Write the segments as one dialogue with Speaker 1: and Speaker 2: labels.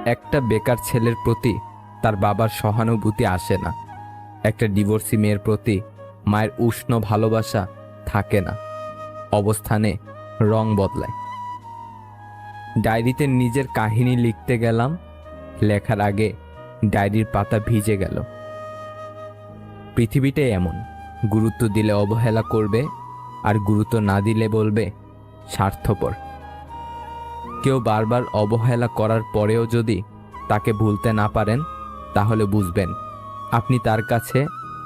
Speaker 1: একটা বেকার ছেলের প্রতি তার বাবার সহানুভূতি আসে না। একটা ডিভোর্সি মেয়ের প্রতি মায়ের উষ্ণ ভালোবাসা থাকে না। অবস্থানে রং বদলায়। ডায়েরিতে নিজের কাহিনী লিখতে গেলাম, লেখার আগে ডায়েরির পাতা ভিজে গেল। পৃথিবীটাই এমন, গুরুত্ব দিলে অবহেলা করবে, আর গুরুত্ব না দিলে বলবে স্বার্থপর। কেউ বারবার অবহেলা করার পরেও যদি তাকে ভুলতে না পারেন, তাহলে বুঝবেন আপনি তার কাছে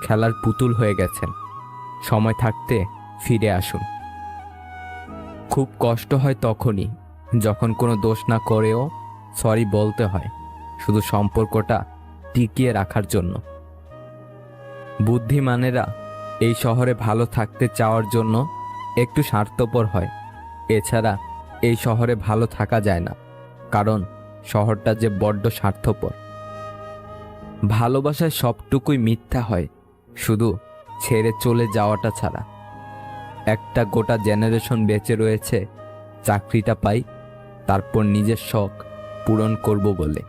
Speaker 1: খেলার পুতুল হয়ে গেছেন। সময় থাকতে ফিরে আসুন। খুব কষ্ট হয় তখনই যখন কোনো দোষ না করেও সরি বলতে হয়, শুধু সম্পর্কটা টিকিয়ে রাখার জন্য। বুদ্ধিমানেরা এই শহরে ভালো থাকতে চাওয়ার জন্য একটু স্বার্থপর হয়। এছাড়া এই শহরে ভালো থাকা যায় না, কারণ শহরটা যে বড্ড স্বার্থপর। ভালোবাসায় সবটুকুই মিথ্যা হয়, শুধু ছেড়ে চলে যাওয়াটা ছাড়া। একটা গোটা জেনারেশন বেঁচে রয়েছে চাকরিটা পাই, তারপর নিজের শখ পূরণ করব বলে।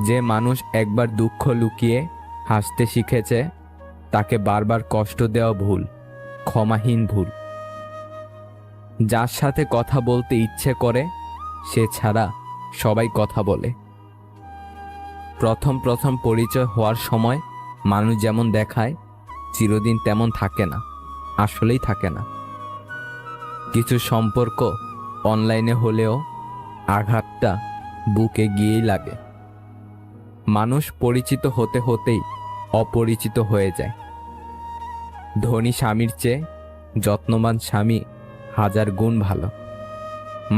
Speaker 1: যে মানুষ একবার দুঃখ লুকিয়ে হাসতে শিখেছে, তাকে বারবার কষ্ট দেওয়া ভুল, ক্ষমাহীন ভুল। যার সাথে কথা বলতে ইচ্ছে করে, সে ছাড়া সবাই কথা বলে। প্রথম প্রথম পরিচয় হওয়ার সময় মানুষ যেমন দেখায়, চিরদিন তেমন থাকে না, আসলেই থাকে না। কিছু সম্পর্ক অনলাইনে হলেও আঘাতটা বুকে গিয়েই লাগে। মানুষ পরিচিত হতে হতেই অপরিচিত হয়ে যায়। ধনী স্বামীর চেয়ে যত্নবান স্বামী হাজার গুণ ভালো।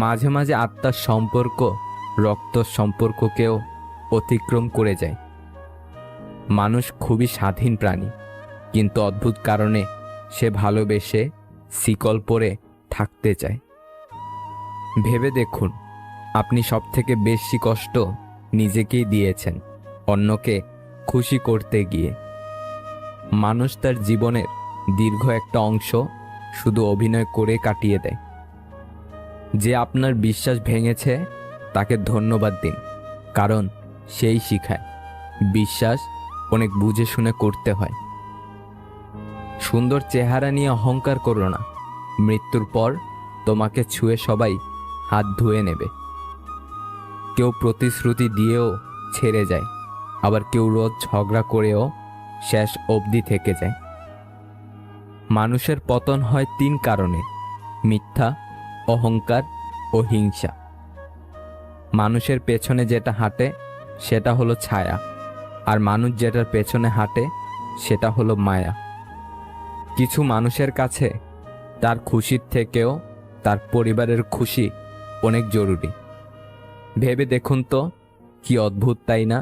Speaker 1: মাঝে মাঝে আত্মার সম্পর্ক রক্ত সম্পর্ককেও অতিক্রম করে যায়। মানুষ খুবই স্বাধীন প্রাণী, কিন্তু অদ্ভুত কারণে সে ভালোবেসে শিকল পরে থাকতে চায়। ভেবে দেখুন, আপনি সবথেকে বেশি কষ্ট নিজেকেই দিয়েছেন অন্যকে খুশি করতে গিয়ে। মানুষ তার জীবনের দীর্ঘ একটা অংশ শুধু অভিনয় করে কাটিয়ে দেয়। যে আপনার বিশ্বাস ভেঙেছে তাকে ধন্যবাদ দিন, কারণ সেই শিখায় বিশ্বাস অনেক বুঝে শুনে করতে হয়। সুন্দর চেহারা নিয়ে অহংকার করো না, মৃত্যুর পর তোমাকে ছুঁয়ে সবাই হাত ধুয়ে নেবে। কেউ প্রতিশ্রুতি দিয়েও ছেড়ে যায়, আবার কেউ রোজ ঝগড়া করেও শেষ অবধি থেকে যায়। মানুষের পতন হয় 3 কারণে: মিথ্যা, অহংকার ও হিংসা। মানুষের পেছনে যেটা হাঁটে সেটা হলো ছায়া, আর মানুষ যেটার পেছনে হাঁটে সেটা হলো মায়া। কিছু মানুষের কাছে তার খুশির থেকেও তার পরিবারের খুশি অনেক জরুরি। ভেবে দেখুন তো, কি অদ্ভুত তাই না?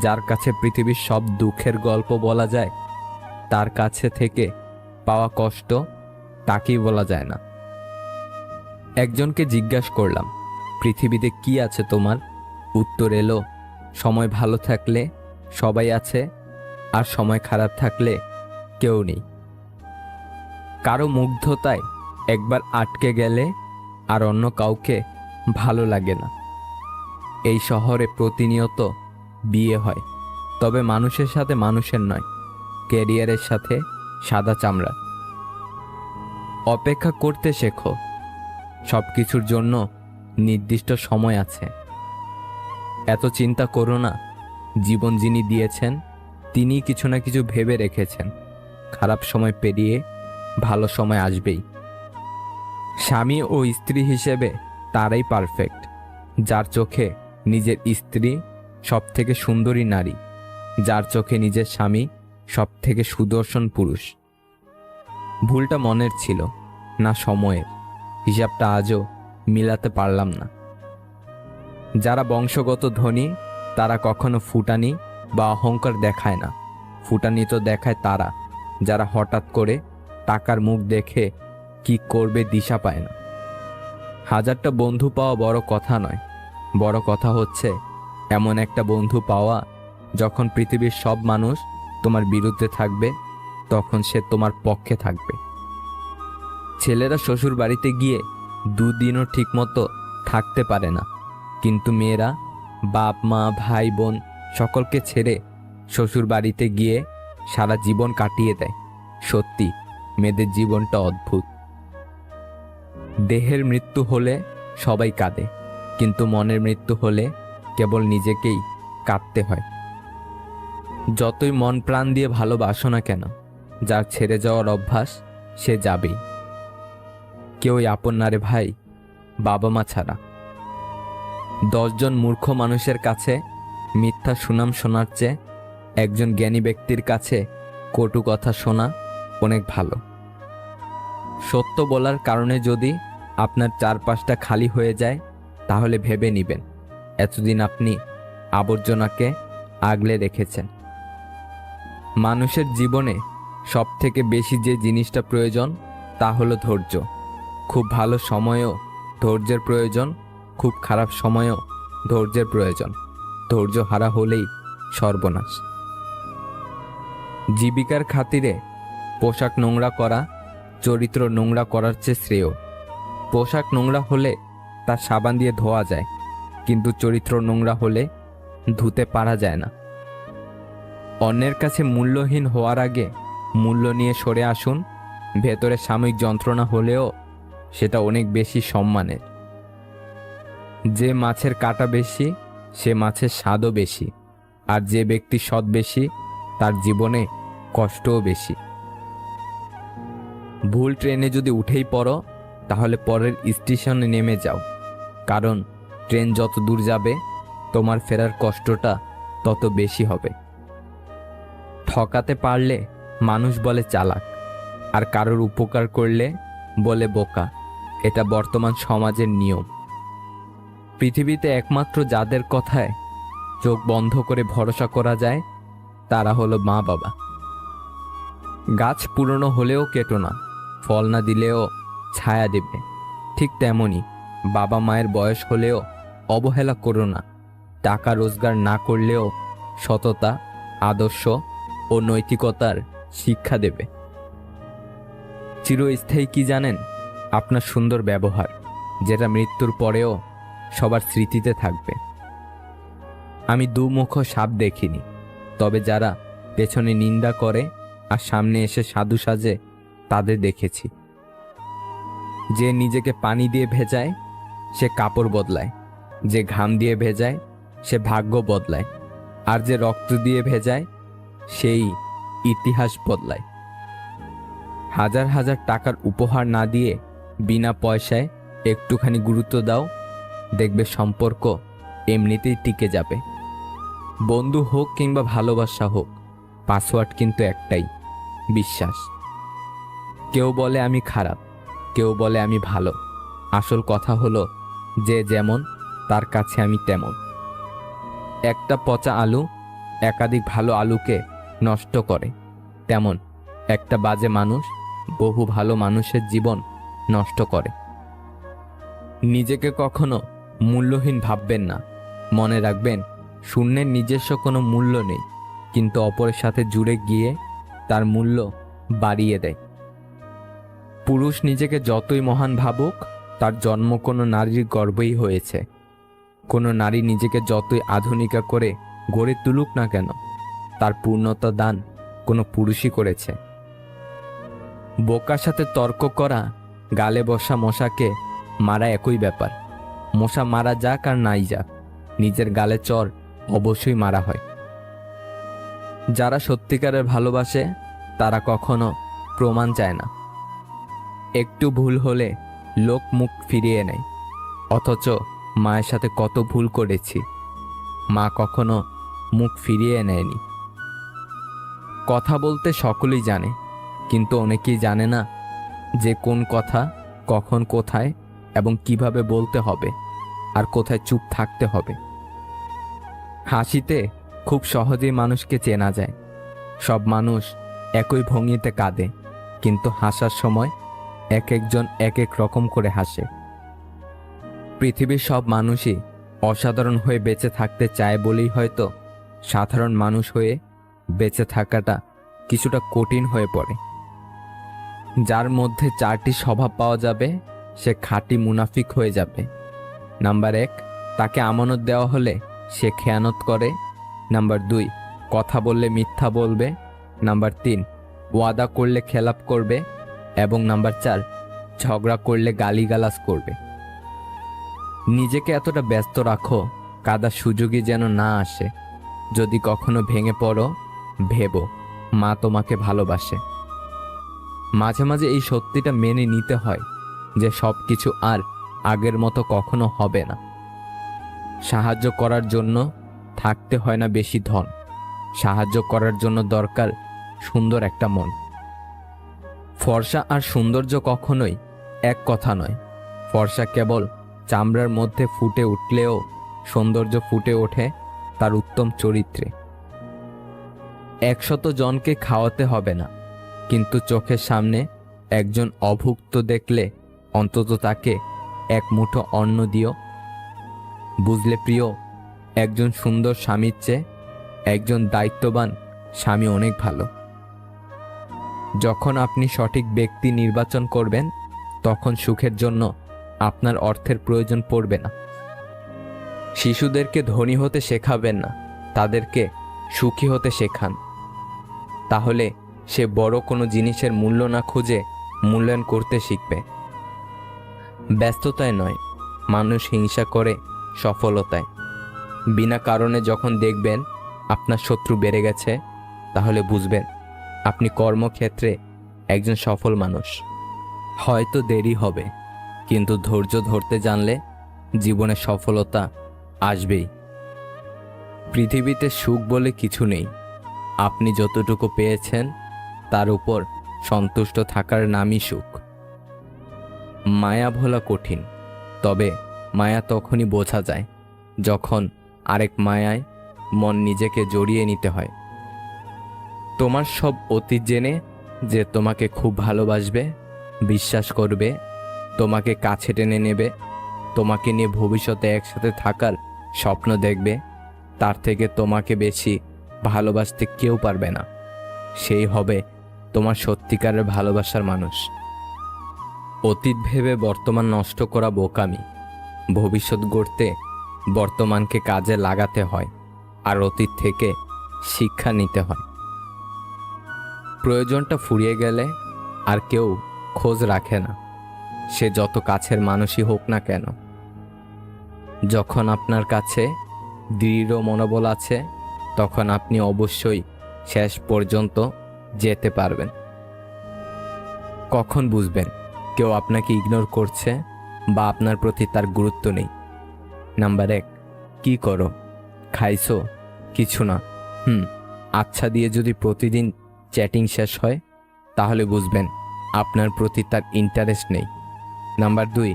Speaker 1: যার কাছে পৃথিবীর সব দুঃখের গল্প বলা যায়, তার কাছে থেকে পাওয়া কষ্ট তাকেই বলা যায় না। একজনকে জিজ্ঞাসা করলাম, পৃথিবীতে কি আছে তোমার? উত্তর এলো, সময় ভালো থাকলে সবাই আছে, আর সময় খারাপ থাকলে কেউ নেই। কারো মুগ্ধতায় একবার আটকে গেলে আর অন্য কাউকে ভালো লাগে না। এই শহরে প্রতিনিয়ত বিয়ে হয়, তবে মানুষের সাথে মানুষের নয়, ক্যারিয়ারের সাথে সাদা চামড়া। অপেক্ষা করতে শেখো, সবকিছুর জন্য নির্দিষ্ট সময় আছে। এত চিন্তা করো না, জীবন যিনি দিয়েছেন তিনিই কিছু না কিছু ভেবে রেখেছেন। খারাপ সময় পেরিয়ে ভালো সময় আসবেই। স্বামী ও স্ত্রী হিসেবে তারাই পারফেক্ট, যার চোখে নিজের স্ত্রী সব থেকে সুন্দরী নারী, যার চোখে নিজের স্বামী সব থেকে সুদর্শন পুরুষ। ভুলটা মনের ছিল না সময়ের, হিসাবটা আজও মিলাতে পারলাম না। যারা বংশগত ধনী তারা কখনো ফুটানি বা অহংকার দেখায় না। ফুটানি তো দেখায় তারা যারা হঠাৎ করে টাকার মুখ দেখে কি করবে দিশা পায় না। 1000টা বন্ধু পাওয়া বড় কথা নয়, বড় কথা হচ্ছে এমন একটা বন্ধু পাওয়া যখন পৃথিবীর সব মানুষ তোমার বিরুদ্ধে থাকবে, তখন সে তোমার পক্ষে থাকবে। ছেলেরা শ্বশুর বাড়িতে গিয়ে 2 দিনও ঠিকমতো থাকতে পারে না, কিন্তু মেয়েরা বাপ মা ভাই বোন সকলকে ছেড়ে শ্বশুর বাড়িতে গিয়ে সারা জীবন কাটিয়ে দেয়। সত্যি মেয়েদের জীবনটা অদ্ভুত। দেহের মৃত্যু হলে সবাই কাঁদে, কিন্তু মনের মৃত্যু হলে কেবল নিজেকেই কাঁদতে হয়। যতই মন প্রাণ দিয়ে ভালোবাসো না কেন, যার ছেড়ে যাওয়ার অভ্যাস সে যাবেই। কেউই আপন না রে ভাই, বাবা মা ছাড়া। 10 জন মূর্খ মানুষের কাছে মিথ্যা সুনাম শোনার চেয়ে একজন জ্ঞানী ব্যক্তির কাছে কটু কথা শোনা অনেক ভালো। সত্য বলার কারণে যদি আপনার চারপাশটা খালি হয়ে যায়, তাহলে ভেবে নেবেন এতদিন আপনি আবর্জনাকে আগলে রেখেছেন। মানুষের জীবনে সবথেকে বেশি যে জিনিসটা প্রয়োজন তা হলো ধৈর্য। খুব ভালো সময়েও ধৈর্যের প্রয়োজন, খুব খারাপ সময়েও ধৈর্যের প্রয়োজন। ধৈর্য হারা হলেই সর্বনাশ। জীবিকার খাতিরে পোশাক নোংরা করা চরিত্র নোংরা করার চেয়ে শ্রেয়। পোশাক নোংরা হলে তা সাবান দিয়ে ধোয়া যায়, কিন্তু চরিত্র নোংরা হলে ধুতে পারা যায় না। অন্যের কাছে মূল্যহীন হওয়ার আগে মূল্য নিয়ে সরে আসুন। ভেতরে সাময়িক যন্ত্রণা হলেও সেটা অনেক বেশি সম্মানের। যে মাছের কাঁটা বেশি, সে মাছের স্বাদও বেশি। আর যে ব্যক্তি সৎ বেশি, তার জীবনে কষ্টও বেশি। ভুল ট্রেনে যদি উঠেই পড়ো, তাহলে পরের স্টেশনে নেমে যাও, কারণ ট্রেন যত দূর যাবে তোমার ফেরার কষ্টটা তত বেশি হবে। ঠকাতে পারলে মানুষ বলে চালাক, আর কারোর উপকার করলে বলে বোকা। এটা বর্তমান সমাজের নিয়ম। পৃথিবীতে একমাত্র যাদের কথায় চোখ বন্ধ করে ভরসা করা যায়, তারা হলো মা বাবা। গাছ পুরনো হলেও কেটো না, ফল না দিলেও ছায়া দেবে। ঠিক তেমনি বাবা মায়ের বয়স হলেও অবহেলা করো না। টাকা রোজগার না করলেও সততা, আদর্শ ও নৈতিকতার শিক্ষা দেবে। চিরস্থায়ী কি জানেন? আপনার সুন্দর ব্যবহার, যেটা মৃত্যুর পরেও সবার স্মৃতিতে থাকবে। আমি দুমুখ সাপ দেখিনি, তবে যারা পেছনে নিন্দা করে আর সামনে এসে সাধু সাজে তাদের দেখেছি। যে নিজেকে পানি দিয়ে ভেজায় সে কাপড় বদলায়, যে ঘাম দিয়ে ভেজায় সে ভাগ্য বদলায়, আর যে রক্ত দিয়ে ভেজায় সেই ইতিহাস বদলায়। হাজার হাজার টাকার উপহার না দিয়ে বিনা পয়সায় একটুখানি গুরুত্ব দাও, দেখবে সম্পর্ক এমনিতেই টিকে যাবে। বন্ধু হোক কিংবা ভালোবাসা হোক, পাসওয়ার্ড কিন্তু একটাই, বিশ্বাস। কেউ বলে আমি খারাপ, কেউ বলে আমি ভালো। আসল কথা হলো যে যেমন তার কাছে আমি তেমন। একটা পচা আলু একাধিক ভালো আলুকে নষ্ট করে, তেমন একটা বাজে মানুষ বহু ভালো মানুষের জীবন নষ্ট করে। নিজেকে কখনো মূল্যহীন ভাববেন না। মনে রাখবেন, শূন্যের নিজস্ব কোনো মূল্য নেই, কিন্তু অপরের সাথে জুড়ে গিয়ে তার মূল্য বাড়িয়ে দেয়। পুরুষ নিজেকে যতই মহান ভাবুক, তার জন্ম কোনো নারীর গর্ভেই হয়েছে। কোনো নারী নিজেকে যতই আধুনিকা করে গড়ে তুলুক না কেন, তার পূর্ণতা দান কোনো পুরুষই করেছে। বোকার সাথে তর্ক করা, গালে বসা মশাকে মারা একই ব্যাপার। মশা মারা যাক আর নাই যাক, নিজের গালে চর অবশ্যই মারা হয়। যারা সত্যিকারের ভালোবাসে তারা কখনো প্রমাণ চায় না। একটু ভুল হলে লোক মুখ ফিরিয়ে নেয়, অথচ মায়ের সাথে কত ভুল করেছি, মা কখনো মুখ ফিরিয়ে নেয়নি। কথা বলতে সকলেই জানে, কিন্তু অনেকেই জানে না যে কোন কথা কখন কোথায় এবং কিভাবে বলতে হবে আর কোথায় চুপ থাকতে হবে। হাসিতে খুব সহজেই মানুষকে চেনা যায়। সব মানুষ একই ভঙ্গিতে কাঁদে, কিন্তু হাসার সময় এক একজন এক এক রকম করে হাসে। পৃথিবীর সব মানুষই অসাধারণ হয়ে বেঁচে থাকতে চায় বলেই হয়তো সাধারণ মানুষ হয়ে বেঁচে থাকাটা কিছুটা কঠিন হয়ে পড়ে। যার মধ্যে 4টি স্বভাব পাওয়া যাবে সে খাঁটি মুনাফিক হয়ে যাবে। নাম্বার 1, তাকে আমানত দেওয়া হলে সে খেয়ানত করে। নাম্বার 2, কথা বললে মিথ্যা বলবে। নাম্বার 3, ওয়াদা করলে খেলাপ করবে। এবং নাম্বার 4, ঝগড়া করলে গালিগালাজ করবে। নিজেকে এতটা ব্যস্ত রাখো, কাদার সুযোগই যেন না আসে। যদি কখনো ভেঙে পড়ো, ভেবো মা তোমাকে ভালোবাসে। মাঝে মাঝে এই সত্যিটা মেনে নিতে হয় যে সব কিছু আর আগের মতো কখনো হবে না। সাহায্য করার জন্য থাকতে হয় না বেশি ধন, সাহায্য করার জন্য দরকার সুন্দর একটা মন। ফর্সা আর সৌন্দর্য কখনোই এক কথা নয়। ফর্সা কেবল চামড়ার মধ্যে ফুটে উঠলেও সৌন্দর্য ফুটে ওঠে তার উত্তম চরিত্রে। 100 জনকে খাওয়াতে হবে না, কিন্তু চোখের সামনে একজন অভুক্ত দেখলে অন্তত তাকে এক মুঠো অন্ন দিও। বুঝলে প্রিয়, একজন সুন্দর স্বামীর চেয়ে একজন দায়িত্ববান স্বামী অনেক ভালো। যখন আপনি সঠিক ব্যক্তি নির্বাচন করবেন, তখন সুখের জন্য আপনার অর্থের প্রয়োজন পড়বে না। শিশুদেরকে ধনী হতে শেখাবেন না, তাদেরকে সুখী হতে শেখান। তাহলে সে বড় কোনো জিনিসের মূল্য না খুঁজে মূল্যায়ন করতে শিখবে। ব্যস্ততায় নয়, মানুষ হিংসা করে সফলতায়। বিনা কারণে যখন দেখবেন আপনার শত্রু বেড়ে গেছে, তাহলে বুঝবেন আপনি কর্মক্ষেত্রে একজন সফল মানুষ। হয়তো দেরি হবে, কিন্তু ধৈর্য ধরতে জানলে জীবনে সফলতা আসবেই। পৃথিবীতে সুখ বলে কিছু নেই। আপনি যতটুকু পেয়েছেন তার উপর সন্তুষ্ট থাকার নামই সুখ। মায়া ভোলা কঠিন, তবে মায়া তখনই বোঝা যায় যখন আরেক মায়ায় মন নিজেকে জড়িয়ে নিতে হয়। তোমার সব অতীত জেনে যে তোমাকে খুব ভালোবাসবে, বিশ্বাস করবে, তোমাকে কাছে টেনে নেবে, তোমাকে নিয়ে ভবিষ্যতে একসাথে থাকার স্বপ্ন দেখবে, তার থেকে তোমাকে বেশি ভালোবাসতে কেউ পারবে না। সেই হবে তোমার সত্যিকারের ভালোবাসার মানুষ। অতীত ভেবে বর্তমান নষ্ট করা বোকামি। ভবিষ্যৎ গড়তে বর্তমানকে কাজে লাগাতে হয়, আর অতীত থেকে শিক্ষা নিতে হয়। প্রয়োজনটা ফুরিয়ে গেলে আর কেউ খোঁজ রাখে না, সে যত কাছের মানুষই হোক না কেন। যখন আপনার কাছে দৃঢ় মনোবল আছে, তখন আপনি অবশ্যই শেষ পর্যন্ত যেতে পারবেন। কখন বুঝবেন কেউ আপনাকে ইগনোর করছে বা আপনার প্রতি তার গুরুত্ব নেই? নাম্বার 1, কি করো? খাইছো? কিছু না। আচ্ছা দিয়ে যদি প্রতিদিন চ্যাটিং শেষ হয়, তাহলে বুঝবেন আপনার প্রতি তার ইন্টারেস্ট নেই। নাম্বার 2,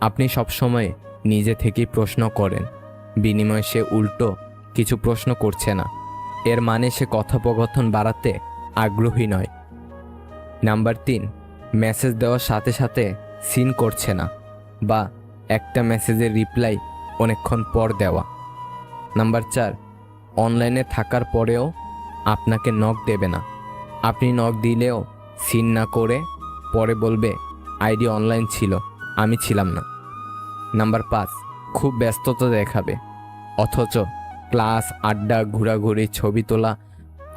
Speaker 1: আপনি সবসময় নিজে থেকেই প্রশ্ন করেন, বিনিময়ে সে উল্টো কিছু প্রশ্ন করছে না, এর মানে সে কথোপকথন বাড়াতে আগ্রহী নয়। নাম্বার 3, মেসেজ দেওয়ার সাথে সাথে সিন করছে না, বা একটা মেসেজের রিপ্লাই অনেকক্ষণ পর দেওয়া। নাম্বার 4, অনলাইনে থাকার পরেও আপনাকে নক দেবে না, আপনি নক দিলেও সিন না করে পরে বলবে আইডি অনলাইন ছিল, আমি ছিলাম না। নাম্বার 5, খুব ব্যস্ততা দেখাবে, অথচ ক্লাস, আড্ডা, ঘোরাঘুরি, ছবি তোলা,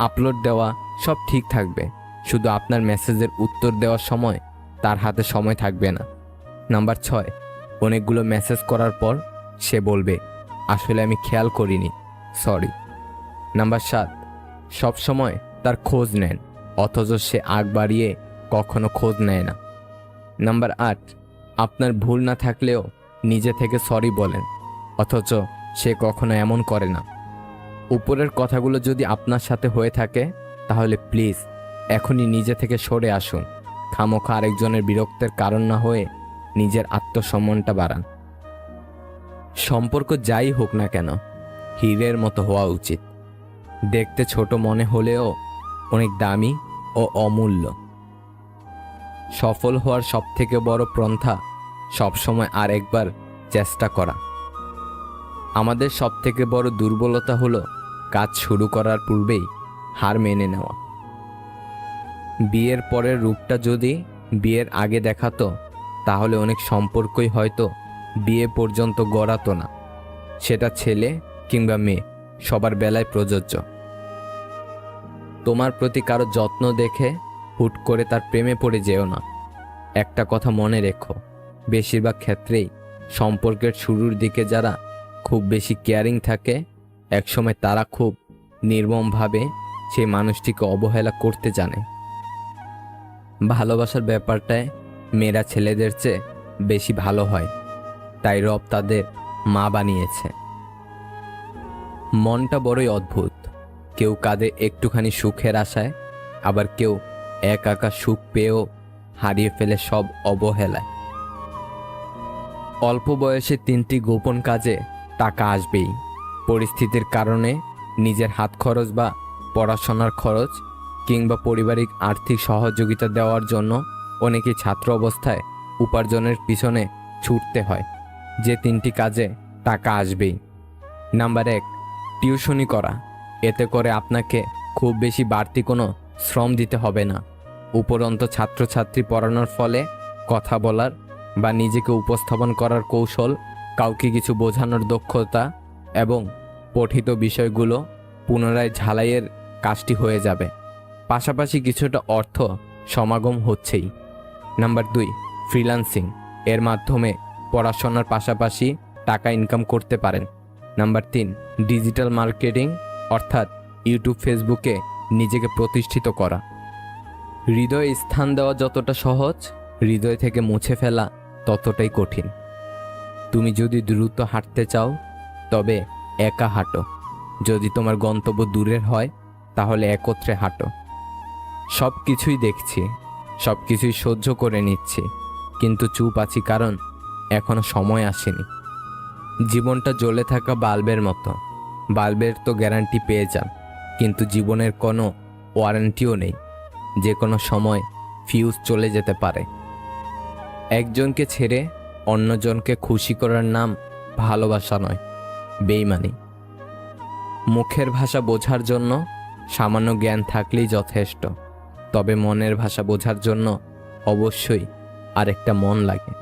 Speaker 1: আপলোড দেওয়া সব ঠিক থাকবে, শুধু আপনার মেসেজের উত্তর দেওয়ার সময় তার হাতে সময় থাকবে না। নাম্বার 6, অনেকগুলো মেসেজ করার পর সে বলবে আসলে আমি খেয়াল করিনি, সরি। নাম্বার 7, সব সময় তার খোঁজ নেন, অথচ সে আগ বাড়িয়ে কখনো খোঁজ নেয় না। নাম্বার 8, আপনার ভুল না থাকলেও নিজে থেকে সরি বলেন, অথচ সে কখনো এমন করে না। উপরের কথাগুলো যদি আপনার সাথে হয়ে থাকে, তাহলে প্লিজ এখনই নিজে থেকে সরে আসুন। খামোখা আরেকজনের বিরক্তের কারণ না হয়ে নিজের আত্মসম্মানটা বাড়ান। সম্পর্ক যাই হোক না কেন, হীরের মতো হওয়া উচিত। দেখতে ছোট মনে হলেও অনেক দামি ও অমূল্য। সফল হওয়ার সবথেকে বড় পন্থা সবসময় আর একবার চেষ্টা করা। আমাদের সবথেকে বড় দুর্বলতা হলো কাজ শুরু করার পূর্বেই হার মেনে নেওয়া। বিয়ের পরের রূপটা যদি বিয়ের আগে দেখাতো, তাহলে অনেক সম্পর্কই হয়তো বিয়ে পর্যন্ত গড়াতো না। সেটা ছেলে কিংবা মেয়ে সবার বেলায় প্রযোজ্য। তোমার প্রতি কারো যত্ন দেখে হুট করে তার প্রেমে পড়ে যেও না। একটা কথা মনে রেখো, বেশিরভাগ ক্ষেত্রেই সম্পর্কের শুরুর দিকে যারা খুব বেশি কেয়ারিং থাকে, একসময় তারা খুব নির্মমভাবে সেই মানুষটিকে অবহেলা করতে জানে। ভালোবাসার ব্যাপারটায় মেয়েরা ছেলেদের চেয়ে বেশি ভালো হয়, তাই রব তাদের মা বানিয়েছে। মনটা বড়ই অদ্ভুত, কেউ কাঁদে একটুখানি সুখের আশায়, আবার কেউ একা সুখ পেয়েও হারিয়ে ফেলে সব অবহেলায়। অল্প বয়সে 3টি গোপন কাজে টাকা আসবেই। পরিস্থিতির কারণে নিজের হাত খরচ বা পড়াশোনার খরচ কিংবা পারিবারিক আর্থিক সহযোগিতা দেওয়ার জন্য অনেকেই ছাত্র অবস্থায় উপার্জনের পিছনে ছুটতে হয়। যে 3টি কাজে টাকা আসবেই। নাম্বার 1, টিউশনি করা। এতে করে আপনাকে খুব বেশি বাড়তি কোনো শ্রম দিতে হবে না। উপরন্ত ছাত্রছাত্রী পড়ানোর ফলে কথা বলার বা নিজেকে উপস্থাপন করার কৌশল, কাউকে কিছু বোঝানোর দক্ষতা এবং পঠিত বিষয়গুলো পুনরায় ঝালাইয়ের কাজটি হয়ে যাবে। পাশাপাশি কিছুটা অর্থ সমাগম হচ্ছেই। Number 2, freelancing. এর মাধ্যমে পড়াশোনার পাশাপাশি টাকা ইনকাম করতে পারেন। নাম্বার 3, ডিজিটাল মার্কেটিং, অর্থাৎ ইউটিউব ফেসবুকে নিজেকে প্রতিষ্ঠিত করা। হৃদয়ে স্থান দেওয়া যতটা সহজ, হৃদয় থেকে মুছে ফেলা ততটাই কঠিন। তুমি যদি দ্রুত হাঁটতে চাও তবে একা হাঁটো, যদি তোমার গন্তব্য দূরের হয় তাহলে একত্রে হাঁটো। সব কিছুই দেখছি, সব কিছুই সহ্য করে নিচ্ছি, কিন্তু চুপ আছি কারণ এখনো সময় আসেনি। জীবনটা জ্বলে থাকা বাল্বের মতো, বাল্বের তো গ্যারান্টি পেয়ে যান, কিন্তু জীবনের কোনো ওয়ারেন্টিও নেই। যে কোনো সময় ফিউজ চলে যেতে পারে। একজনকে ছেড়ে অন্যজনকে খুশি করার নাম ভালোবাসা নয়, বেইমানি। মুখের ভাষা বোঝার জন্য সামান্য জ্ঞান থাকলেই যথেষ্ট, তবে মনের ভাষা বোঝার জন্য অবশ্যই আরেকটা মন লাগে।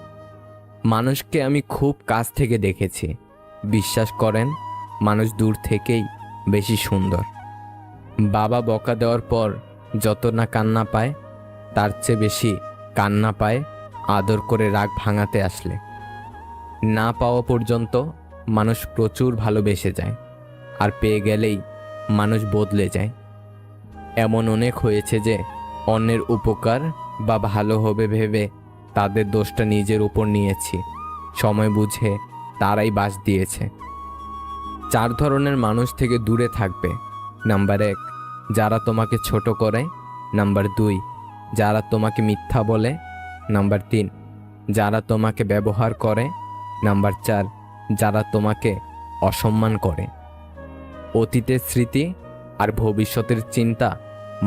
Speaker 1: মানুষকে আমি খুব কাছ থেকে দেখেছি, বিশ্বাস করেন মানুষ দূর থেকেই বেশি সুন্দর। বাবা বকা দেওয়ার পর যত না কান্না পায়, তার চেয়ে বেশি কান্না পায় আদর করে রাগ ভাঙাতে আসলে। না পাওয়া পর্যন্ত মানুষ প্রচুর ভালোবেসে যায়, আর পেয়ে গেলেই মানুষ বদলে যায়। এমন অনেক হয়েছে যে অন্যের উপকার বা ভালো হবে ভেবে তাদের দোষটা নিজের উপর নিয়েছি। সময় বুঝে তারাই বাস দিয়েছে। 4 ধরনের মানুষ থেকে দূরে থাকবে। নাম্বার 1, যারা তোমাকে ছোট করে। নাম্বার 2, যারা তোমাকে মিথ্যা বলে। নাম্বার 3, যারা তোমাকে ব্যবহার করে। নাম্বার 4, যারা তোমাকে অসম্মান করে। অতীতের স্মৃতি আর ভবিষ্যতের চিন্তা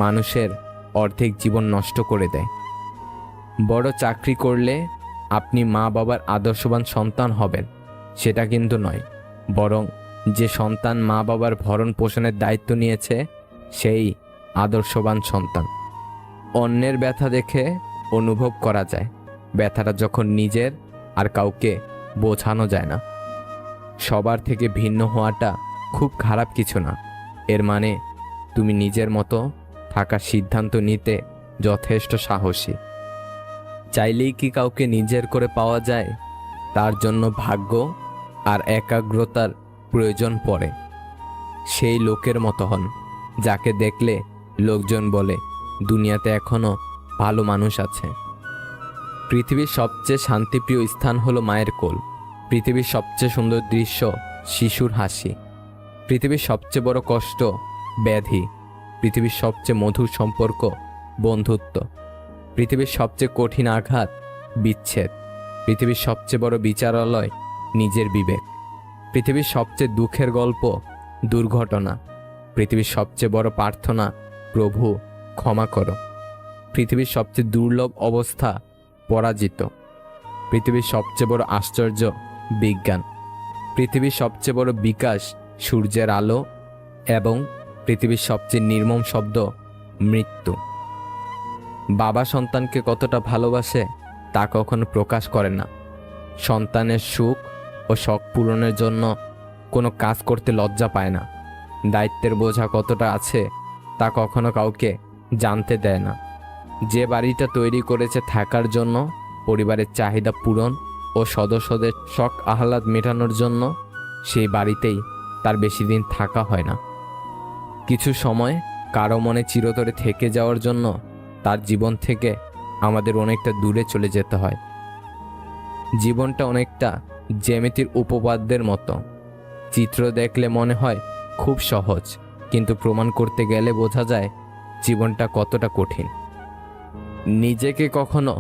Speaker 1: মানুষের অর্ধেক জীবন নষ্ট করে দেয়। বড় চাকরি করলে আপনি মা বাবার আদর্শবান সন্তান হবেন, সেটা কিন্তু নয়, বরং যে সন্তান মা বাবার ভরণ পোষণের দায়িত্ব নিয়েছে সেই আদর্শবান সন্তান। অন্যের ব্যথা দেখে অনুভব করা যায়, ব্যথাটা যখন নিজের আর কাউকে বোঝানো যায় না। সবার থেকে ভিন্ন হওয়াটা খুব খারাপ কিছু না, এর মানে তুমি নিজের মতো থাকার সিদ্ধান্ত নিতে যথেষ্ট সাহসী। চাইলেই কি কাউকে নিজের করে পাওয়া যায়? তার জন্য ভাগ্য আর একাগ্রতার প্রয়োজন পড়ে। সেই লোকের মতো হন যাকে দেখলে লোকজন বলে দুনিয়াতে এখনো ভালো মানুষ আছে। পৃথিবীর সবচেয়ে শান্তিপ্রিয় স্থান হলো মায়ের কোল। পৃথিবীর সবচেয়ে সুন্দর দৃশ্য শিশুর হাসি। পৃথিবীর সবচেয়ে বড় কষ্ট ব্যাধি। পৃথিবীর সবচেয়ে মধুর সম্পর্ক বন্ধুত্ব। পৃথিবীর সবচেয়ে কঠিন আঘাত বিচ্ছেদ। পৃথিবীর সবচেয়ে বড় বিচারালয় নিজের বিবেক। পৃথিবীর সবচেয়ে দুঃখের গল্প দুর্ঘটনা। পৃথিবীর সবচেয়ে বড় প্রার্থনা প্রভু ক্ষমা করো। পৃথিবীর সবচেয়ে দুর্লভ অবস্থা পরাজিত। পৃথিবীর সবচেয়ে বড় আশ্চর্য বিজ্ঞান। পৃথিবীর সবচেয়ে বড় বিকাশ সূর্যের আলো এবং পৃথিবীর সবচেয়ে নির্মম শব্দ মৃত্যু। বাবা সন্তানকে কতটা ভালোবাসে তা কখনো প্রকাশ করে না। সন্তানের সুখ ও শখ পূরণের জন্য কোনো কাজ করতে লজ্জা পায় না, দায়িত্বের বোঝা কতটা আছে তা কখনো কাউকে জানতে দেয় না। যে বাড়িটা তৈরি করেছে থাকার জন্য, পরিবারের চাহিদা পূরণ ও সদস্যদের শখ আহ্লাদ মেটানোর জন্য, সেই বাড়িতেই তার বেশি দিন থাকা হয় না। কিছু সময় কারো মনে চিরতরে থেকে যাওয়ার জন্য তার জীবন থেকে আমাদের অনেকটা দূরে চলে যেতে হয়। জীবনটা অনেকটা জ্যামিতির উপপাদ্যের মতো। চিত্র দেখলে মনে হয় খুব সহজ, কিন্তু প্রমাণ করতে গেলে বোঝা যায় জীবনটা কতটা কঠিন। নিজেকে কখনো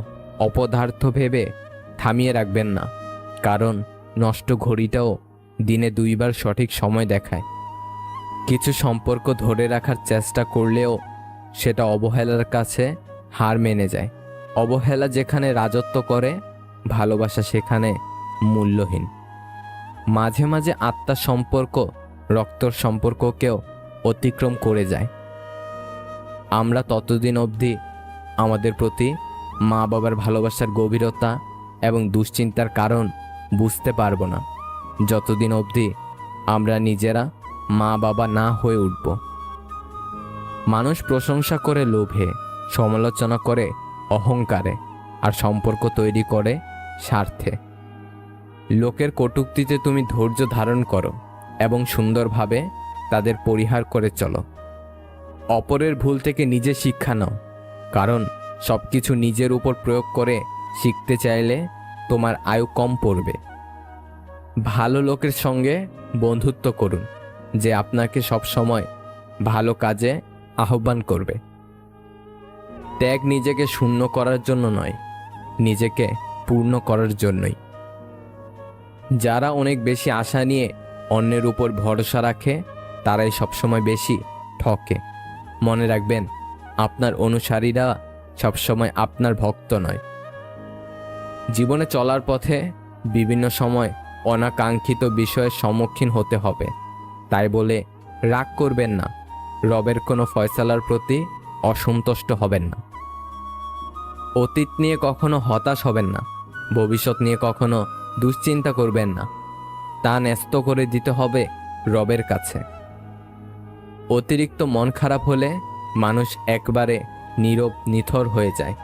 Speaker 1: অপদার্থ ভেবে থামিয়ে রাখবেন না, কারণ নষ্ট ঘড়িটাও দিনে 2 বার সঠিক সময় দেখায়। কিছু সম্পর্ক ধরে রাখার চেষ্টা করলেও সেটা অবহেলার কাছে হার মেনে যায়। অবহেলা যেখানে রাজত্ব করে, ভালোবাসা সেখানে মূল্যহীন। মাঝে মাঝে আত্মার সম্পর্ক রক্তর সম্পর্ককেও অতিক্রম করে যায়। আমরা ততদিন অবধি আমাদের প্রতি মা বাবার ভালোবাসার গভীরতা এবং দুশ্চিন্তার কারণ বুঝতে পারবো না, যতদিন অবধি আমরা নিজেরা মা বাবা না হয়ে উঠব। মানুষ প্রশংসা করে লোভে, সমালোচনা করে অহংকারে, আর সম্পর্ক তৈরি করে স্বার্থে। লোকের কটূক্তিতে তুমি ধৈর্য ধারণ করো এবং সুন্দরভাবে তাদের পরিহার করে চলো। অপরের ভুল থেকে নিজে শিক্ষা নাও, কারণ সব কিছু নিজের উপর প্রয়োগ করে শিখতে চাইলে তোমার আয়ু কম পড়বে। ভালো লোকের সঙ্গে বন্ধুত্ব করুন, যে আপনাকে সবসময় ভালো কাজে আহ্বান করবে। ত্যাগ নিজেকে শূন্য করার জন্য নয়, নিজেকে পূর্ণ করার জন্যই। যারা অনেক বেশি আশা নিয়ে অন্যের উপর ভরসা রাখে, তারাই সবসময় বেশি ঠকে। মনে রাখবেন, আপনার অনুসারীরা সবসময় আপনার ভক্ত নয়। জীবনে চলার পথে বিভিন্ন সময় অনাকাঙ্ক্ষিত বিষয়ের সম্মুখীন হতে হবে, তাই বলে রাগ করবেন না, রবের কোনো ফয়সালার প্রতি অসন্তুষ্ট হবেন না। অতীত নিয়ে কখনো হতাশ হবেন না, ভবিষ্যৎ নিয়ে কখনো দুশ্চিন্তা করবেন না, তা ন্যস্ত করে দিতে হবে রবের কাছে। অতিরিক্ত মন খারাপ হলে মানুষ একবারে নীরব নিথর হয়ে যায়,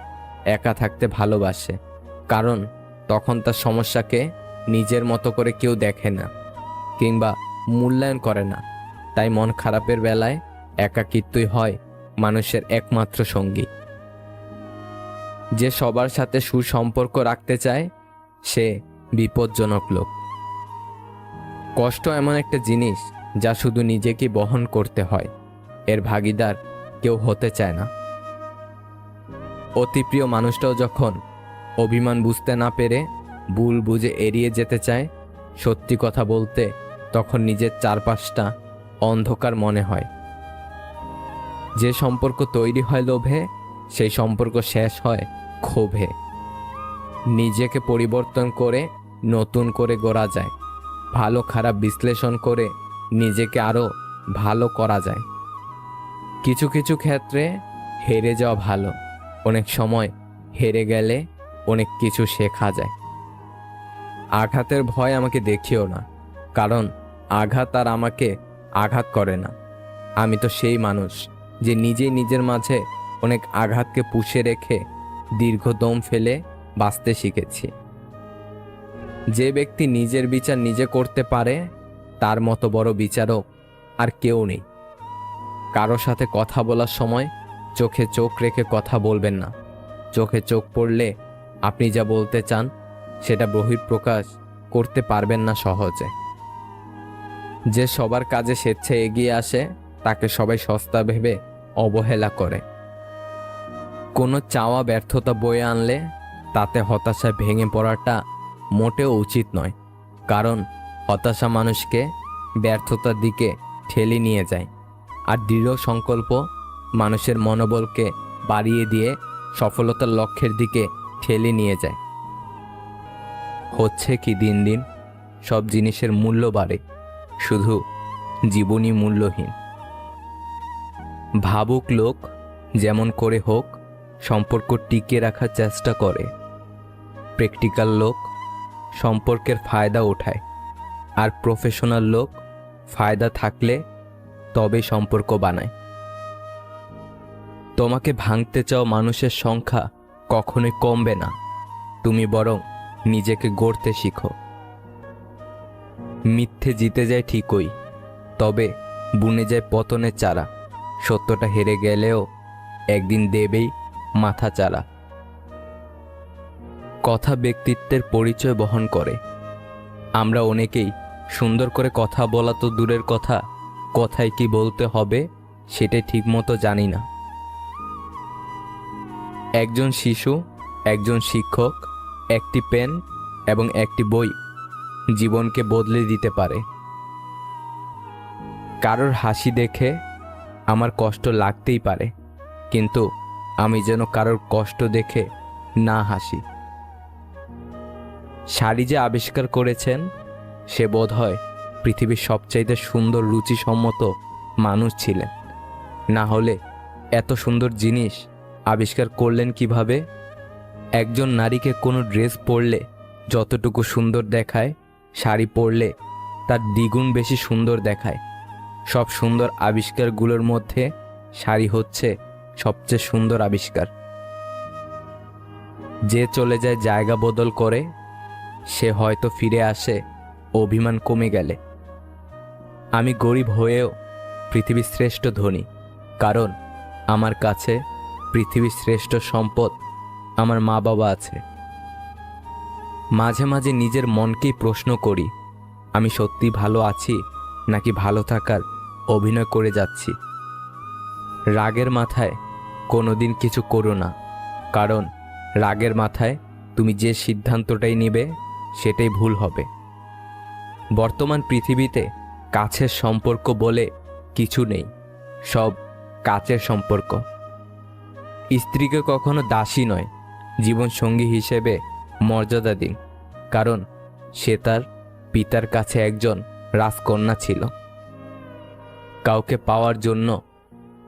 Speaker 1: একা থাকতে ভালোবাসে, কারণ তখন তার সমস্যাকে নিজের মতো করে কেউ দেখে না কিংবা মূল্যায়ন করে না। তাই মন খারাপের বেলায় একাকিত্বই হয় মানুষের একমাত্র সঙ্গী। যে সবার সাথে সুসম্পর্ক রাখতে চায়, সে বিপজ্জনক লোক। কষ্ট এমন একটা জিনিস যা শুধু নিজেকে বহন করতে হয়, এর ভাগিদার কেউ হতে চায় না। অতি প্রিয় মানুষটাও যখন অভিমান বুঝতে না পেরে ভুল বুঝে এড়িয়ে যেতে চায় সত্যি কথা বলতে, তখন নিজের চারপাশটা অন্ধকার মনে হয়। যে সম্পর্ক তৈরি হয় লোভে, সেই সম্পর্ক শেষ হয় ক্ষোভে। নিজেকে পরিবর্তন করে নতুন করে গড়া যায়, ভালো খারাপ বিশ্লেষণ করে নিজেকে আরও ভালো করা যায়। কিছু কিছু ক্ষেত্রে হেরে যাওয়া ভালো, অনেক সময় হেরে গেলে অনেক কিছু শেখা যায়। আঘাতের ভয় আমাকে দেখিও না, কারণ আঘাত আর আমাকে আঘাত করে না। আমি তো সেই মানুষ যে নিজেই নিজের মাঝে অনেক আঘাতকে পুষে রেখে দীর্ঘ দম ফেলে বাঁচতে শিখেছি। যে ব্যক্তি নিজের বিচার নিজে করতে পারে, তার মতো বড় বিচারক আর কেউ নেই। কারো সাথে কথা বলার সময় চোখে চোখ রেখে কথা বলবেন না। চোখে চোখ পড়লে আপনি যা বলতে চান সেটা বহিঃপ্রকাশ করতে পারবেন না সহজে। যে সবার কাজে স্বেচ্ছায় এগিয়ে আসে, তাকে সবাই সস্তা ভেবে অবহেলা করে। কোনো চাওয়া ব্যর্থতা বয়ে আনলে তাতে হতাশায় ভেঙে পড়াটা মোটেও উচিত নয়, কারণ হতাশা মানুষকে ব্যর্থতার দিকে ঠেলে নিয়ে যায়, আর দৃঢ় সংকল্প মানুষের মনোবলকে বাড়িয়ে দিয়ে সফলতার লক্ষ্যের দিকে ঠেলে নিয়ে যায়। হচ্ছে কি, দিন দিন সব জিনিসের মূল্য বাড়ে, শুধু জীবনই মূল্যহীন। ভাবুক লোক যেমন করে হোক সম্পর্ক টিকিয়ে রাখার চেষ্টা করে, প্র্যাকটিক্যাল লোক সম্পর্কের ফায়দা ওঠায়, আর প্রফেশনাল লোক ফায়দা থাকলে তবেই সম্পর্ক বানায়। তোমাকে ভাঙতে চাও মানুষের সংখ্যা কখনোই কমবে না, তুমি বরং নিজেকে গড়তে শিখো। মিথ্যে জিতে যায় ঠিকই, তবে বুনে যায় পতনের চারা। সত্যটা হেরে গেলেও একদিন দেবেই মাথা চারা। কথা ব্যক্তিত্বের পরিচয় বহন করে। আমরা অনেকেই সুন্দর করে কথা বলা তো দূরের কথা, কথায় কি বলতে হবে সেটাই ঠিকমতো জানি না। একজন শিশু, একজন শিক্ষক, একটি পেন এবং একটি বই জীবনকে বদলে দিতে পারে। কারোর হাসি দেখে আমার কষ্ট লাগতেই পারে, কিন্তু আমি যেন কারোর কষ্ট দেখে না হাসি। শাড়ি যে আবিষ্কার করেছেন সে বোধহয় পৃথিবীর সবচাইতে সুন্দর রুচিসম্মত মানুষ ছিলেন, না হলে এত সুন্দর জিনিস আবিষ্কার করলেন কিভাবে? একজন নারীকে কোনো ড্রেস পরলে যতটুকু সুন্দর দেখায়, শাড়ি পরলে তার দ্বিগুণ বেশি সুন্দর দেখায়। সব সুন্দর আবিষ্কারগুলোর মধ্যে শাড়ি হচ্ছে সবচেয়ে সুন্দর আবিষ্কার। যে চলে যায় জায়গা বদল করে, সে হয়তো ফিরে আসে অভিমান কমে গেলে। আমি গরিব হয়েও পৃথিবীর শ্রেষ্ঠ ধনী, কারণ আমার কাছে পৃথিবীর শ্রেষ্ঠ সম্পদ আমার মা বাবা আছে। মাঝে মাঝে নিজের মনকেই প্রশ্ন করি, আমি সত্যি ভালো আছি নাকি ভালো থাকার অভিনয় করে যাচ্ছি। রাগের মাথায় কোনোদিন কিছু করো না, কারণ রাগের মাথায় তুমি যে সিদ্ধান্তটাই নেবে সেটাই ভুল হবে। বর্তমান পৃথিবীতে কাছের সম্পর্ক বলে কিছু নেই, সব কাছের সম্পর্ক। স্ত্রীকে কখনো দাসী নয়, জীবনসঙ্গী হিসেবে মর্যাদা দিন, কারণ সে তার পিতার কাছে একজন রাজকন্যা ছিল। কাউকে পাওয়ার জন্য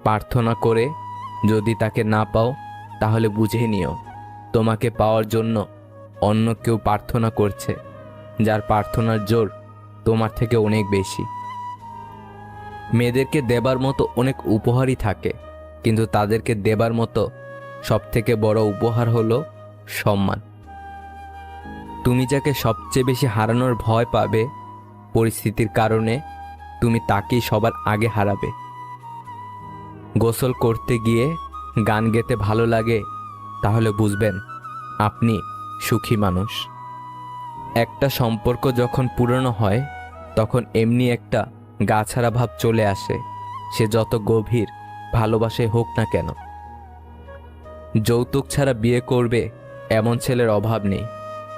Speaker 1: প্রার্থনা করে যদি তাকে না পাও, তাহলে বুঝে নিও তোমাকে পাওয়ার জন্য অন্য কেউ প্রার্থনা করছে, যার প্রার্থনার জোর তোমার থেকে অনেক বেশি। মেয়েদেরকে দেবার মতো অনেক উপহারই থাকে, কিন্তু তাদেরকে দেবার মতো সবথেকে বড় উপহার হলো সম্মান। তুমি যাকে সবচেয়ে বেশি হারানোর ভয় পাবে, পরিস্থিতির কারণে তুমি তাকেই সবার আগে হারাবে। গোসল করতে গিয়ে গান গেতে ভালো লাগে, তাহলে বুঝবেন আপনি সুখী মানুষ। একটা সম্পর্ক যখন পুরনো হয়, তখন এমনি একটা গা ছাড়া ভাব চলে আসে, সে যত গভীর ভালোবাসায় হোক না কেন। যৌতুক ছাড়া বিয়ে করবে এমন ছেলের অভাব নেই,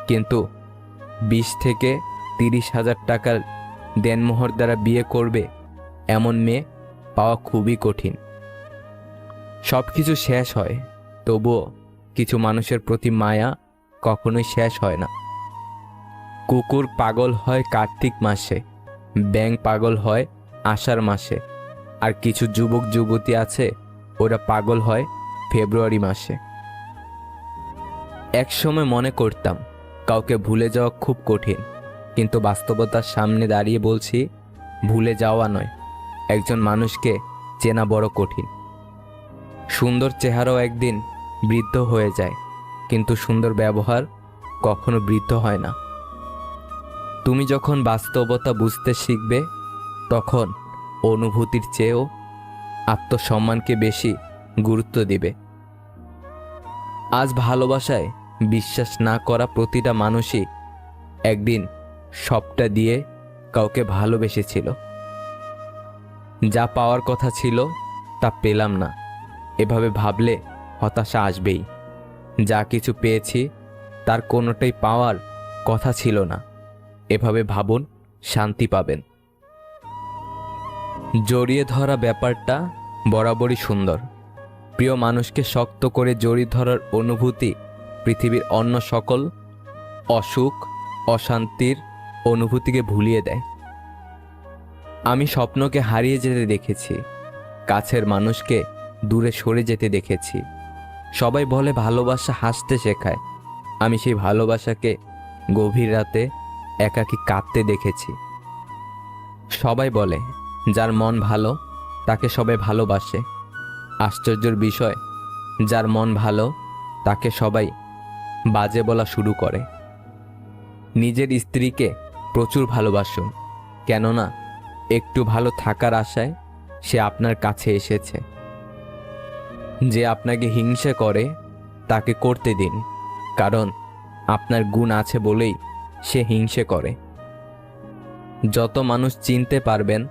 Speaker 1: কিন্তু 20 থেকে 30,000 টাকার দেনমোহর দ্বারা বিয়ে করবে এমন মেয়ে পাওয়া খুবই কঠিন। সব কিছু শেষ হয়, তবুও কিছু মানুষের প্রতি মায়া কখনোই শেষ হয় না। কুকুর পাগল হয় কার্তিক মাসে, ব্যাঙ পাগল হয় আষাঢ় মাসে, আর কিছু যুবক যুবতী আছে ওরা পাগল হয় ফেব্রুয়ারি মাসে। একসময় মনে করতাম কাউকে ভুলে যাওয়া খুব কঠিন, কিন্তু বাস্তবতার সামনে দাঁড়িয়ে বলছি ভুলে যাওয়া নয়, একজন মানুষকে চেনা বড় কঠিন। সুন্দর চেহারাও একদিন বৃদ্ধ হয়ে যায়, কিন্তু সুন্দর ব্যবহার কখনো বৃদ্ধ হয় না। তুমি যখন বাস্তবতা বুঝতে শিখবে, তখন অনুভূতির চেয়েও আত্মসম্মানকে বেশি গুরুত্ব দিবে। আজ ভালোবাসায় বিশ্বাস না করা প্রতিটা মানুষই একদিন সবটা দিয়ে কাউকে ভালোবেসেছিল। যা পাওয়ার কথা ছিল তা পেলাম না, এভাবে ভাবলে হতাশা আসবেই। যা কিছু পেয়েছি তার কোনোটাই পাওয়ার কথা ছিল না, এভাবে ভাবুন, শান্তি পাবেন। জড়িয়ে ধরা ব্যাপারটা বরাবরই সুন্দর। প্রিয় মানুষকে শক্ত করে জড়িয়ে ধরার অনুভূতি পৃথিবীর অন্য সকল অসুখ অশান্তির অনুভূতিকে ভুলিয়ে দেয়। আমি স্বপ্নকে হারিয়ে যেতে দেখেছি, কাছের মানুষকে দূরে সরে যেতে দেখেছি। সবাই বলে ভালোবাসা হাসতে শেখায়, আমি সেই ভালোবাসাকে গভীর রাতে একাকী কাঁদতে দেখেছি। সবাই বলে যার মন ভালো তাকে সবাই ভালোবাসে। আশ্চর্যের বিষয়, যার মন ভালো তাকে সবাই বাজে বলা শুরু করে। নিজের স্ত্রীকে প্রচুর ভালোবাসুন, কেননা একটু ভালো থাকার আশায় সে আপনার কাছে এসেছে। যে আপনাকে হিংসে করে তাকে করতে দিন, কারণ আপনার গুণ আছে বলেই সে হিংসে করে। যত মানুষ চিনতে পারবেন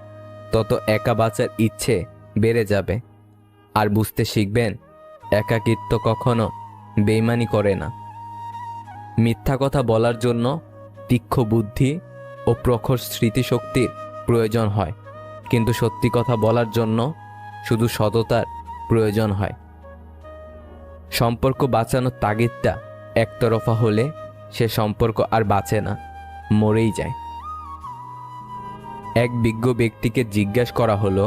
Speaker 1: তত একা বাঁচার ইচ্ছে বেড়ে যাবে, আর বুঝতে শিখবেন একাকিত্ব কখনো বেইমানি করে না। মিথ্যা কথা বলার জন্য তীক্ষ্ণ বুদ্ধি ও প্রখর স্মৃতিশক্তির প্রয়োজন হয়, কিন্তু সত্যি কথা বলার জন্য শুধু সততার প্রয়োজন হয়। সম্পর্ক বাঁচানোর তাগিদটা একতরফা হলে সে সম্পর্ক আর বাঁচে না, মরেই যায়। এক বিজ্ঞ ব্যক্তিকে জিজ্ঞাসা করা হলো,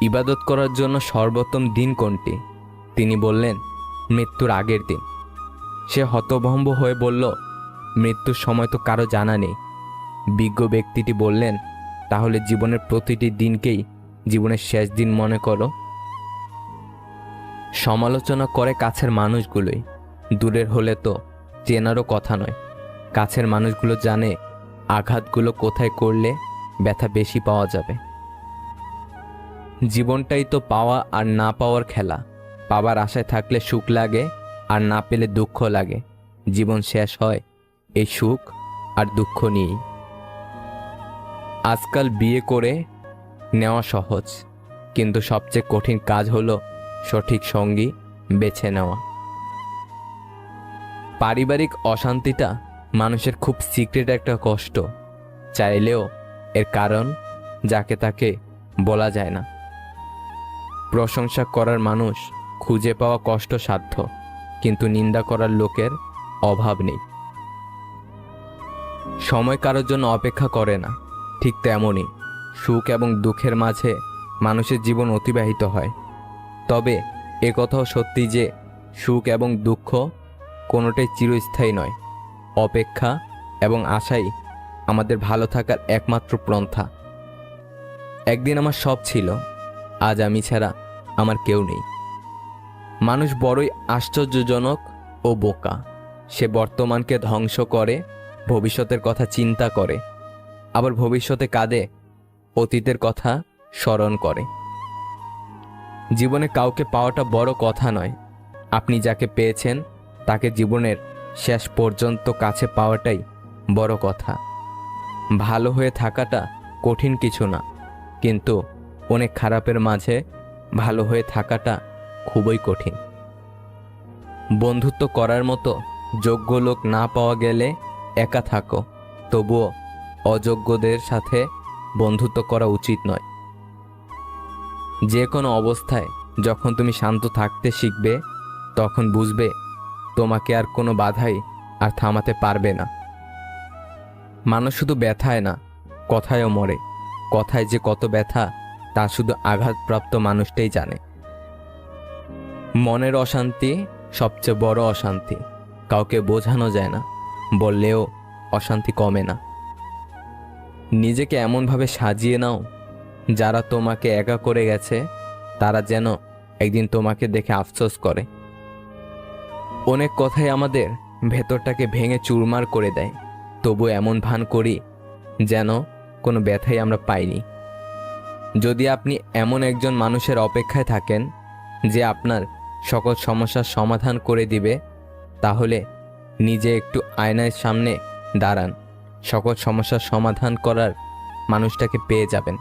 Speaker 1: ইবাদত করার জন্য সর্বোত্তম দিন কোনটি? তিনি বললেন, মৃত্যুর আগের দিন। সে হতভম্ব হয়ে বলল, মৃত্যুর সময় তো কারো জানা নেই। বিজ্ঞ ব্যক্তিটি বললেন, তাহলে জীবনের প্রতিটি দিনকেই জীবনের শেষ দিন মনে করো। সমালোচনা করে কাছের মানুষগুলোই, দূরের হলে তো চেনারও কথা নয়। কাছের মানুষগুলো জানে আঘাতগুলো কোথায় করলে ব্যথা বেশি পাওয়া যাবে। জীবনটাই তো পাওয়া আর না পাওয়ার খেলা। পাওয়ার আশায় থাকলে সুখ লাগে, আর না পেলে দুঃখ লাগে। জীবন শেষ হয় এই সুখ আর দুঃখ নিয়েই। আজকাল বিয়ে করে নেওয়া সহজ, কিন্তু সবচেয়ে কঠিন কাজ হলো সঠিক সঙ্গী বেছে নেওয়া। পারিবারিক অশান্তিটা মানুষের খুব সিক্রেট একটা কষ্ট, চাইলেও এর কারণ যাকে তাকে বলা যায় না। প্রশংসা করার মানুষ খুঁজে পাওয়া কষ্টসাধ্য, কিন্তু নিন্দা করার লোকের অভাব নেই। সময় কারোর জন্য অপেক্ষা করে না, ঠিক তেমনই সুখ এবং দুঃখের মাঝে মানুষের জীবন অতিবাহিত হয়। তবে এ কথাও সত্যি যে সুখ এবং দুঃখ কোনোটাই চিরস্থায়ী নয়। অপেক্ষা এবং আশাই আমাদের ভালো থাকার একমাত্র পন্থা। একদিন আমার সব ছিল, আজ আমি ছাড়া আমার কেউ নেই। মানুষ বড়ই আশ্চর্যজনক ও বোকা। সে বর্তমানকে ধ্বংস করে, ভবিষ্যতের কথা চিন্তা করে, আবার ভবিষ্যতে কাঁদে, অতীতের কথা স্মরণ করে। জীবনে কাউকে পাওয়াটা বড় কথা নয়, আপনি যাকে পেয়েছেন তাকে জীবনের শেষ পর্যন্ত কাছে পাওয়াটাই বড় কথা। ভালো হয়ে থাকাটা কঠিন কিছু না, কিন্তু অনেক খারাপের মাঝে ভালো হয়ে থাকাটা খুবই কঠিন। বন্ধুত্ব করার মতো যোগ্য লোক না পাওয়া গেলে একা থাকো, তবুও অযোগ্যদের সাথে বন্ধুত্ব করা উচিত নয়। যে কোনো অবস্থায় যখন তুমি শান্ত থাকতে শিখবে, তখন বুঝবে তোমাকে আর কোনো বাধাই আর থামাতে পারবে না। মানুষ শুধু ব্যথায় না, কথায়ও মরে। কথায় যে কত ব্যথা তা শুধু আঘাতপ্রাপ্ত মানুষটাই জানে। মনের অশান্তি সবচেয়ে বড় অশান্তি। কাউকে বোঝানো যায় না, বললেও অশান্তি কমে না। নিজেকে এমনভাবে সাজিয়ে নাও, যারা তোমাকে একা করে গেছে তারা যেন একদিন তোমাকে দেখে আফসোস করে। অনেক কথাই আমাদের ভেতরটাকে ভেঙে চুরমার করে দেয়, তবু এমন ভান করি যেন কোনো ব্যথাই আমরা পাইনি। যদি আপনি এমন একজন মানুষের অপেক্ষায় থাকেন যে আপনার সকল সমস্যার সমাধান করে দিবে, তাহলে নিজে একটু আয়নার সামনে দাঁড়ান। সকল সমস্যার সমাধান করার মানুষটাকে পেয়ে যাবেন।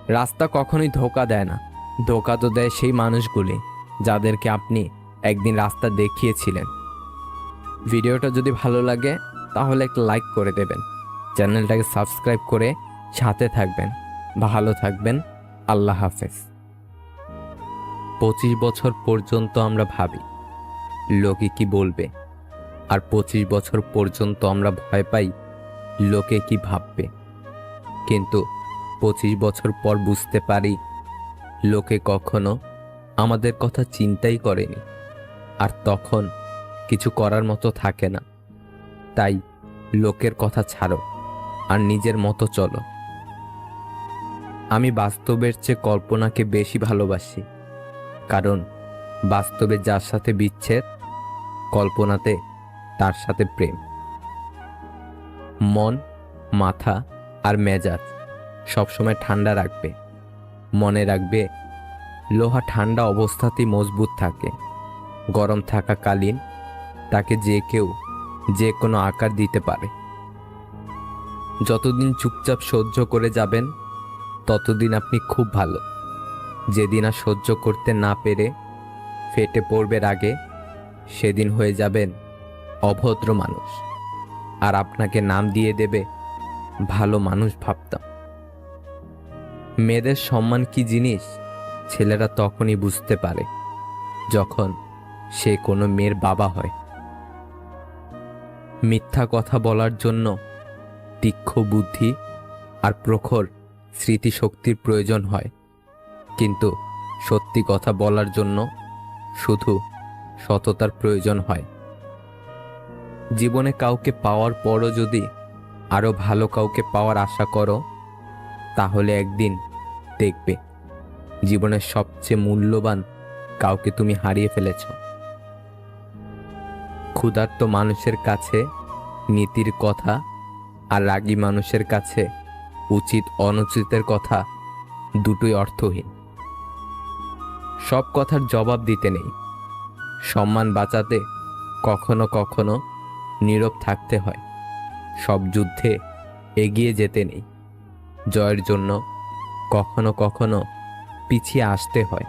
Speaker 1: রাস্তা কখনোই ধোঁকা দেয় না, ধোঁকা তো দেয় সেই মানুষগুলি যাদেরকে আপনি একদিন রাস্তা দেখিয়েছিলেন। ভিডিওটা যদি ভালো লাগে তাহলে একটা লাইক করে দেবেন, চ্যানেলটাকে সাবস্ক্রাইব করে সাথে থাকবেন। ভালো থাকবেন। আল্লাহ হাফেজ। 25 বছর পর্যন্ত আমরা ভাবি লোকে কি বলবে, আর 25 বছর পর্যন্ত আমরা ভয় পাই লোকে কি ভাববে। কিন্তু 25 বছর পর বুঝতে পারি লোকে কখনো আমাদের কথা চিন্তাই করেনি, আর তখন কিছু করার মতো থাকে না। তাই লোকের কথা ছাড়ো, আর নিজের মতো চলো। আমি বাস্তবের চেয়ে কল্পনাকে বেশি ভালোবাসি, কারণ বাস্তবে যার সাথে বিচ্ছেদ, কল্পনাতে তার সাথে প্রেম। মন, মাথা আর মেজাজ সবসময় ঠান্ডা রাখবে। মনে রাখবে, লোহা ঠান্ডা অবস্থাতেই মজবুত থাকে। গরম থাকাকালীন তাকে যে কেউ যে কোনো আকার দিতে পারে। যতদিন চুপচাপ সহ্য করে যাবেন, ততদিন আপনি খুব ভালো। যেদিন আর সহ্য করতে না পেরে ফেটে পড়বে আগে, সেদিন হয়ে যাবেন অভদ্র মানুষ। আর আপনাকে নাম দিয়ে দেবে ভালো মানুষ ভাবতাম। মেয়েদের সম্মান কি জিনিস ছেলেরা তখনই বুঝতে পারে, যখন সে কোনো মেয়ের বাবা হয়। মিথ্যা কথা বলার জন্য তীক্ষ্ণ বুদ্ধি আর প্রখর স্মৃতিশক্তির প্রয়োজন হয়, কিন্তু সত্যি কথা বলার জন্য শুধু সততার প্রয়োজন হয়। জীবনে কাউকে পাওয়ার পরও যদি আরো ভালো কাউকে পাওয়ার আশা করো, তাহলে একদিন দেখবে জীবনের সবচেয়ে মূল্যবান কাউকে তুমি হারিয়ে ফেলেছ। ক্ষুধার্ত মানুষের কাছে নীতির কথা আর রাগী মানুষের কাছে উচিত অনুচিতের কথা দুটোই অর্থহীন। সব কথার জবাব দিতে নেই। সম্মান বাঁচাতে কখনো কখনো নীরব থাকতে হয়। সব যুদ্ধে এগিয়ে যেতে নেই। জয়ের জন্য কখনো কখনো পিছিয়ে আসতে হয়।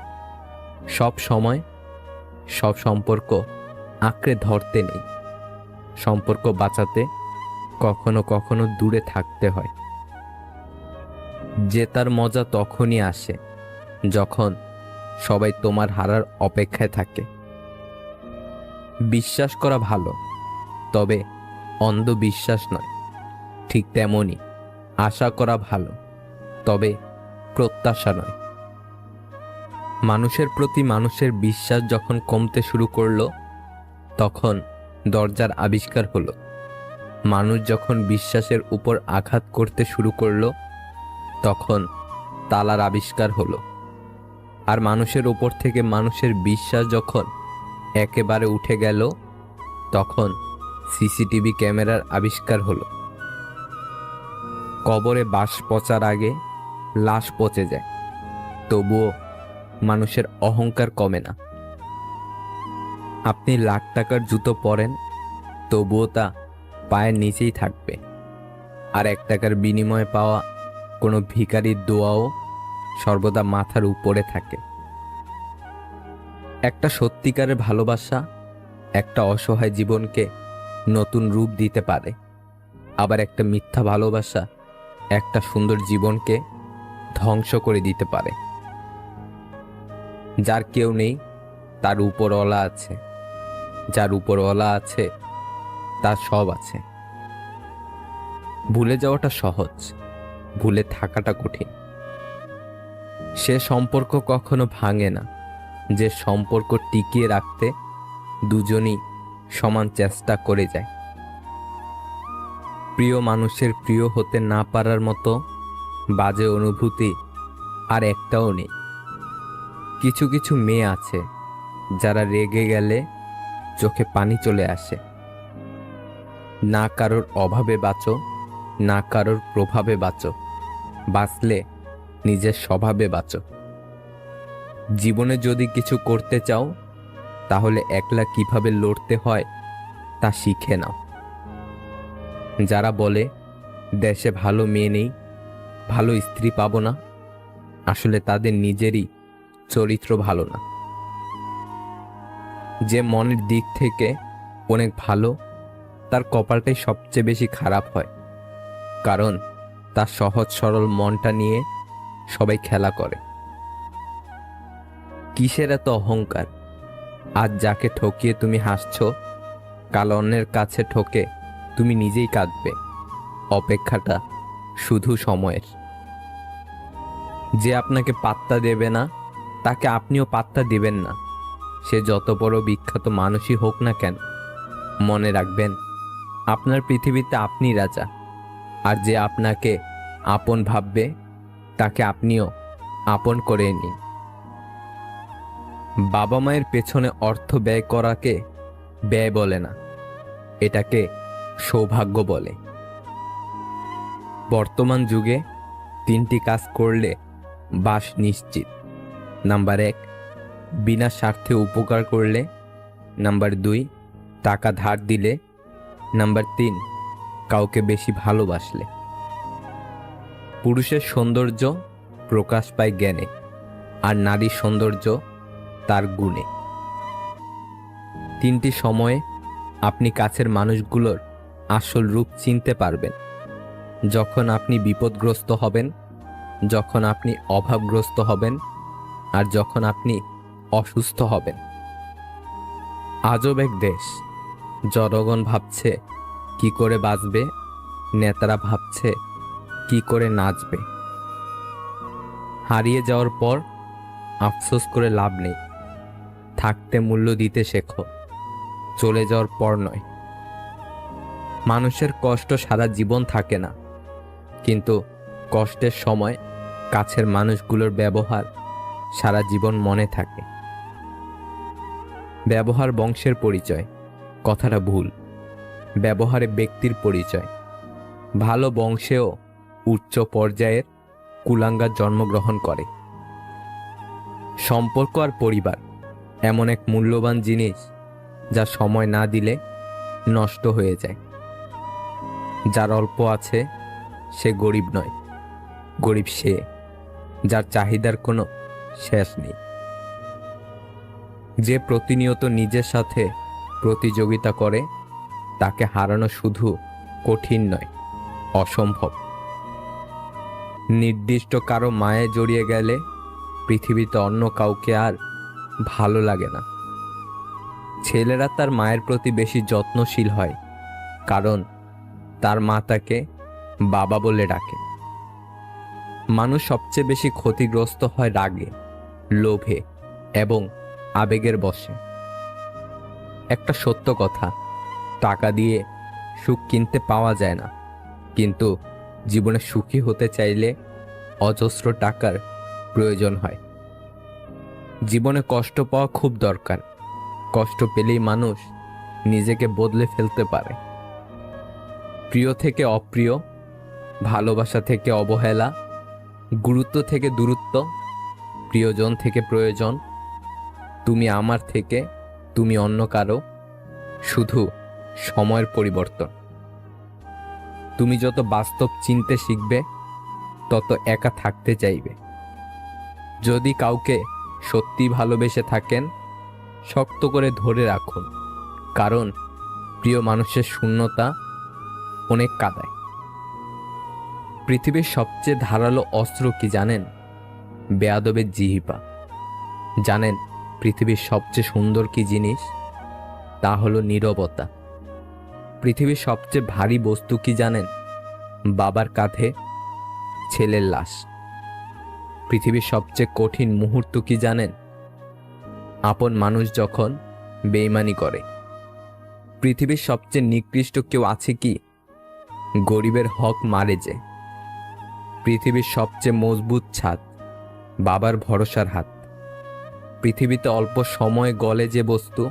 Speaker 1: সব সময় সব সম্পর্ক আঁকড়ে ধরতে নেই। সম্পর্ক বাঁচাতে কখনো কখনো দূরে থাকতে হয়। জেতার মজা তখনই আসে যখন সবাই তোমার হারার অপেক্ষায় থাকে। বিশ্বাস করা ভালো, তবে অন্ধবিশ্বাস নয়। ঠিক তেমনই আশা করা ভালো, তবে প্রত্যাশা নয়। মানুষের প্রতি মানুষের বিশ্বাস যখন কমতে শুরু করলো, তখন দরজার আবিষ্কার হলো। মানুষ যখন বিশ্বাসের উপর আঘাত করতে শুরু করলো, তখন তালার আবিষ্কার হলো। আর মানুষের উপর থেকে মানুষের বিশ্বাস যখন একেবারে উঠে গেল, তখন সিসিটিভি ক্যামেরার আবিষ্কার হলো। কবরে বাঁশ পচার আগে লাশ পচে যায়, তবুও মানুষের অহংকার কমে না। আপনি লাখ টাকার জুতো পরেন, তবুও তা পায়ের নিচেই থাকবে। আর 1 টাকার বিনিময়ে পাওয়া কোনো ভিখারির দোয়াও সর্বদা মাথার উপরে থাকে। একটা সত্যিকারের ভালোবাসা একটা অসহায় জীবনকে নতুন রূপ দিতে পারে। আবার একটা মিথ্যা ভালোবাসা একটা সুন্দর জীবনকে ধ্বংস করে দিতে পারে। যার কেউ নেই, তার উপরওয়ালা আছে। যার উপরওয়ালা আছে, তার সব আছে। ভুলে যাওয়াটা সহজ, ভুলে থাকাটা কঠিন। সে সম্পর্ক কখনো ভাঙে না যে সম্পর্ক টিকিয়ে রাখতে দুজনই সমান চেষ্টা করে যায়। প্রিয় মানুষের প্রিয় হতে না পারার মতো বাজে অনুভূতি আর একটাও নেই। কিছু কিছু মেয়ে আছে যারা রেগে গেলে চোখে পানি চলে আসে। না কারোর অভাবে বাঁচো, না কারোর প্রভাবে বাঁচো, বাঁচলে নিজের স্বভাবে বাঁচো। জীবনে যদি কিছু করতে চাও, তাহলে একলা কিভাবে লড়তে হয় তা শিখে নাও। যারা বলে দেশে ভালো মেয়ে নেই, ভালো স্ত্রী পাবো না, আসলে তাদের নিজেরই চরিত্র ভালো না। যে মনের দিক থেকে অনেক ভালো, তার কপালটাই সবচেয়ে বেশি খারাপ হয়, কারণ তার সহজ সরল মনটা নিয়ে সবাই খেলা করে। কিসের এত অহংকার? আজ যাকে ঠকিয়ে তুমি হাসছো, কাল অন্যের কাছে ঠকে তুমি নিজেই কাঁদবে। অপেক্ষাটা শুধু সময়ের। যে আপনাকে পাত্তা দেবে না, তাকে আপনিও পাত্তা দিবেন না। সে যত বড় বিখ্যাত মানুষই হোক না কেন, মনে রাখবেন আপনার পৃথিবীতে আপনি রাজা। আর যে আপনাকে আপন ভাববে তাকে আপনিও আপন করে নিন। বাবা মায়ের পেছনে অর্থ ব্যয় করাকে ব্যয় বলে না, এটাকে সৌভাগ্য বলে। বর্তমান যুগে 3টি কাজ করলে বাস নিশ্চিত। নাম্বার 1, বিনা স্বার্থে উপকার করলে। নাম্বার 2, টাকা ধার দিলে। নাম্বার 3, কাউকে বেশি ভালোবাসলে। পুরুষের সৌন্দর্য প্রকাশ পায় জ্ঞানে, আর নারীর সৌন্দর্য তার গুণে। 3টি সময়ে আপনি কাছের মানুষগুলোর আসল রূপ চিনতে পারবেন: যখন আপনি বিপদগ্রস্ত হবেন, যখন আপনি অভাবগ্রস্ত হবেন, আর যখন আপনি অসুস্থ হবেন। আজব এক দেশ, জনগণ ভাবছে কি করে বাঁচবে, নেতারা ভাবছে কি করে নাচবে। হারিয়ে যাওয়ার পর আফসোস করে লাভ নেই, থাকতে মূল্য দিতে শেখো, চলে যাওয়ার পর নয়। মানুষের কষ্ট সারা জীবন থাকে না, কিন্তু কষ্টের সময় কাছের মানুষগুলোর ব্যবহার সারা জীবন মনে থাকে। ব্যবহার বংশের পরিচয়, কথাটা ভুল। ব্যবহারে ব্যক্তির পরিচয়। ভালো বংশেও উচ্চ পর্যায়ের কুলাঙ্গার জন্মগ্রহণ করে। সম্পর্ক আর পরিবার এমন এক মূল্যবান জিনিস যা সময় না দিলে নষ্ট হয়ে যায়। যার অল্প আছে সে গরিব নয়, গরিব সে যার চাহিদার কোনো শেষ নেই। যে প্রতিনিয়ত নিজের সাথে প্রতিযোগিতা করে তাকে হারানো শুধু কঠিন নয়, অসম্ভব। নির্দিষ্ট কারো মায়ে জড়িয়ে গেলে পৃথিবীতে অন্য কাউকে আর ভালো লাগে না। ছেলেরা তার মায়ের প্রতি বেশি যত্নশীল হয়, কারণ তার মা তাকে বাবা বলে ডাকে। মানুষ সবচেয়ে বেশি ক্ষতিগ্রস্ত হয় রাগে, লোভে এবং আবেগের বশে। একটা সত্য কথা, টাকা দিয়ে সুখ কিনতে পাওয়া যায় না, কিন্তু জীবনে সুখী হতে চাইলে অজস্র টাকার প্রয়োজন হয়। জীবনে কষ্ট পাওয়া খুব দরকার, কষ্ট পেলেই মানুষ নিজেকে বদলে ফেলতে পারে। প্রিয় থেকে অপ্রিয়, ভালোবাসা থেকে অবহেলা, গুরুত্ব থেকে দূরত্ব, প্রিয়জন থেকে প্রয়োজন, তুমি আমার থেকে তুমি অন্য কারো, শুধু সময়ের পরিবর্তন। তুমি যত বাস্তব চিনতে শিখবে তত একা থাকতে চাইবে। যদি কাউকে সত্যি ভালোবেসে থাকেন, শক্ত করে ধরে রাখুন, কারণ প্রিয় মানুষের শূন্যতা অনেক কাঁদায়। পৃথিবীর সবচেয়ে ধারালো অস্ত্র কি জানেন? বেয়াদবের জিহ্বা। জানেন পৃথিবীর সবচেয়ে সুন্দর কি জিনিস? তা হলো নীরবতা। পৃথিবীর সবচেয়ে ভারী বস্তু কি জানেন? বাবার কাঁধে ছেলের লাশ। পৃথিবীর সবচেয়ে কঠিন মুহূর্ত কি জানেন? আপন মানুষ যখন বেইমানি করে। পৃথিবীর সবচেয়ে নিকৃষ্ট কেউ আছে কি? গরিবের হক মারে যে। পৃথিবীর সবচেয়ে মজবুত ছাদ বাবার ভরসার হাত। পৃথিবীতে অল্প সময় গলে যে বস্তু,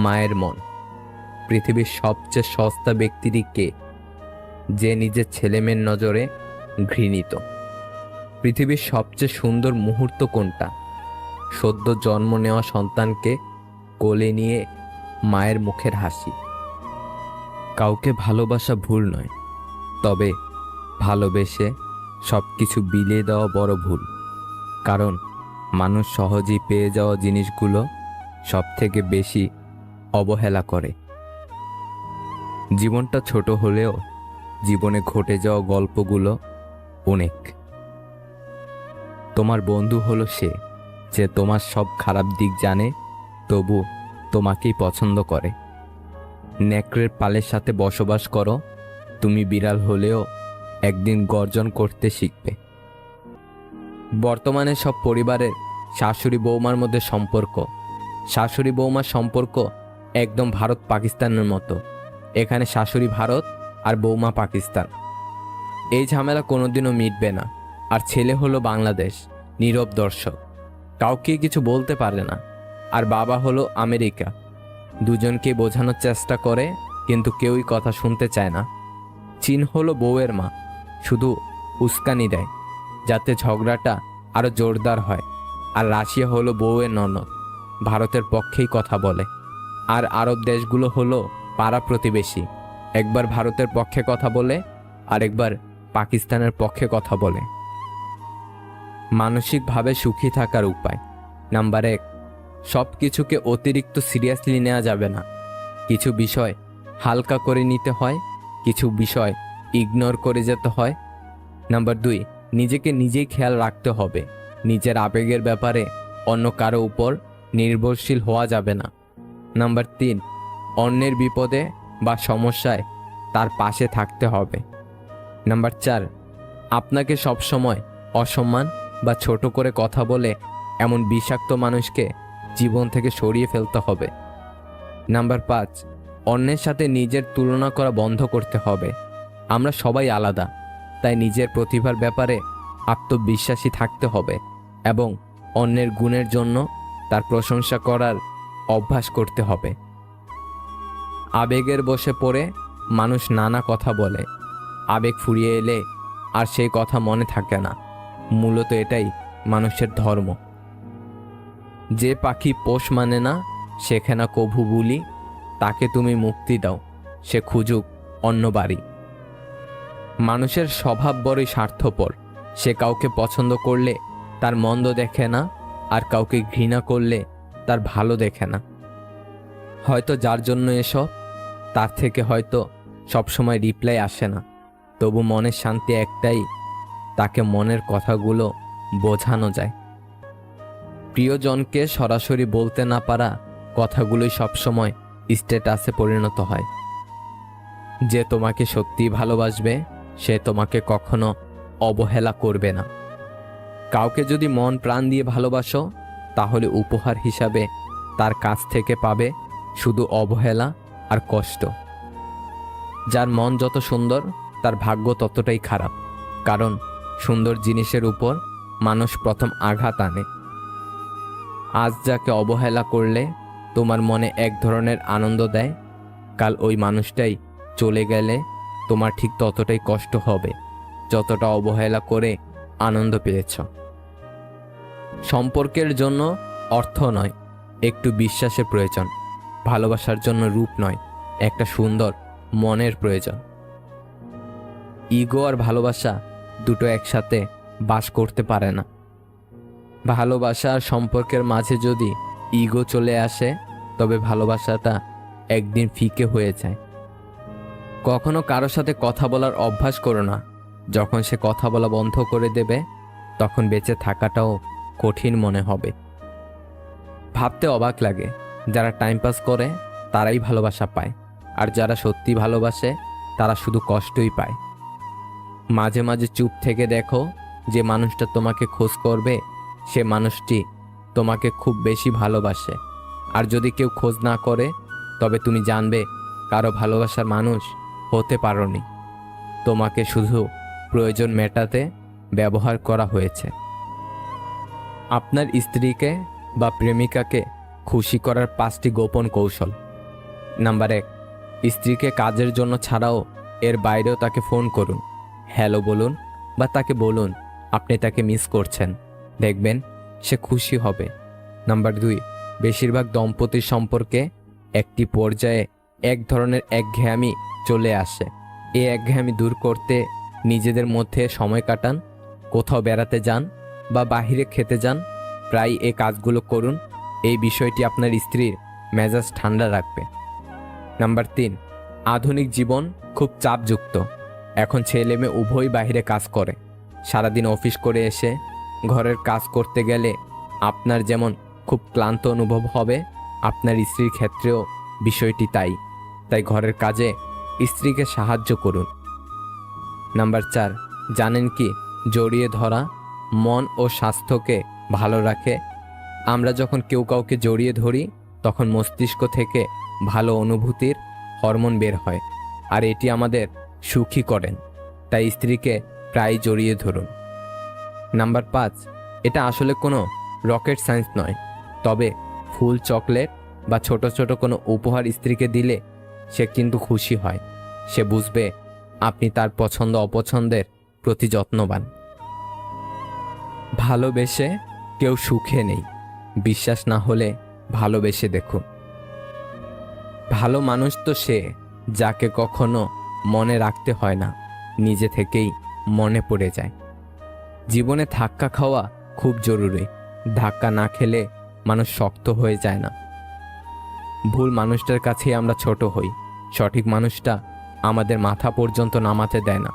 Speaker 1: মায়ের মন। পৃথিবীর সবচেয়ে সস্তা ব্যক্তিটি কে? যে নিজের ছেলেমেয়ের নজরে ঘৃণিত। পৃথিবীর সবচেয়ে সুন্দর মুহূর্ত কোনটা? সদ্য জন্ম নেওয়া সন্তানকে কোলে নিয়ে মায়ের মুখের হাসি। কাউকে ভালোবাসা ভুল নয়, তবে ভালোবেসে সবকিছু বিলিয়ে দেওয়া বড় ভুল। কারণ মানুষ সহজেই পেয়ে যাওয়া জিনিসগুলো সব থেকে বেশি অবহেলা করে। জীবনটা ছোট হলেও জীবনে ঘটে যাওয়া গল্পগুলো অনেক। তোমার বন্ধু হলো সে যে তোমার সব খারাপ দিক জানে, তবু তোমাকেই পছন্দ করে। নেকড়ের পালের সাথে বসবাস করো, তুমি বিড়াল হলেও একদিন গর্জন করতে শিখবে। বর্তমানে সব পরিবারের শাশুড়ি বৌমার মধ্যে সম্পর্ক, শাশুড়ি বৌমার সম্পর্ক একদম ভারত পাকিস্তানের মতো। এখানে শাশুড়ি ভারত আর বৌমা পাকিস্তান। এই ঝামেলা কোনোদিনও মিটবে না। আর ছেলে হলো বাংলাদেশ, নীরব দর্শক, কাউকে কিছু বলতে পারে না। আর বাবা হলো আমেরিকা, দুজনকে বোঝানোর চেষ্টা করে কিন্তু কেউই কথা শুনতে চায় না। চীন হলো বউয়ের মা, শুধু উস্কানি দেয় যাতে ঝগড়াটা আরও জোরদার হয়। আর রাশিয়া হলো বউয়ের ননদ, ভারতের পক্ষেই কথা বলে। আর আরব দেশগুলো হলো পাড়া প্রতিবেশী, একবার ভারতের পক্ষে কথা বলে আর একবার পাকিস্তানের পক্ষে কথা বলে। মানসিকভাবে সুখী থাকার উপায়। নাম্বার 1, সব কিছুকে অতিরিক্ত সিরিয়াসলি নেওয়া যাবে না। কিছু বিষয় হালকা করে নিতে হয়, কিছু বিষয় ইগনোর করে যেতে হয়। নাম্বার 2, নিজেকে নিজেই খেয়াল রাখতে হবে। নিজের আবেগের ব্যাপারে অন্য কারো উপর নির্ভরশীল হওয়া যাবে না। নাম্বার 3, অন্যের বিপদে বা সমস্যায় তার পাশে থাকতে হবে। নাম্বার 4, আপনাকে সবসময় অসম্মান বা ছোট করে কথা বলে এমন বিষাক্ত মানুষকে জীবন থেকে সরিয়ে ফেলতে হবে। নাম্বার 5, অন্যের সাথে নিজের তুলনা করা বন্ধ করতে হবে। আমরা সবাই আলাদা, তাই নিজের প্রতিভার ব্যাপারে আত্মবিশ্বাসী থাকতে হবে এবং অন্যের গুণের জন্য তার প্রশংসা করার অভ্যাস করতে হবে। আবেগের বশে পড়ে মানুষ নানা কথা বলে, আবেগ ফুরিয়ে এলে আর সেই কথা মনে থাকে না। মূলত এটাই মানুষের ধর্ম। যে পাখি পোষ মানে না, শেখে না কভু বুলি, তাকে তুমি মুক্তি দাও, সে খুঁজুক অন্য বাড়ি। মানুষের স্বভাব বড়ই স্বার্থপর। সে কাউকে পছন্দ করলে তার মন্দ দেখে না, আর কাউকে ঘৃণা করলে তার ভালো দেখে না। হয়তো যার জন্য এসব, তার থেকে হয়তো সবসময় রিপ্লাই আসে না, তবু মনের শান্তি একটাই, তাকে মনের কথাগুলো বোঝানো যায়। প্রিয়জনকে সরাসরি বলতে না পারা কথাগুলোই সবসময় স্ট্যাটাসে পরিণত হয়। যে তোমাকে সত্যিই ভালোবাসবে সে তোমাকে কখনো অবহেলা করবে না। কাউকে যদি মন প্রাণ দিয়ে ভালোবাসো, তাহলে উপহার হিসাবে তার কাছ থেকে পাবে শুধু অবহেলা আর কষ্ট। যার মন যত সুন্দর, তার ভাগ্য ততটাই খারাপ, কারণ সুন্দর জিনিসের উপর মানুষ প্রথম আঘাত আনে। আজ যাকে অবহেলা করলে তোমার মনে এক ধরনের আনন্দ দেয়, কাল ওই মানুষটাই চলে গেলে তোমার ঠিক ততটাই কষ্ট হবে যতটা অবহেলা করে আনন্দ পেয়েছ। সম্পর্কের জন্য অর্থ নয়, একটু বিশ্বাসের প্রয়োজন। ভালোবাসার জন্য রূপ নয়, একটা সুন্দর মনের প্রয়োজন। ইগো আর ভালোবাসা দুটো একসাথে বাস করতে পারে না। ভালোবাসা আর সম্পর্কের মাঝে যদি ইগো চলে আসে, তবে ভালোবাসাটা একদিন ফিকে হয়ে যায়। কখনো কারোর সাথে কথা বলার অভ্যাস করো না। যখন সে কথা বলা বন্ধ করে দেবে, তখন বেঁচে থাকাটাও কঠিন মনে হবে। ভাবতে অবাক লাগে, যারা টাইম পাস করে তারাই ভালোবাসা পায়, আর যারা সত্যি ভালোবাসে তারা শুধু কষ্টই পায়। মাঝে মাঝে চুপ থেকে দেখো, যে মানুষটা তোমাকে খোঁজ করবে সে মানুষটি তোমাকে খুব বেশি ভালোবাসে। আর যদি কেউ খোঁজ না করে, তবে তুমি জানবে কারো ভালোবাসার মানুষ হতে পারোনি, তোমাকে শুধু প্রয়োজন মেটাতে ব্যবহার করা হয়েছে। আপনার স্ত্রীকে বা প্রেমিকাকে খুশি করার 5টি গোপন কৌশল। নাম্বার 1, স্ত্রীকে কাজের জন্য ছাড়াও এর বাইরেও তাকে ফোন করুন, হ্যালো বলুন বা তাকে বলুন আপনি তাকে মিস করছেন, দেখবেন সে খুশি হবে। নাম্বার 2, বেশিরভাগ দম্পতির সম্পর্কে একটি পর্যায়ে এক ধরনের একঘেয়েমি চলে আসে। এই একঘেয়েমি দূর করতে নিজেদের মধ্যে সময় কাটান, কোথাও বেড়াতে যান বা বাহিরে খেতে যান। প্রায় এই কাজগুলো করুন, এই বিষয়টি আপনার স্ত্রীর মেজাজ ঠান্ডা রাখবে। নাম্বার 3, আধুনিক জীবন খুব চাপযুক্ত। এখন ছেলে মেয়ে উভয়ই বাহিরে কাজ করে। সারাদিন অফিস করে এসে ঘরের কাজ করতে গেলে আপনার যেমন খুব ক্লান্ত অনুভব হবে, আপনার স্ত্রীর ক্ষেত্রেও বিষয়টি তাই। ঘরের কাজে স্ত্রীকে সাহায্য করুন। নাম্বার 4, জানেন কি জড়িয়ে ধরা মন ও স্বাস্থ্যকে ভালো রাখে। আমরা যখন কেউ কাউকে জড়িয়ে ধরি, তখন মস্তিষ্ক থেকে ভালো অনুভূতির হরমোন বের হয়, আর এটি আমাদের সুখী করেন। তাই স্ত্রীকে প্রায় জড়িয়ে ধরুন। নাম্বার 5, এটা আসলে কোনো রকেট সায়েন্স নয়, তবে ফুল, চকলেট বা ছোট ছোট কোনো উপহার স্ত্রীকে দিলে সে কিন্তু খুশি হয়। সে বুঝবে আপনি তার পছন্দ অপছন্দের প্রতি যত্নবান। ভালোবেসে কেউ সুখে নেই, বিশ্বাস না হলে ভালোবেসে দেখুন। ভালো মানুষ তো সে যাকে কখনো মনে রাখতে হয় না, নিজে থেকেই মনে পড়ে যায়। জীবনে ধাক্কা খাওয়া খুব জরুরি। ধাক্কা না খেলে মানুষ শক্ত হয়ে যায় না। ভুল মানুষটার কাছেই আমরা ছোট হই, সঠিক মানুষটা আমাদের মাথা পর্যন্ত নামাতে দেয় না।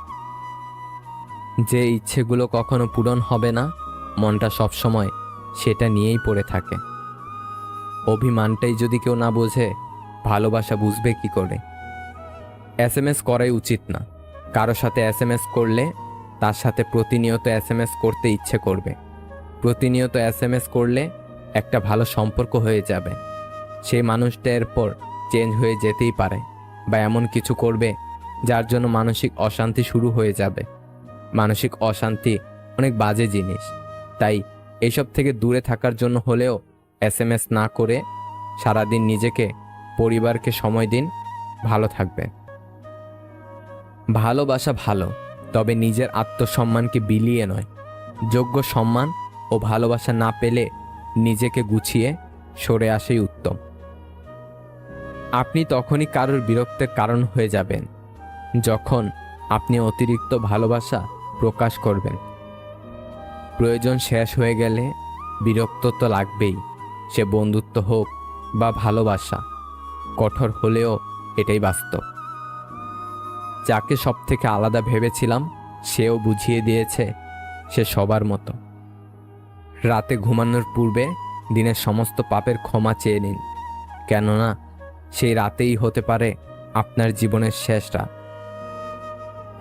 Speaker 1: যে ইচ্ছেগুলো কখনো পূরণ হবে না, মনটা সবসময় সেটা নিয়েই পড়ে থাকে। অভিমানটাই যদি কেউ না বোঝে, ভালোবাসা বুঝবে কি করে? SMS করাই উচিত না। কারো সাথে SMS করলে তার সাথে প্রতিনিয়ত SMS করতে ইচ্ছে করবে। প্রতিনিয়ত SMS করলে একটা ভালো সম্পর্ক হয়ে যাবে। সেই মানুষটা এরপর চেঞ্জ হয়ে যেতেই পারে, বা এমন কিছু করবে যার জন্য মানসিক অশান্তি শুরু হয়ে যাবে। মানসিক অশান্তি অনেক বাজে জিনিস, তাই এইসব থেকে দূরে থাকার জন্য হলেও SMS না করে সারাদিন নিজেকে, পরিবারকে সময় দিন। ভালো থাকবে। ভালোবাসা ভালো, তবে নিজের আত্মসম্মানকে বিলিয়ে নয়। যোগ্য সম্মান ও ভালোবাসা না পেলে নিজেকে গুছিয়ে সরে আসাই উত্তম। আপনি তখনই কারোর বিরক্তের কারণ হয়ে যাবেন যখন আপনি অতিরিক্ত ভালোবাসা প্রকাশ করবেন। প্রয়োজন শেষ হয়ে গেলে বিরক্ত তো লাগবেই, সে বন্ধুত্ব হোক বা ভালোবাসা। কঠোর হলেও এটাই বাস্তব। যাকে সব থেকে আলাদা ভেবেছিলাম সেও বুঝিয়ে দিয়েছে সে সবার মতো। রাতে ঘুমানোর পূর্বে দিনের সমস্ত পাপের ক্ষমা চেয়ে নিন, কেননা সেই রাতেই হতে পারে আপনার জীবনের শেষ রাত।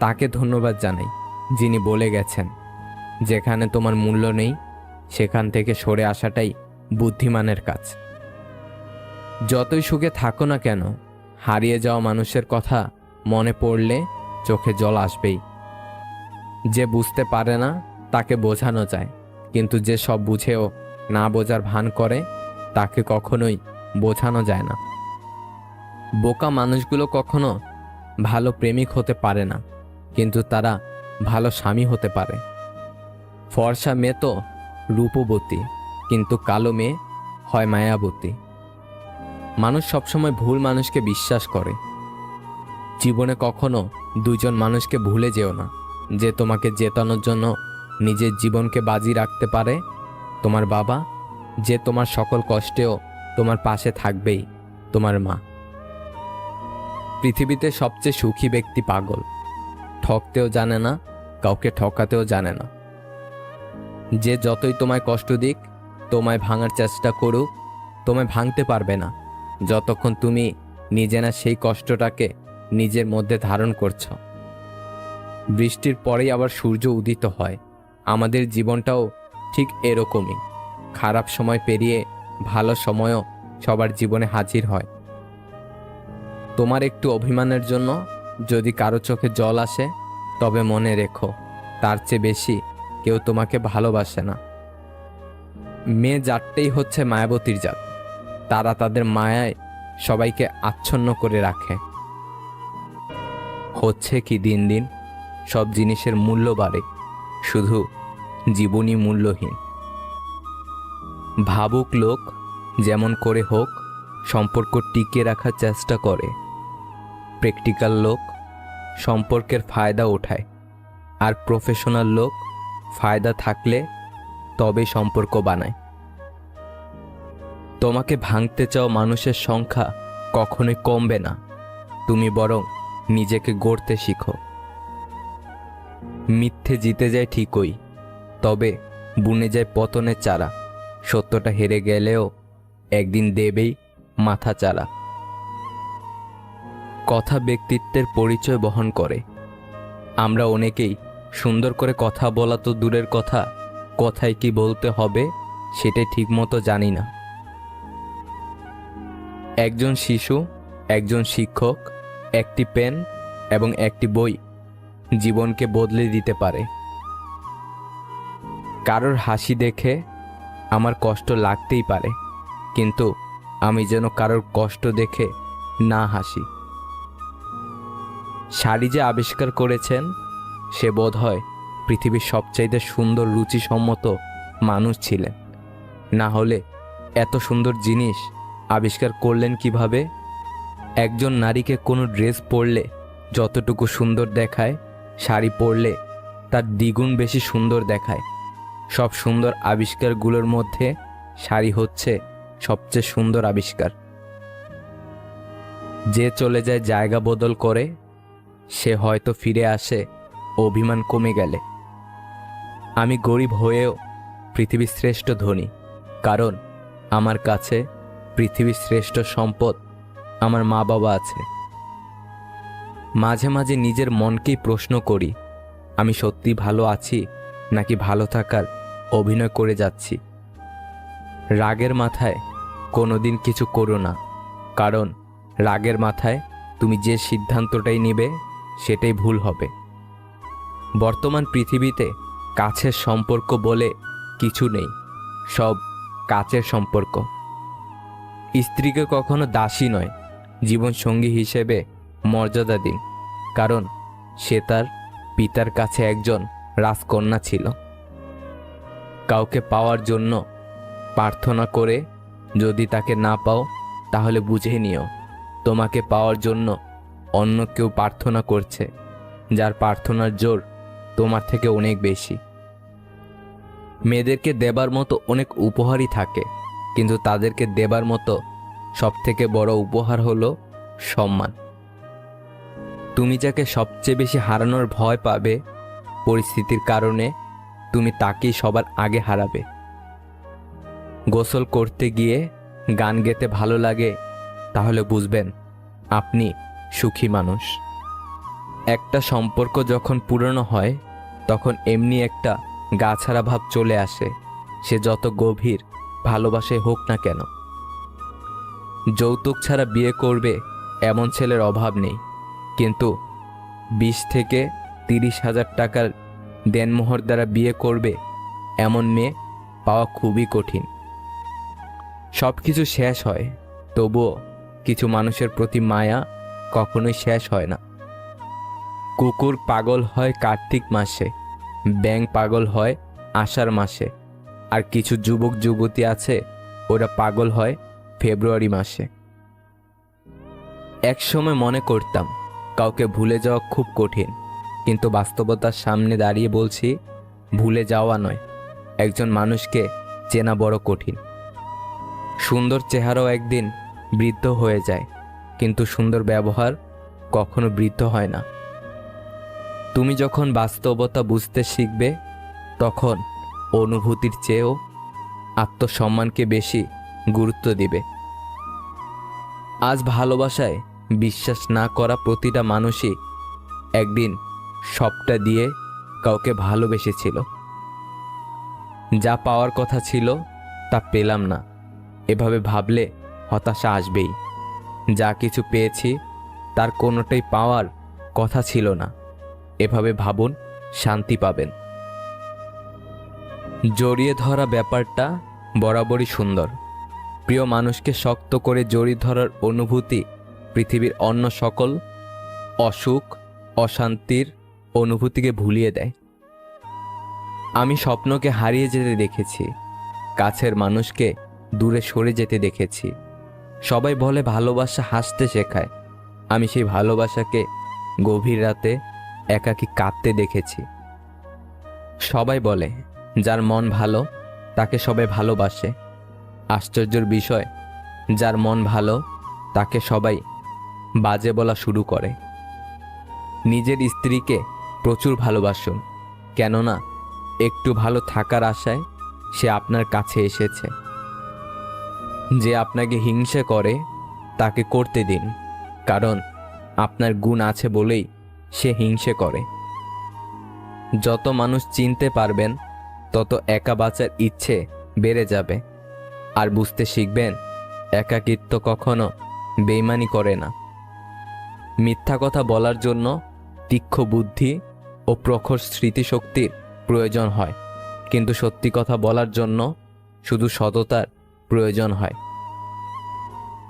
Speaker 1: তাকে ধন্যবাদ জানাই যিনি বলে গেছেন, যেখানে তোমার মূল্য নেই সেখান থেকে সরে আসাটাই বুদ্ধিমানের কাজ। যতই সুখে থাকো না কেন, হারিয়ে যাওয়া মানুষের কথা মনে পড়লে চোখে জল আসবেই। যে বুঝতে পারে না তাকে বোঝানো যায়, কিন্তু যে সব বুঝেও না বোঝার ভান করে তাকে কখনোই বোঝানো যায় না। বোকা মানুষগুলো কখনো ভালো প্রেমিক হতে পারে না, কিন্তু তারা ভালো স্বামী হতে পারে। ফর্সা মেয়ে তো রূপবতী, কিন্তু কালো মেয়ে হয় মায়াবতী। মানুষ সবসময় ভুল মানুষকে বিশ্বাস করে। জীবনে কখনো দুজন মানুষকে ভুলে যেও না, যে তোমাকে জেতানোর জন্য নিজের জীবনকে বাজি রাখতে পারে। তোমার বাবা, যে তোমার সকল কষ্টেও তোমার পাশে থাকবেই। তোমার মা। পৃথিবীতে সবচেয়ে সুখী ব্যক্তি পাগল, ঠকতেও জানে না, কাউকে ঠকাতেও জানে না। যে যতই তোমায় কষ্ট দিক, তোমায় ভাঙার চেষ্টা করুক, তোমায় ভাঙতে পারবে না যতক্ষণ তুমি নিজে না সেই কষ্টটাকে নিজের মধ্যে ধারণ করছ। বৃষ্টির পরেই আবার সূর্য উদিত হয়। আমাদের জীবনটাও ঠিক এরকমই। খারাপ সময় পেরিয়ে ভালো সময়ও সবার জীবনে হাজির হয়। তোমার একটু অভিমানের জন্য যদি কারো চোখে জল আসে, তবে মনে রেখো তার চেয়ে বেশি কেউ তোমাকে ভালোবাসে না। মেয়ে জাতটাই হচ্ছে মায়াবতীর জাত। তারা তাদের মায়ায় সবাইকে আচ্ছন্ন করে রাখে। হচ্ছে কি দিন দিন সব জিনিসের মূল্য বাড়ে, শুধু জীবনই মূল্যহীন। ভাবুক লোক যেমন করে হোক সম্পর্ক টিকিয়ে রাখার চেষ্টা করে। প্র্যাকটিক্যাল লোক সম্পর্কের ফায়দা ওঠায়, আর প্রফেশনাল লোক ফায়দা থাকলে তবে সম্পর্ক বানায়। তোমাকে ভাঙতে চাও মানুষের সংখ্যা কখনোই কমবে না, তুমি বরং নিজেকে গড়তে শিখো। মিথ্যে জিতে যায় ঠিকই, তবে বুনে যায় পতনের চারা। সত্যটা হেরে গেলেও একদিন দেবেই মাথা চারা। কথা ব্যক্তিত্বের পরিচয় বহন করে। আমরা অনেকেই সুন্দর করে কথা বলা তো দূরের কথা, কথায় কি বলতে হবে সেটাই ঠিকমতো জানি না। একজন শিশু, একজন শিক্ষক, একটি পেন এবং একটি বই জীবনকে বদলে দিতে পারে। কারোর হাসি দেখে আমার কষ্ট লাগতেই পারে, কিন্তু আমি যেন কারোর কষ্ট দেখে না হাসি। শাড়ি যে আবিষ্কার করেছেন সে বোধহয় পৃথিবীর সবচাইতে সুন্দর রুচিসম্মত মানুষ ছিলেন, না হলে এত সুন্দর জিনিস আবিষ্কার করলেন কিভাবে? একজন নারীকে কোনো ড্রেস পরলে যতটুকু সুন্দর দেখায়, শাড়ি পরলে তার দ্বিগুণ বেশি সুন্দর দেখায়। সব সুন্দর আবিষ্কারগুলোর মধ্যে শাড়ি হচ্ছে সবচেয়ে সুন্দর আবিষ্কার। যে চলে যায় জায়গা বদল করে, সে হয়তো ফিরে আসে অভিমান কমে গেলে। আমি গরিব হয়েও পৃথিবীর শ্রেষ্ঠ ধনী, কারণ আমার কাছে পৃথিবীর শ্রেষ্ঠ সম্পদ আমার মা বাবা আছে। মাঝে মাঝে নিজের মনকেই প্রশ্ন করি, আমি সত্যি ভালো আছি নাকি ভালো থাকার অভিনয় করে যাচ্ছি। রাগের মাথায় কোনোদিন কিছু করো না, কারণ রাগের মাথায় তুমি যে সিদ্ধান্তটাই নেবে সেটাই ভুল হবে। বর্তমান পৃথিবীতে কাছের সম্পর্ক বলে কিছু নেই, সব কাছের সম্পর্ক। স্ত্রীকে কখনো দাসী নয়, জীবনসঙ্গী হিসেবে মর্যাদা দিন, কারণ সে তার পিতার কাছে একজন রাজকন্যা ছিল। কাউকে পাওয়ার জন্য প্রার্থনা করে যদি তাকে না পাও, তাহলে বুঝে নিও তোমাকে পাওয়ার জন্য অন্য কেউ প্রার্থনা করছে, যার প্রার্থনার জোর তোমার থেকে অনেক বেশি। মেয়েদেরকে দেবার মতো অনেক উপহারই থাকে, কিন্তু তাদেরকে দেবার মতো সবথেকে বড় উপহার হলো সম্মান। তুমি যাকে সবচেয়ে বেশি হারানোর ভয় পাবে, পরিস্থিতির কারণে তুমি তাকেই সবার আগে হারাবে। গোসল করতে গিয়ে গান গেতে ভালো লাগে, তাহলে বুঝবেন আপনি সুখী মানুষ। একটা সম্পর্ক যখন পুরনো হয়, তখন এমনি একটা গা ছাড়া ভাব চলে আসে, সে যত গভীর ভালোবাসায় হোক না কেন। যৌতুক ছাড়া বিয়ে করবে এমন ছেলের অভাব নেই, কিন্তু 20 থেকে 30,000 টাকার দেনমোহর দ্বারা বিয়ে করবে এমন মেয়ে পাওয়া খুবই কঠিন। সব কিছু শেষ হয়, তবুও কিছু মানুষের প্রতি মায়া কখনোই শেষ হয় না। কুকুর পাগল হয় কার্তিক মাসে, ব্যাঙ পাগল হয় আষাঢ় মাসে, আর কিছু যুবক যুবতী আছে ওরা পাগল হয় ফেব্রুয়ারি মাসে। একসময় মনে করতাম কাউকে ভুলে যাওয়া খুব কঠিন, কিন্তু বাস্তবতার সামনে দাঁড়িয়ে বলছি, ভুলে যাওয়া নয়, একজন মানুষকে চেনা বড় কঠিন। সুন্দর চেহারাও একদিন বৃদ্ধ হয়ে যায়, কিন্তু সুন্দর ব্যবহার কখনো বৃদ্ধ হয় না। তুমি যখন বাস্তবতা বুঝতে শিখবে, তখন অনুভূতির চেয়েও আত্মসম্মানকে বেশি গুরুত্ব দিবে। আজ ভালোবাসায় বিশ্বাস না করা প্রতিটা মানুষই একদিন সবটা দিয়ে কাউকে ভালোবেসেছিল। যা পাওয়ার কথা ছিল তা পেলাম না, এভাবে ভাবলে হতাশা আসবেই। যা কিছু পেয়েছি তার কোনোটাই পাওয়ার কথা ছিল না, এভাবে ভাবুন, শান্তি পাবেন। জড়িয়ে ধরা ব্যাপারটা বরাবরই সুন্দর। প্রিয় মানুষকে শক্ত করে জড়িয়ে ধরার অনুভূতি পৃথিবীর অন্য সকল অসুখ অশান্তির অনুভূতিকে ভুলিয়ে দেয়। আমি স্বপ্নকে হারিয়ে যেতে দেখেছি, কাছের মানুষকে দূরে সরে যেতে দেখেছি। সবাই বলে ভালোবাসা হাসতে শেখায়, আমি সেই ভালোবাসাকে গভীর রাতে একাকী কাঁদতে দেখেছি। সবাই বলে যার মন ভালো তাকে সবাই ভালোবাসে। আশ্চর্যের বিষয়, যার মন ভালো তাকে সবাই বাজে বলা শুরু করে। নিজের স্ত্রীকে প্রচুর ভালোবাসুন, কেননা একটু ভালো থাকার আশায় সে আপনার কাছে এসেছে। যে আপনাকে হিংসে করে তাকে করতে দিন, কারণ আপনার গুণ আছে বলেই সে হিংসে করে। যত মানুষ চিনতে পারবেন, তত একা বাঁচার ইচ্ছে বেড়ে যাবে, আর বুঝতে শিখবেন একাকিত্ব কখনো বেইমানি করে না। মিথ্যা কথা বলার জন্য তীক্ষ্ণ বুদ্ধি ও প্রখর স্মৃতিশক্তির প্রয়োজন হয়, কিন্তু সত্যি কথা বলার জন্য শুধু সততার প্রয়োজন হয়।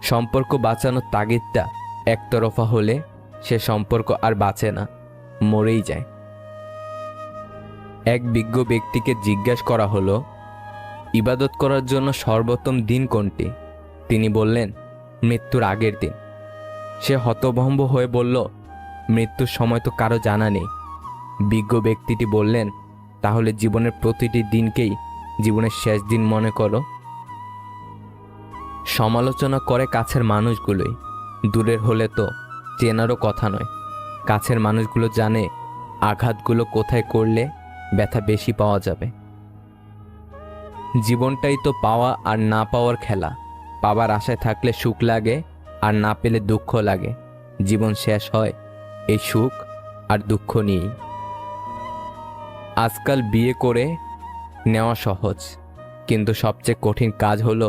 Speaker 1: সম্পর্ক বাঁচানোর তাগিদটা একতরফা হলে সে সম্পর্ক আর বাঁচে না, মরেই যায়। এক বিজ্ঞ ব্যক্তিকে জিজ্ঞেস করা হলো, ইবাদত করার জন্য সর্বোত্তম দিন কোনটি? তিনি বললেন, মৃত্যুর আগের দিন। সে হতভম্ব হয়ে বলল, মৃত্যুর সময় তো কারো জানা নেই। বিজ্ঞ ব্যক্তিটি বললেন, তাহলে জীবনের প্রতিটি দিনকেই জীবনের শেষ দিন মনে করো। সমালোচনা করে কাছের মানুষগুলোই, দূরের হলে তো চেনারও কথা নয়। কাছের মানুষগুলো জানে আঘাতগুলো কোথায় করলে ব্যথা বেশি পাওয়া যাবে। জীবনটাই তো পাওয়া আর না পাওয়ার খেলা। পাওয়ার আশায় থাকলে সুখ লাগে, আর না পেলে দুঃখ লাগে। জীবন শেষ হয় এই সুখ আর দুঃখ নিয়েই। আজকাল বিয়ে করে নেওয়া সহজ, কিন্তু সবচেয়ে কঠিন কাজ হলো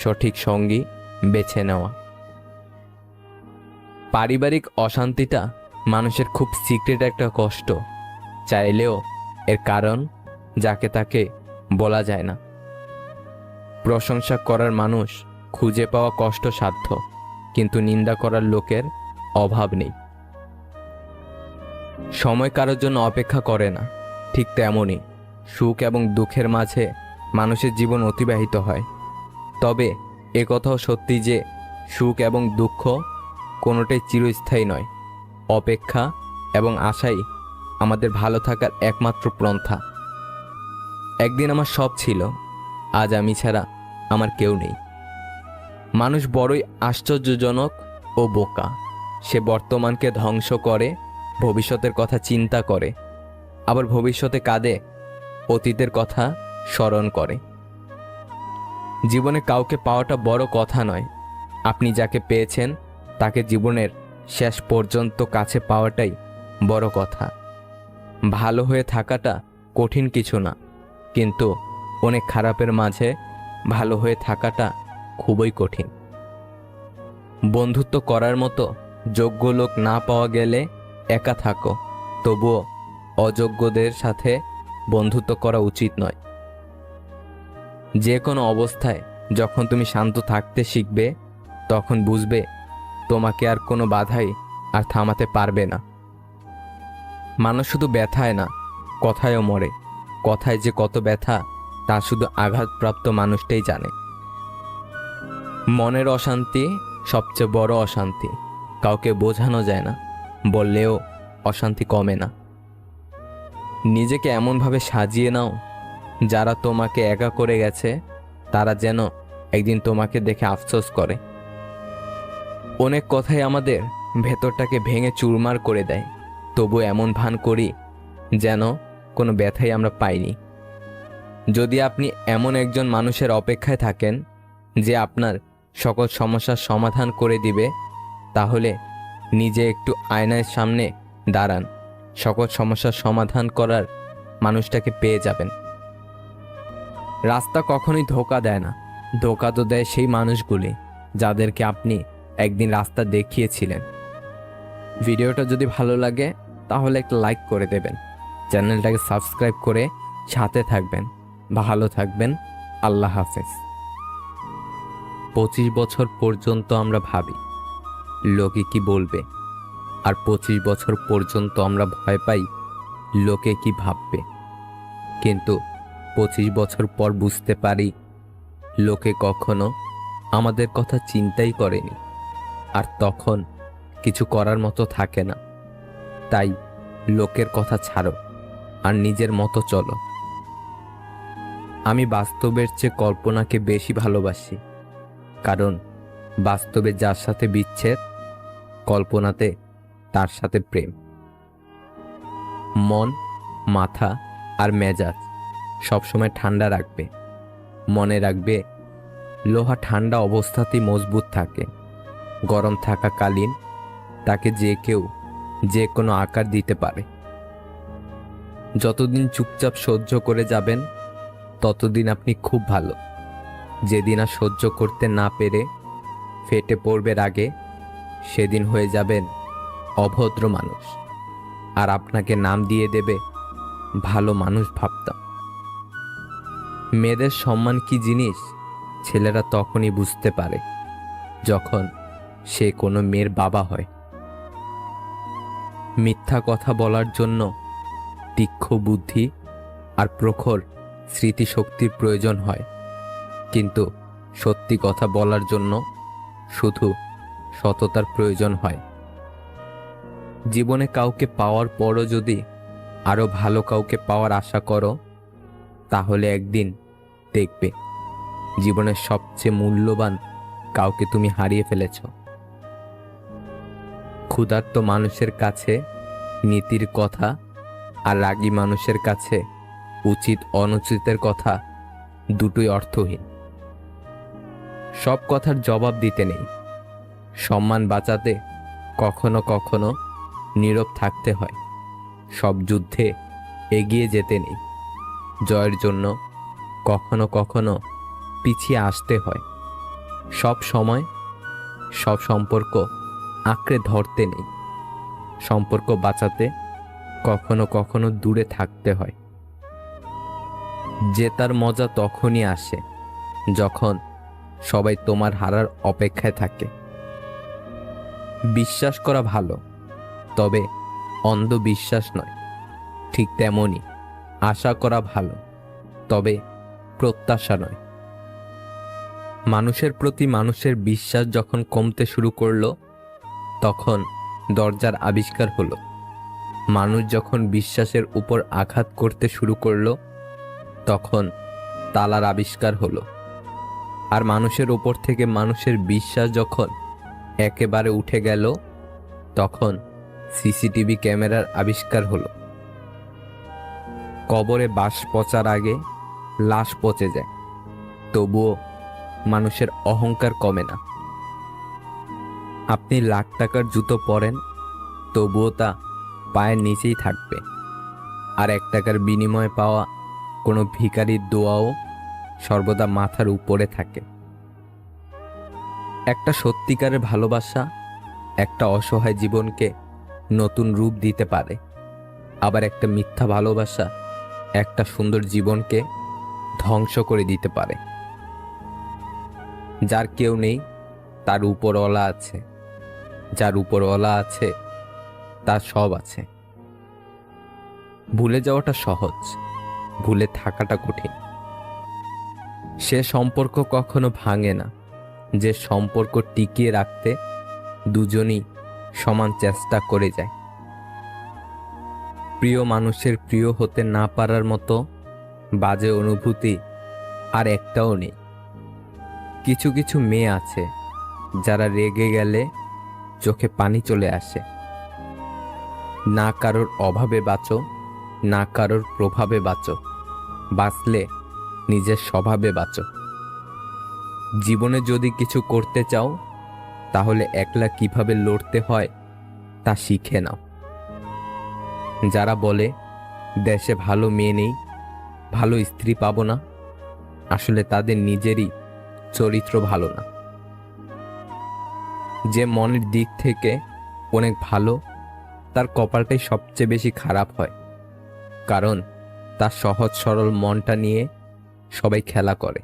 Speaker 1: সঠিক সঙ্গী বেছে নেওয়া। পারিবারিক অশান্তিটা মানুষের খুব সিক্রেট একটা কষ্ট, চাইলেও এর কারণ যাকে তাকে বলা যায় না। প্রশংসা করার মানুষ খুঁজে পাওয়া কষ্টসাধ্য, কিন্তু নিন্দা করার লোকের অভাব নেই। সময় কারোর জন্য অপেক্ষা করে না, ঠিক তেমনই সুখ এবং দুঃখের মাঝে মানুষের জীবন অতিবাহিত হয়। তবে এ কথাও সত্যি যে সুখ এবং দুঃখ কোনোটাই চিরস্থায়ী নয়। অপেক্ষা এবং আশাই আমাদের ভালো থাকার একমাত্র পন্থা। একদিন আমার সব ছিল, আজ আমি ছাড়া আমার কেউ নেই। মানুষ বড়ই আশ্চর্যজনক ও বোকা। সে বর্তমানকে ধ্বংস করে, ভবিষ্যতের কথা চিন্তা করে, আবার ভবিষ্যতে কাঁদে, অতীতের কথা স্মরণ করে। জীবনে কাউকে পাওয়াটা বড় কথা নয়, আপনি যাকে পেয়েছেন তাকে জীবনের শেষ পর্যন্ত কাছে পাওয়াটাই বড় কথা। ভালো হয়ে থাকাটা কঠিন কিছু না, কিন্তু অনেক খারাপের মাঝে ভালো হয়ে থাকাটা খুবই কঠিন। বন্ধুত্ব করার মতো যোগ্য লোক না পাওয়া গেলে একা থাকো, তবুও অযোগ্যদের সাথে বন্ধুত্ব করা উচিত নয়। যে কোনো অবস্থায় যখন তুমি শান্ত থাকতে শিখবে, তখন বুঝবে তোমাকে আর কোনো বাধাই আর থামাতে পারবে না। মানুষ শুধু ব্যথায় না, কথায়ও মরে। কথায় যে কত ব্যথা তা শুধু আঘাতপ্রাপ্ত মানুষটাই জানে। মনের অশান্তি সবচেয়ে বড় অশান্তি। কাউকে বোঝানো যায় না, বললেও অশান্তি কমে না। নিজেকে এমনভাবে সাজিয়ে নাও, যারা তোমাকে একা করে গেছে তারা যেন একদিন তোমাকে দেখে আফসোস করে। অনেক কথাই আমাদের ভেতরটাকে ভেঙে চুরমার করে দেয়, তবু এমন ভান করি যেন কোনো ব্যথাই আমরা পাইনি। যদি আপনি এমন একজন মানুষের অপেক্ষায় থাকেন যে আপনার সকল সমস্যার সমাধান করে দিবে, তাহলে নিজে একটু আয়নার সামনে দাঁড়ান। সকল সমস্যার সমাধান করার মানুষটাকে পেয়ে যাবেন। রাস্তা কখনোই ধোঁকা দেয় না, ধোঁকা তো দেয় সেই মানুষগুলি যাদেরকে আপনি একদিন রাস্তা দেখিয়েছিলেন। ভিডিওটা যদি ভালো লাগে তাহলে একটা লাইক করে দেবেন, চ্যানেলটাকে সাবস্ক্রাইব করে সাথে থাকবেন। ভালো থাকবেন। আল্লাহ হাফেজ। 25 বছর পর্যন্ত আমরা ভাবি লোকে কি বলবে, আর 25 বছর পর্যন্ত আমরা ভয় পাই লোকে কি ভাববে। কিন্তু 25 বছর পর বুঝতে পারি লোকে কখনো আমাদের কথা চিন্তাই করেনি, আর তখন কিছু করার মতো থাকে না। তাই লোকের কথা ছাড়ো আর নিজের মতো চলো। আমি বাস্তবের চেয়ে কল্পনাকে বেশি ভালোবাসি, কারণ বাস্তবে যার সাথে বিচ্ছেদ, কল্পনাতে তার সাথে প্রেম। মন, মাথা আর মেজাজ সবসময় ঠান্ডা রাখবে। মনে রাখবে, লোহা ঠান্ডা অবস্থাতেই মজবুত থাকে। গরম থাকাকালীন তাকে যে কেউ যে কোনো আকার দিতে পারে। যতদিন চুপচাপ সহ্য করে যাবেন, ততদিন আপনি খুব ভালো। যেদিন আর সহ্য করতে না পেরে ফেটে পড়বে রাগে, সেদিন হয়ে যাবেন অভদ্র মানুষ। আর আপনাকে নাম দিয়ে দেবে ভালো মানুষ ভাবতাম। মেয়েদের সম্মান কি জিনিস ছেলেরা তখনই বুঝতে পারে যখন সে কোনো মেয়ের বাবা হয়। মিথ্যা কথা বলার জন্য তীক্ষ্ণ বুদ্ধি আর প্রখর স্মৃতিশক্তির প্রয়োজন হয়, কিন্তু সত্যি কথা বলার জন্য শুধু সততার প্রয়োজন হয়। জীবনে কাউকে পাওয়ার পরও যদি আরো ভালো কাউকে পাওয়ার আশা করো, তাহলে একদিন দেখবে জীবনের সবচেয়ে মূল্যবান কাউকে তুমি হারিয়ে ফেলেছ। ক্ষুধার্ত মানুষের কাছে নীতির কথা আর রাগী মানুষের কাছে উচিত অনুচিতের কথা দুটোই অর্থহীন। সব কথার জবাব দিতে নেই, সম্মান বাঁচাতে কখনো কখনো নীরব থাকতে হয়। সব যুদ্ধে এগিয়ে যেতে নেই, জয়ের জন্য কখনো কখনো পিছিয়ে আসতে হয়। সব সময় সব সম্পর্ক আঁকড়ে ধরতে নেই, সম্পর্ক বাঁচাতে কখনো কখনো দূরে থাকতে হয়। জেতার মজা তখনই আসে যখন সবাই তোমার হারার অপেক্ষায় থাকে। বিশ্বাস করা ভালো, তবে অন্ধবিশ্বাস নয়। ঠিক তেমনই আশা করা ভালো, তবে প্রত্যাশা নয়। মানুষের প্রতি মানুষের বিশ্বাস যখন কমতে শুরু করলো, তখন দরজার আবিষ্কার হলো। মানুষ যখন বিশ্বাসের উপর আঘাত করতে শুরু করলো, তখন তালার আবিষ্কার হলো। আর মানুষের উপর থেকে মানুষের বিশ্বাস যখন একেবারে উঠে গেল, তখন সিসিটিভি ক্যামেরার আবিষ্কার হলো। কবরে বাঁশ পচার আগে লাশ পচে যায়, তবুও মানুষের অহংকার কমে না। আপনি লাখ টাকার জুতো পরেন, তবুও তা পায়ের নিচেই থাকবে। আর 1 টাকার বিনিময়ে পাওয়া কোনো ভিখারির দোয়াও সর্বদা মাথার উপরে থাকে। একটা সত্যিকারের ভালোবাসা একটা অসহায় জীবনকে নতুন রূপ দিতে পারে, আবার একটা মিথ্যা ভালোবাসা একটা সুন্দর জীবনকে ধ্বংস করে দিতে পারে। যার কেউ নেই তার উপরওয়ালা আছে, যার উপরওয়ালা আছে তার সব আছে। ভুলে যাওয়াটা সহজ, ভুলে থাকাটা কঠিন। সে সম্পর্ক কখনো ভাঙে না যে সম্পর্ক টিকিয়ে রাখতে দুজনই সমান চেষ্টা করে যায়। প্রিয় মানুষের প্রিয় হতে না পারার মতো বাজে অনুভূতি আর একটাও নেই। কিছু কিছু মেয়ে আছে যারা রেগে গেলে চোখে পানি চলে আসে। না কারোর অভাবে বাঁচো, না কারোর প্রভাবে বাঁচো, বাঁচলে নিজের স্বভাবে বাঁচো। জীবনে যদি কিছু করতে চাও, তাহলে একলা কিভাবে লড়তে হয় তা শিখে নাও। যারা বলে দেশে ভালো মেয়ে নেই, ভালো স্ত্রী পাবো না, আসলে তাদের নিজেরই চরিত্র ভালো না। যে মনের দিক থেকে অনেক ভালো, তার কপালটাই সবচেয়ে বেশি খারাপ হয়, কারণ তার সহজ সরল মনটা নিয়ে সবাই খেলা করে।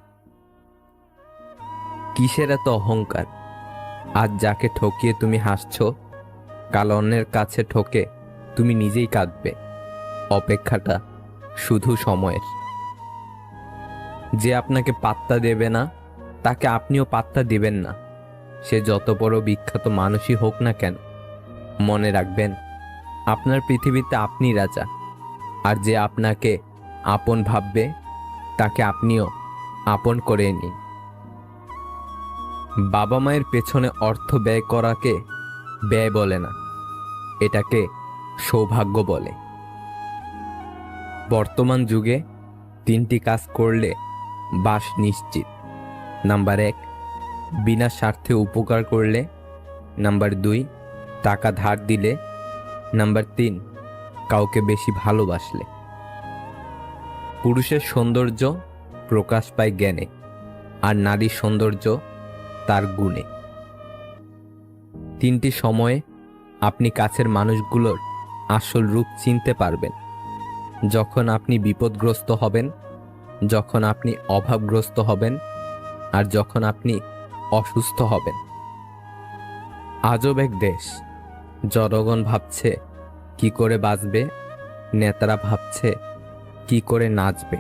Speaker 1: কিসের এত অহংকার? আজ যাকে ঠকিয়ে তুমি হাসছো, কাল অন্যের কাছে ঠকে তুমি নিজেই কাঁদবে। অপেক্ষাটা শুধু সময়ের। যে আপনাকে পাত্তা দেবে না, তাকে আপনিও পাত্তা দিবেন না, সে যত বড় বিখ্যাত মানুষই হোক না কেন। মনে রাখবেন, আপনার পৃথিবীতে আপনি রাজা, আর যে আপনাকে আপন ভাববে তাকে আপনিও আপন করে নিন। বাবা মায়ের পেছনে অর্থ ব্যয় করাকে ব্যয় বলে না, এটাকে সৌভাগ্য বলে। বর্তমান যুগে 3টি কাজ করলে বাস নিশ্চিত। নাম্বার 1, বিনা স্বার্থে উপকার করলে। নাম্বার 2, টাকা ধার দিলে। নাম্বার 3, কাউকে বেশি ভালোবাসলে। পুরুষের সৌন্দর্য প্রকাশ পায় জ্ঞানে, আর নারীর সৌন্দর্য তার গুণে। 3টি সময়ে আপনি কাছের মানুষগুলোর আসল রূপ চিনতে পারবেন যখন আপনি বিপদগ্রস্ত হবেন, যখন আপনি অভাবগ্রস্ত হবেন, আর যখন আপনি অসুস্থ হবেন। আজব এক দেশ, জনগণ ভাবছে কি করে বাঁচবে, নেতারা ভাবছে কি করে নাচবে।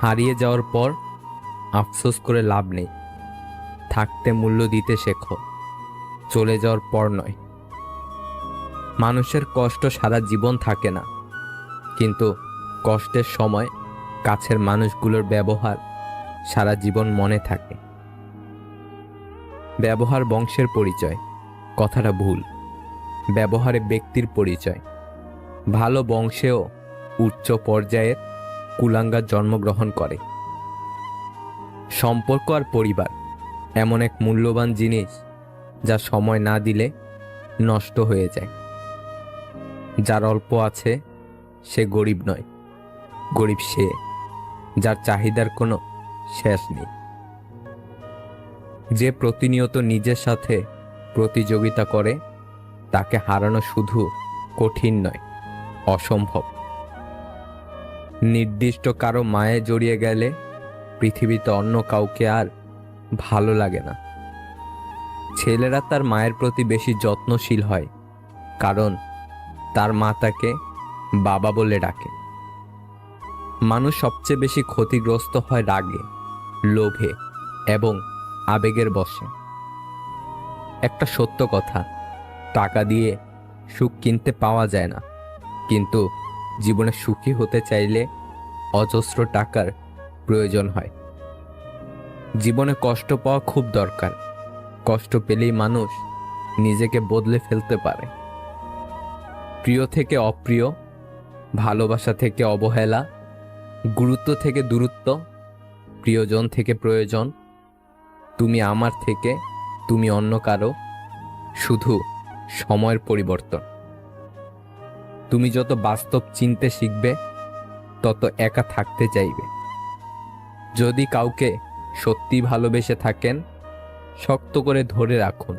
Speaker 1: হারিয়ে যাওয়ার পর আফসোস করে লাভ নেই, থাকতে মূল্য দিতে শেখো, চলে যাওয়ার পর নয়। মানুষের কষ্ট সারা জীবন থাকে না, কিন্তু কষ্টের সময় কাছের মানুষগুলোর ব্যবহার সারা জীবন মনে থাকে। ব্যবহার বংশের পরিচয়, কথাটা ভুল। ব্যবহারে ব্যক্তির পরিচয়। ভালো বংশেও উচ্চ পর্যায়ের কুলাঙ্গার জন্মগ্রহণ করে। সম্পর্ক আর পরিবার এমন এক মূল্যবান জিনিস যা সময় না দিলে নষ্ট হয়ে যায়। যার অল্প আছে সে গরিব নয়, গরিব সে যার চাহিদার কোনো শেষ নেই। যে প্রতিনিয়ত নিজের সাথে প্রতিযোগিতা করে তাকে হারানো শুধু কঠিন নয়, অসম্ভব। নির্দিষ্ট কারো মায়ে জড়িয়ে গেলে পৃথিবীতে অন্য কাউকে আর ভালো লাগে না। ছেলেরা তার মায়ের প্রতি বেশি যত্নশীল হয়, কারণ তার মা তাকে বাবা বলে ডাকে। মানুষ সবচেয়ে বেশি ক্ষতিগ্রস্ত হয় রাগে, লোভে এবং আবেগের বশে। একটা সত্য কথা, টাকা দিয়ে সুখ কিনতে পাওয়া যায় না, কিন্তু জীবনে সুখী হতে চাইলে অজস্র টাকার প্রয়োজন হয়। জীবনে কষ্ট পাওয়া খুব দরকার, কষ্ট পেলেই মানুষ নিজেকে বদলে ফেলতে পারে। প্রিয় থেকে অপ্রিয়, ভালোবাসা থেকে অবহেলা, গুরুত্ব থেকে দূরত্ব, প্রিয়জন থেকে প্রয়োজন, তুমি আমার থেকে তুমি অন্য কারো, শুধু সময়ের পরিবর্তন। তুমি যত বাস্তব চিনতে শিখবে তত একা থাকতে চাইবে। যদি কাউকে সত্যি ভালোবেসে থাকেন, শক্ত করে ধরে রাখুন,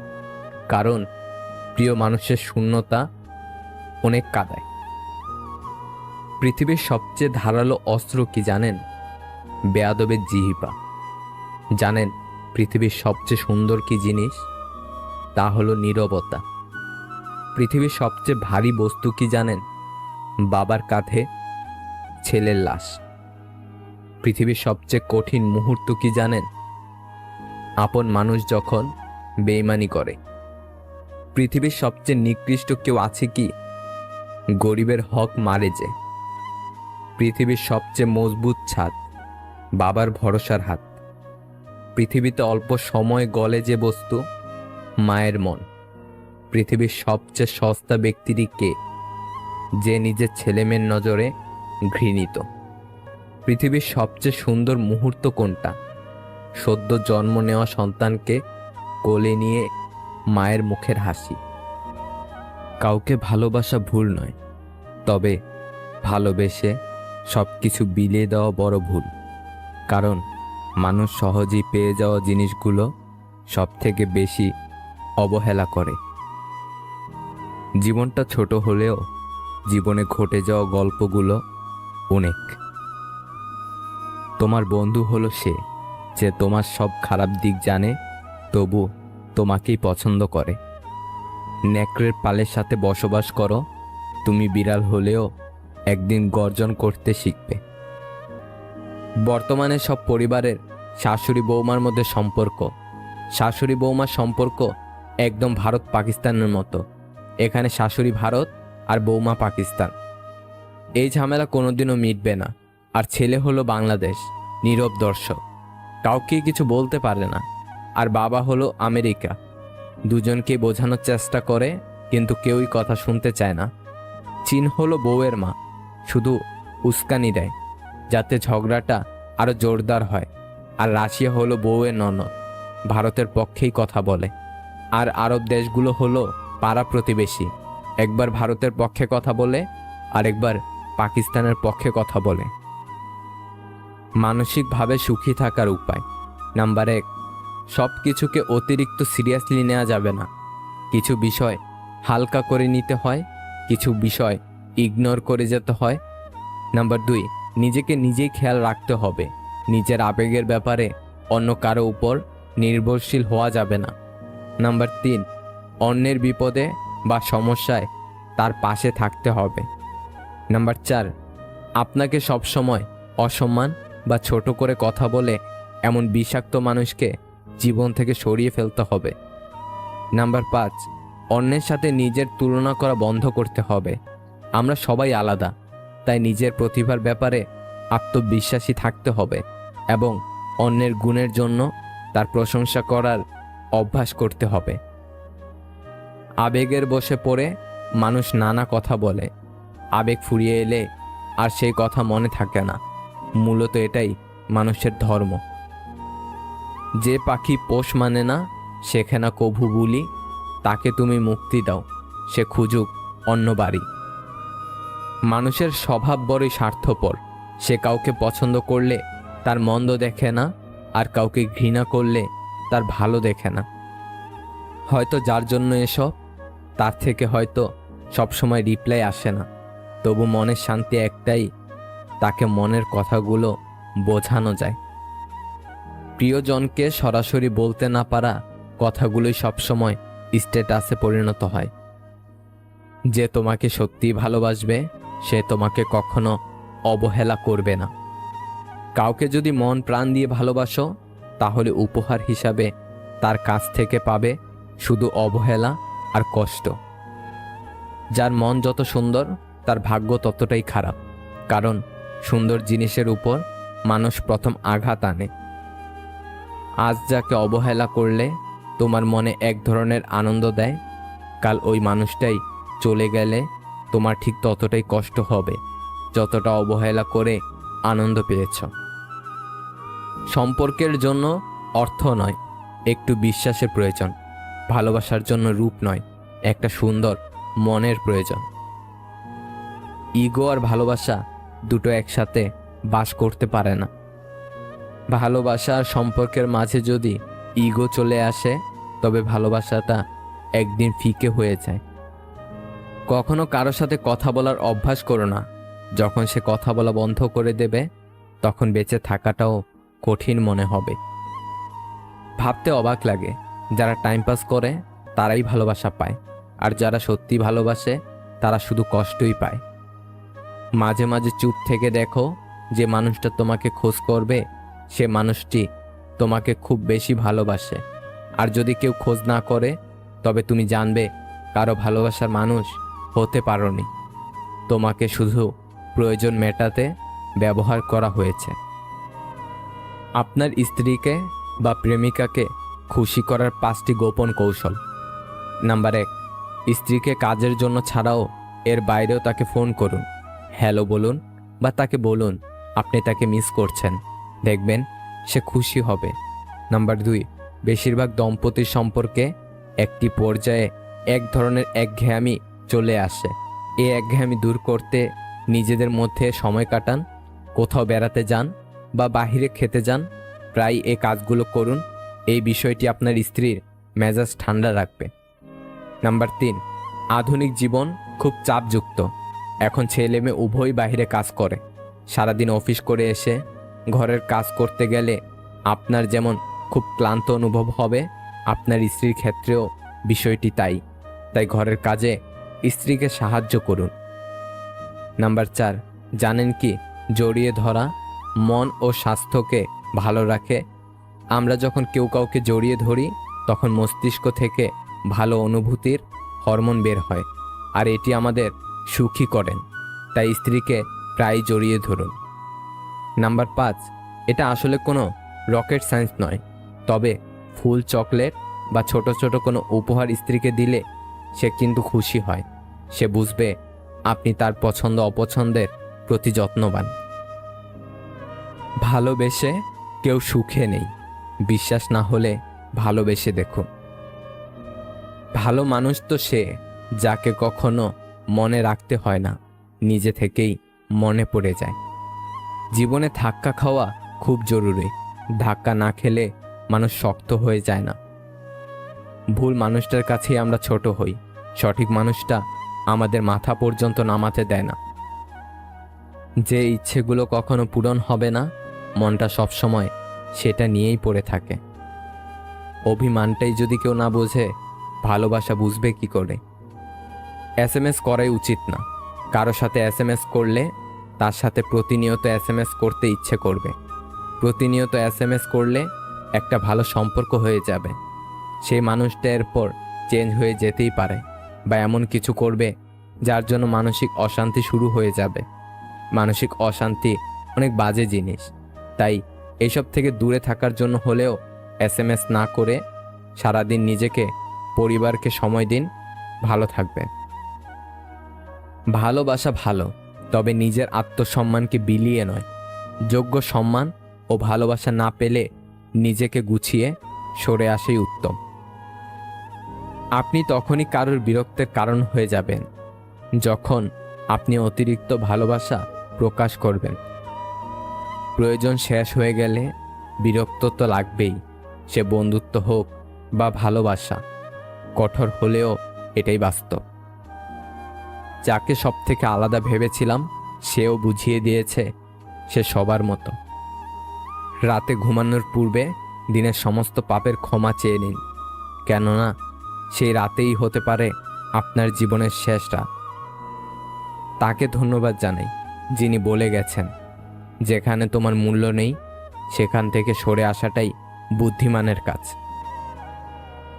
Speaker 1: কারণ প্রিয় মানুষের শূন্যতা অনেক কাঁদায়। পৃথিবীর সবচেয়ে ধারালো অস্ত্র কি জানেন? বেয়াদবের জিহ্বা। জানেন পৃথিবীর সবচেয়ে সুন্দর কি জিনিস? তা হলো নীরবতা। পৃথিবীর সবচেয়ে ভারী বস্তু কি জানেন? বাবার কাঁধে ছেলের লাশ। পৃথিবীর সবচেয়ে কঠিন মুহূর্ত কি জানেন? আপন মানুষ যখন বেইমানি করে। পৃথিবীর সবচেয়ে নিকৃষ্ট কেউ আছে কি? গরিবের হক মারে যে। পৃথিবীর সবচেয়ে মজবুত ছাদ বাবার ভরসার হাত। পৃথিবীতে অল্প সময় গলে যে বস্তু, মায়ের মন। পৃথিবীর সবচেয়ে সস্তা ব্যক্তিটি কে? যে নিজের ছেলেমেয়ের নজরে ঘৃণিত। পৃথিবীর সবচেয়ে সুন্দর মুহূর্ত কোনটা? সদ্য জন্ম নেওয়া সন্তানকে কোলে নিয়ে মায়ের মুখের হাসি। কাউকে ভালোবাসা ভুল নয়, তবে ভালোবেসে সবকিছু বিলিয়ে দেওয়া বড় ভুল। কারণ মানুষ সহজেই পেয়ে যাওয়া জিনিসগুলো সব থেকে বেশি অবহেলা করে। জীবনটা ছোট হলেও জীবনে ঘটে যাওয়া গল্পগুলো অনেক। তোমার বন্ধু হলো সে যে তোমার সব খারাপ দিক জানে, তবু তোমাকেই পছন্দ করে। নেকড়ের পালের সাথে বসবাস করো, তুমি বিড়াল হলেও একদিন গর্জন করতে শিখবে। বর্তমানে সব পরিবারের শাশুড়ি বৌমার মধ্যে সম্পর্ক, শাশুড়ি বৌমার সম্পর্ক একদম ভারত পাকিস্তানের মতো। এখানে শাশুড়ি ভারত আর বৌমা পাকিস্তান। এই ঝামেলা কোনোদিনও মিটবে না। আর ছেলে হলো বাংলাদেশ, নীরব দর্শক, কাউকে কিছু বলতে পারে না। আর বাবা হলো আমেরিকা, দুজনকে বোঝানোর চেষ্টা করে কিন্তু কেউই কথা শুনতে চায় না। চীন হলো বউয়ের মা, শুধু উস্কানি দেয় যাতে ঝগড়াটা আরো জোরদার হয়। আর রাশিয়া হলো বউয়ের ননদ, ভারতের পক্ষেই কথা বলে। আর আরব দেশগুলো হলো পাড়া প্রতিবেশী, একবার ভারতের পক্ষে কথা বলে আর একবার পাকিস্তানের পক্ষে কথা বলে। মানসিকভাবে সুখী থাকার উপায় নাম্বার 1, সব কিছুকে অতিরিক্ত সিরিয়াসলি নেওয়া যাবে না। কিছু বিষয় হালকা করে নিতে হয়, কিছু বিষয় ইগনোর করে যেতে হয়। নাম্বার 2, নিজেকে নিজেই খেয়াল রাখতে হবে। নিজের আবেগের ব্যাপারে অন্য কারো উপর নির্ভরশীল হওয়া যাবে না। নাম্বার 3, অন্যের বিপদে বা সমস্যায় তার পাশে থাকতে হবে। নাম্বার 4, আপনাকে সবসময় অসম্মান বা ছোট করে কথা বলে এমন বিষাক্ত মানুষকে জীবন থেকে সরিয়ে ফেলতে হবে। নাম্বার 5, অন্যের সাথে নিজের তুলনা করা বন্ধ করতে হবে। আমরা সবাই আলাদা, তাই নিজের প্রতিভার ব্যাপারে আত্মবিশ্বাসী থাকতে হবে এবং অন্যের গুণের জন্য তার প্রশংসা করার অভ্যাস করতে হবে। আবেগের বশে পড়ে মানুষ নানা কথা বলে। আবেগ ফুরিয়ে এলে আর সেই কথা মনে থাকে না। মূলত এটাই মানুষের ধর্ম। যে পাখি পোষ মানে না, শেখে না কভু বুলি, তাকে তুমি মুক্তি দাও, সে খুঁজুক অন্য বাড়ি। মানুষের স্বভাব বড়ই স্বার্থপর। সে কাউকে পছন্দ করলে তার মন্দ দেখে না, আর কাউকে ঘৃণা করলে তার ভালো দেখে না। হয়তো যার জন্য এসব, তার থেকে হয়তো সবসময় রিপ্লাই আসে না, তবু মনের শান্তি একটাই, তাকে মনের কথাগুলো বোঝানো যায়। প্রিয়জনকে সরাসরি বলতে না পারা কথাগুলোই সবসময় স্ট্যাটাসে পরিণত হয়। যে তোমাকে সত্যিই ভালোবাসবে সে তোমাকে কখনো অবহেলা করবে না। কাউকে যদি মন প্রাণ দিয়ে ভালোবাসো, তাহলে উপহার হিসাবে তার কাছ থেকে পাবে শুধু অবহেলা আর কষ্ট। যার মন যত সুন্দর, তার ভাগ্য ততটাই খারাপ, কারণ সুন্দর জিনিসের উপর মানুষ প্রথম আঘাত আনে। আজ যাকে অবহেলা করলে তোমার মনে এক ধরনের আনন্দ দেয়, কাল ওই মানুষটাই চলে গেলে তোমার ঠিক ততটাই কষ্ট হবে যতটা অবহেলা করে আনন্দ পেয়েছ। সম্পর্কের জন্য অর্থ নয়, একটু বিশ্বাসের প্রয়োজন। ভালোবাসার জন্য রূপ নয়, একটা সুন্দর মনের প্রয়োজন। ইগো আর ভালোবাসা দুটো একসাথে বাস করতে পারে না। ভালোবাসা আর সম্পর্কের মাঝে যদি ইগো চলে আসে, তবে ভালোবাসাটা একদিন ফিকে হয়ে যায়। কখনো কারো সাথে কথা বলার অভ্যাস করো না। যখন সে কথা বলা বন্ধ করে দেবে, তখন বেঁচে থাকাটাও কঠিন মনে হবে। ভাবতে অবাক লাগে, যারা টাইম পাস করে তারাই ভালোবাসা পায়, আর যারা সত্যি ভালোবাসে তারা শুধু কষ্টই পায়। মাঝে মাঝে চুপ থেকে দেখো, যে মানুষটা তোমাকে খোঁজ করবে সে মানুষটি তোমাকে খুব বেশি ভালোবাসে। আর যদি কেউ খোঁজ না করে, তবে তুমি জানবে কারো ভালোবাসার মানুষ হতে পারোনি। তোমাকে শুধু প্রয়োজন মেটাতে ব্যবহার করা হয়েছে। আপনার স্ত্রীকে বা প্রেমিকাকে খুশি করার 5টি গোপন কৌশল। নাম্বার 1, স্ত্রীকে কাজের জন্য ছাড়াও এর বাইরেও তাকে ফোন করুন, হ্যালো বলুন বা তাকে বলুন আপনি তাকে মিস করছেন। দেখবেন সে খুশি হবে। নাম্বার 2, বেশিরভাগ দম্পতির সম্পর্কে একটি পর্যায়ে এক ধরনের একঘেয়েমি চলে আসে। এই একঘেয়েমি দূর করতে নিজেদের মধ্যে সময় কাটান, কোথাও বেড়াতে যান বা বাহিরে খেতে যান। প্রায় এই কাজগুলো করুন। এই বিষয়টি আপনার স্ত্রীর মেজাজ ঠান্ডা রাখবে। নাম্বার 3, আধুনিক জীবন খুব চাপযুক্ত। এখন ছেলে মেয়ে উভয়ই বাহিরে কাজ করে। সারাদিন অফিস করে এসে ঘরের কাজ করতে গেলে আপনার যেমন খুব ক্লান্ত অনুভব হবে, আপনার স্ত্রীর ক্ষেত্রেও বিষয়টি তাই। ঘরের কাজে স্ত্রীকে সাহায্য করুন। নাম্বার 4, জানেন কি জড়িয়ে ধরা মন ও স্বাস্থ্যকে ভালো রাখে। আমরা যখন কেউ কাউকে জড়িয়ে ধরি, তখন মস্তিষ্ক থেকে ভালো অনুভূতির হরমোন বের হয়, আর এটি আমাদের সুখী করেন। তাই স্ত্রীকে প্রায় জড়িয়ে ধরুন। নাম্বার 5, এটা আসলে কোনো রকেট সায়েন্স নয়, তবে ফুল, চকলেট বা ছোট ছোট কোনো উপহার স্ত্রীকে দিলে সে কিন্তু খুশি হয়। সে বুঝবে আপনি তার পছন্দ অপছন্দের প্রতি যত্নবান। ভালোবেসে কেউ সুখে নেই, বিশ্বাস না হলে ভালোবেসে দেখুন। ভালো মানুষ তো সে যাকে কখনো মনে রাখতে হয় না, নিজে থেকেই মনে পড়ে যায়। জীবনে ধাক্কা খাওয়া খুব জরুরি। ধাক্কা না খেলে মানুষ শক্ত হয়ে যায় না। ভুল মানুষটার কাছেই আমরা ছোট হই, সঠিক মানুষটা আমাদের মাথা পর্যন্ত নামাতে দেয় না। যে ইচ্ছেগুলো কখনো পূরণ হবে না, মনটা সবসময় সেটা নিয়েই পড়ে থাকে। অভিমানটাই যদি কেউ না বোঝে, ভালোবাসা বুঝবে কি করে? এসএমএস করাই উচিত না। কারো সাথে এসএমএস করলে তার সাথে প্রতিনিয়ত এসএমএস করতে ইচ্ছে করবে। প্রতিনিয়ত এসএমএস করলে একটা ভালো সম্পর্ক হয়ে যাবে। সেই মানুষটা এরপর চেঞ্জ হয়ে যেতেই পারে, বা এমন কিছু করবে যার জন্য মানসিক অশান্তি শুরু হয়ে যাবে। মানসিক অশান্তি অনেক বাজে জিনিস, তাই এইসব থেকে দূরে থাকার জন্য হলেও এসএমএস না করে সারাদিন নিজেকে, পরিবারকে সময় দিন। ভালো থাকবেন। ভালোবাসা ভালো, তবে নিজের আত্মসম্মানকে বিলিয়ে নয়। যোগ্য সম্মান ও ভালোবাসা না পেলে নিজেকে গুছিয়ে সরে আসাই উত্তম। আপনি তখনই কারোর বিরক্তের কারণ হয়ে যাবেন যখন আপনি অতিরিক্ত ভালোবাসা প্রকাশ করবেন। প্রয়োজন শেষ হয়ে গেলে বিরক্ত তো লাগবেই, সে বন্ধুত্ব হোক বা ভালোবাসা। কঠোর হলেও এটাই বাস্তব। যাকে সব থেকে আলাদা ভেবেছিলাম সেও বুঝিয়ে দিয়েছে সে সবার মতো। রাতে ঘুমানোর পূর্বে দিনের সমস্ত পাপের ক্ষমা চেয়ে নিন, কেননা সেই রাতেই হতে পারে আপনার জীবনের শেষ রাত। তাকে ধন্যবাদ জানাই যিনি বলে গেছেন, যেখানে তোমার মূল্য নেই সেখান থেকে সরে আসাটাই বুদ্ধিমানের কাজ।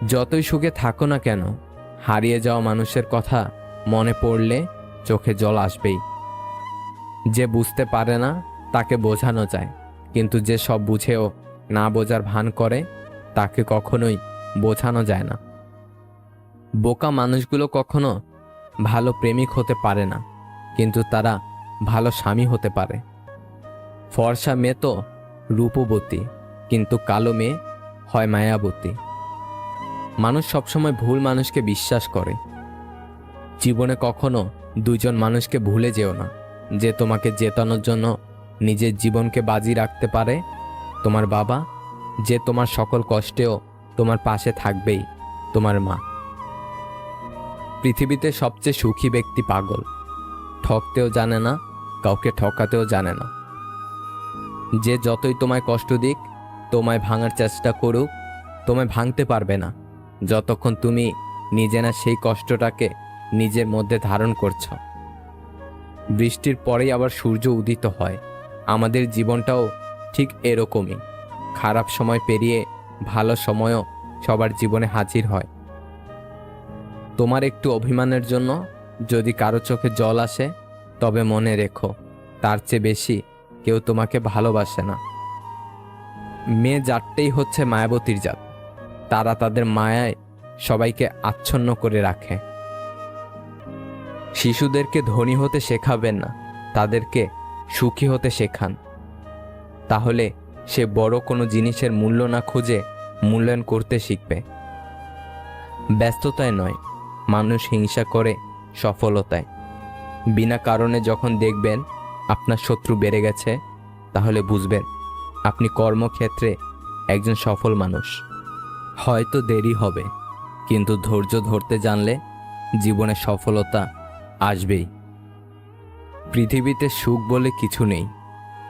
Speaker 1: যতই সুখে থাকো না কেন, হারিয়ে যাওয়া মানুষের কথা মনে পড়লে চোখে জল আসবেই। যে বুঝতে পারে না তাকে বোঝানো যায়, কিন্তু যে সব বুঝেও না বোঝার ভান করে তাকে কখনোই বোঝানো যায় না। বোকা মানুষগুলো কখনো ভালো প্রেমিক হতে পারে না, কিন্তু তারা ভালো স্বামী হতে পারে। ফর্সা মেয়ে তো রূপবতী, কিন্তু কালো মেয়ে হয় মায়াবতী। মানুষ সবসময় ভুল মানুষকে বিশ্বাস করে। জীবনে কখনো দুজন মানুষকে ভুলে যেও না, যে তোমাকে জেতানোর জন্য নিজের জীবনকে বাজি রাখতে পারে। তোমার বাবা, যে তোমার সকল কষ্টেও তোমার পাশে থাকবেই। তোমার মা। পৃথিবীতে সবচেয়ে সুখী ব্যক্তি পাগল। ঠকতেও জানে না, কাউকে ঠকাতেও জানে না। যে যতই তোমায় কষ্ট দিক, তোমায় ভাঙার চেষ্টা করুক, তোমায় ভাঙতে পারবে না যতক্ষণ তুমি নিজে না সেই কষ্টটাকে নিজের মধ্যে ধারণ করছ। বৃষ্টির পরেই আবার সূর্য উদিত হয়। আমাদের জীবনটাও ঠিক এরকমই। খারাপ সময় পেরিয়ে ভালো সময়ও সবার জীবনে হাজির হয়। তোমার একটু অভিমানের জন্য যদি কারো চোখে জল আসে, তবে মনে রেখো তার চেয়ে বেশি কেউ তোমাকে ভালোবাসে না। মেয়ে জাতটাই হচ্ছে মায়াবতীর জাত। তারা তাদের মায়ায় সবাইকে আচ্ছন্ন করে রাখে। শিশুদেরকে ধনী হতে শেখাবেন না, তাদেরকে সুখী হতে শেখান। তাহলে সে বড় কোনো জিনিসের মূল্য না খুঁজে মূল্যায়ন করতে শিখবে। ব্যস্ততায় নয়, মানুষ হিংসা করে সফলতায়। বিনা কারণে যখন দেখবেন আপনার শত্রু বেড়ে গেছে, তাহলে বুঝবেন আপনি কর্মক্ষেত্রে একজন সফল মানুষ। হয়তো দেরি হবে, কিন্তু ধৈর্য ধরতে জানলে জীবনে সফলতা আসবেই। পৃথিবীতে সুখ বলে কিছু নেই।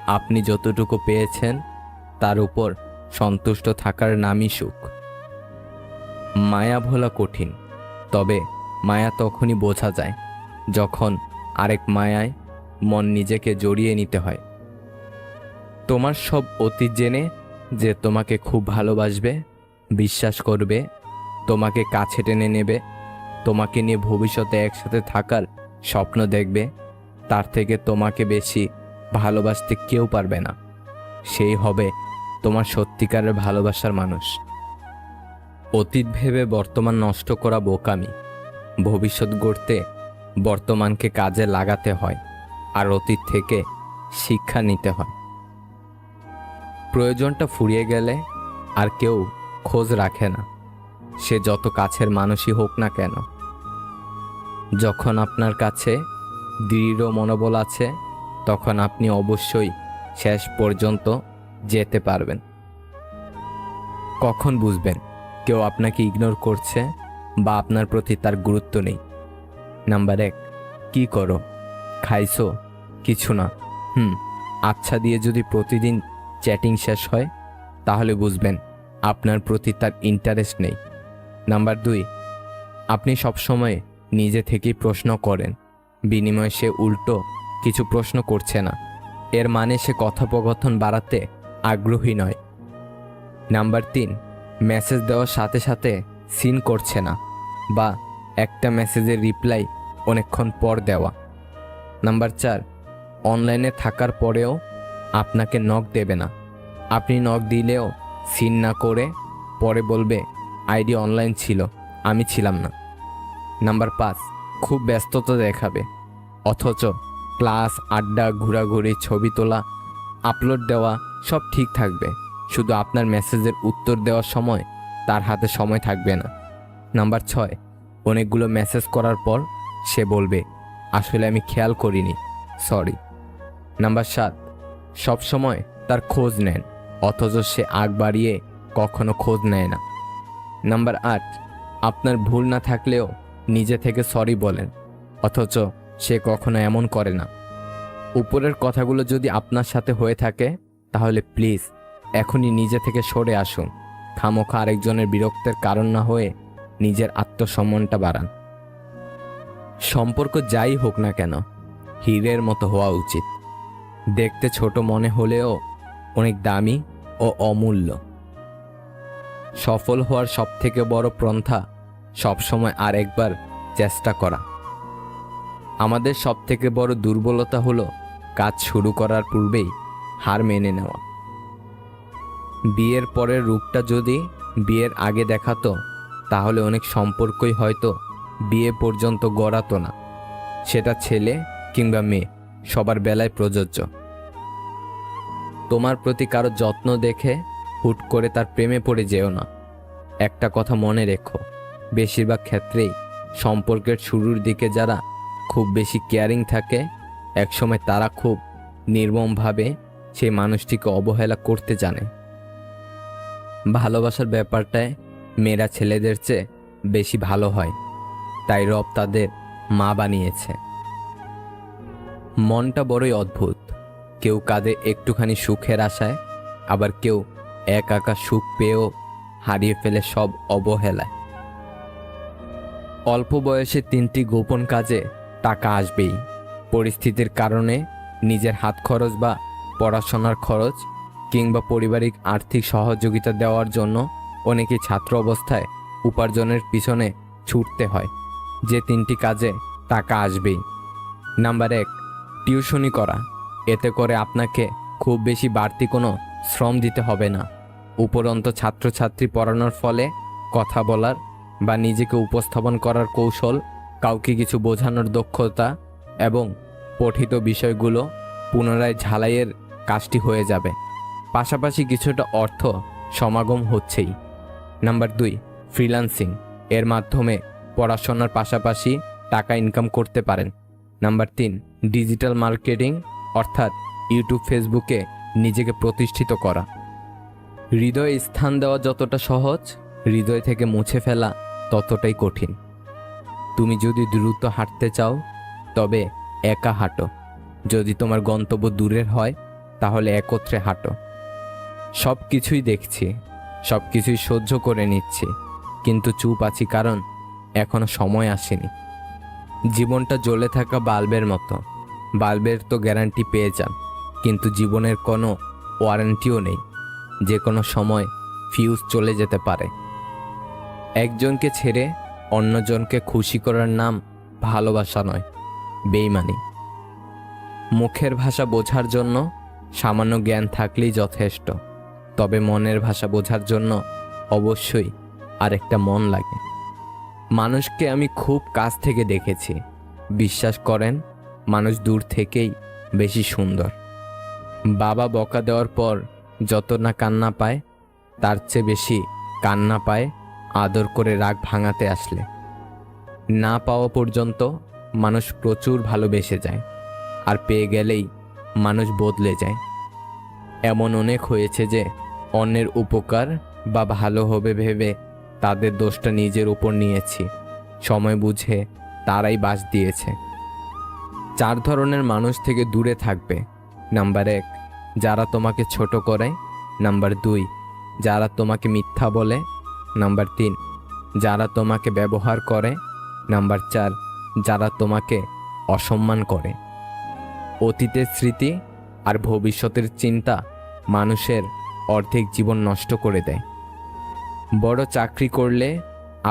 Speaker 1: আপনি যতটুকু পেয়েছেন তার উপর সন্তুষ্ট থাকার নামই সুখ। মায়া ভোলা কঠিন, তবে মায়া তখনই বোঝা যায় যখন আরেক মায়ায় মন নিজেকে জড়িয়ে নিতে হয়। তোমার সব অতীত জেনে যে তোমাকে খুব ভালোবাসবে, বিশ্বাস করবে, তোমাকে কাছে টেনে নেবে, তোমাকে নিয়ে ভবিষ্যতে একসাথে থাকার স্বপ্ন দেখবে, তার থেকে তোমাকে বেশি ভালোবাসতে কেউ পারবে না। সেই হবে তোমার সত্যিকারের ভালোবাসার মানুষ। অতীত ভেবে বর্তমান নষ্ট করা বোকামি। ভবিষ্যৎ গড়তে বর্তমানকে কাজে লাগাতে হয়, আর অতীত থেকে শিক্ষা নিতে হয়। প্রয়োজনটা ফুরিয়ে গেলে আর কেউ খোঁজ রাখে না, সে যত কাছের মানুষই হোক না কেন। যখন আপনার কাছে দৃঢ় মনোবল আছে, তখন আপনি অবশ্যই শেষ পর্যন্ত যেতে পারবেন। কখন বুঝবেন কেউ আপনাকে ইগনোর করছে বা আপনার প্রতি তার গুরুত্ব নেই? নাম্বার 1, কি করো? খাইছো? কিছু না। আচ্ছা দিয়ে যদি প্রতিদিন চ্যাটিং শেষ হয় তাহলে বুঝবেন আপনার প্রতি তার ইন্টারেস্ট নেই। নাম্বার 2, আপনি সবসময় নিজে থেকেই প্রশ্ন করেন, বিনিময়ে সে উল্টো কিছু প্রশ্ন করছে না, এর মানে সে কথোপকথন বাড়াতে আগ্রহী নয়। নাম্বার 3, মেসেজ দেওয়ার সাথে সাথে সিন করছে না বা একটা মেসেজের রিপ্লাই অনেকক্ষণ পর দেওয়া। নাম্বার 4, অনলাইনে থাকার পরেও আপনাকে নক দেবে না, আপনি নক দিলেও সিন না করে পরে বলবে আইডি অনলাইন ছিল, আমি ছিলাম না। নাম্বার 5, খুব ব্যস্ততা দেখাবে, অথচ ক্লাস, আড্ডা, ঘোরাঘুরি, ছবি তোলা, আপলোড দেওয়া সব ঠিক থাকবে, শুধু আপনার মেসেজের উত্তর দেওয়ার সময় তার হাতে সময় থাকবে না। নাম্বার 6, অনেকগুলো মেসেজ করার পর সে বলবে আসলে আমি খেয়াল করিনি, সরি। নাম্বার 7, সব সময় তার খোঁজ নেন, অথচ সে আগ বাড়িয়ে কখনো খোঁজ নেয় না। নাম্বার 8, আপনার ভুল না থাকলেও নিজে থেকে সরি বলেন, অথচ সে কখনো এমন করে না। উপরের কথাগুলো যদি আপনার সাথে হয়ে থাকে তাহলে প্লিজ এখনই নিজে থেকে সরে আসুন, খামোখা আরেকজনের বিরক্তের কারণ না হয়ে নিজের আত্মসম্মানটা বাড়ান। সম্পর্ক যাই হোক না কেন হীরের মতো হওয়া উচিত, দেখতে ছোট মনে হলেও অনেক দামি ও অমূল্য। সফল হওয়ার সবথেকে বড় পন্থা সবসময় আরেকবার চেষ্টা করা। আমাদের সবথেকে বড় দুর্বলতা হলো কাজ শুরু করার পূর্বেই হার মেনে নেওয়া। বিয়ের পরের রূপটা যদি বিয়ের আগে দেখাতো তাহলে অনেক সম্পর্কই হয়তো বিয়ে পর্যন্ত গড়াতো না, সেটা ছেলে কিংবা মেয়ে সবার বেলায় প্রযোজ্য। তোমার প্রতি কারো যত্ন দেখে হুট করে তার প্রেমে পড়ে যেও না। একটা কথা মনে রেখো, বেশিরভাগ ক্ষেত্রেই সম্পর্কের শুরুর দিকে যারা খুব বেশি কেয়ারিং থাকে একসময় তারা খুব নির্মমভাবে সেই মানুষটিকে অবহেলা করতে জানে। ভালোবাসার ব্যাপারটায় মেয়েরা ছেলেদের চেয়ে বেশি ভালো হয়, তাই রব তাদের মা বানিয়েছে। মনটা বড়ই অদ্ভুত, কেউ কাঁদে একটুখানি সুখের আশায়, আবার কেউ একা সুখ পেয়েও হারিয়ে ফেলে সব অবহেলায়। অল্প বয়সে 3টি গোপন কাজে টাকা আসবেই। পরিস্থিতির কারণে নিজের হাত খরচ বা পড়াশোনার খরচ কিংবা পারিবারিক আর্থিক সহযোগিতা দেওয়ার জন্য অনেকেই ছাত্র অবস্থায় উপার্জনের পিছনে ছুটতে হয়। যে 3টি কাজে টাকা আসবেই। নাম্বার 1, টিউশনি করা। এতে করে আপনাকে খুব বেশি বাড়তি কোনো শ্রম দিতে হবে না, উপরন্ত ছাত্রছাত্রী পড়ানোর ফলে কথা বলার বা নিজেকে উপস্থাপন করার কৌশল, কাউকে কিছু বোঝানোর দক্ষতা এবং পঠিত বিষয়গুলো পুনরায় ঝালাইয়ের কাজটি হয়ে যাবে, পাশাপাশি কিছুটা অর্থ সমাগম হচ্ছেই। Number 2, freelancing. এর মাধ্যমে পড়াশোনার পাশাপাশি টাকা ইনকাম করতে পারেন। নাম্বার 3, ডিজিটাল মার্কেটিং, অর্থাৎ ইউটিউব, ফেসবুকে নিজেকে প্রতিষ্ঠিত করা। হৃদয়ে স্থান দেওয়া যতটা সহজ, হৃদয় থেকে মুছে ফেলা ততটাই কঠিন। তুমি যদি দ্রুত হাঁটতে চাও তবে একা হাঁটো, যদি তোমার গন্তব্য দূরের হয় তাহলে একত্রে হাঁটো। সব কিছুই দেখছি, সব কিছুই সহ্য করে নিচ্ছি, কিন্তু চুপ আছি কারণ এখনো সময় আসেনি। জীবনটা জ্বলে থাকা বাল্বের মতো, বাল্বের তো গ্যারান্টি পেয়ে যান, কিন্তু জীবনের কোনো ওয়ারেন্টিও নেই, যে কোনো সময় ফিউজ চলে যেতে পারে। একজনকে ছেড়ে অন্যজনকে খুশি করার নাম ভালোবাসা নয়, বেইমানি। মুখের ভাষা বোঝার জন্য সামান্য জ্ঞান থাকলেই যথেষ্ট, তবে মনের ভাষা বোঝার জন্য অবশ্যই আরেকটা মন লাগে। মানুষকে আমি খুব কাছ থেকে দেখেছি, বিশ্বাস করেন মানুষ দূর থেকেই বেশি সুন্দর। বাবা বকা দেওয়ার পর যত না কান্না পায়, তার চেয়ে বেশি কান্না পায় আদর করে রাগ ভাঙাতে আসলে। না পাওয়া পর্যন্ত মানুষ প্রচুর ভালোবেসে যায়, আর পেয়ে গেলেই মানুষ বদলে যায়। এমন অনেক হয়েছে যে অন্যের উপকার বা ভালো হবে ভেবে তাদের দোষটা নিজের উপর নিয়েছি। সময় বুঝে তারাই বাস দিয়েছে। 4 ধরনের মানুষ থেকে দূরে থাকবে। নাম্বার 1, যারা তোমাকে ছোট করে। নাম্বার 2, যারা তোমাকে মিথ্যা বলে। নাম্বার 3, যারা তোমাকে ব্যবহার করে। নাম্বার 4, যারা তোমাকে অসম্মান করে। অতীতের স্মৃতি আর ভবিষ্যতের চিন্তা মানুষের অর্ধেক জীবন নষ্ট করে দেয়। বড় চাকরি করলে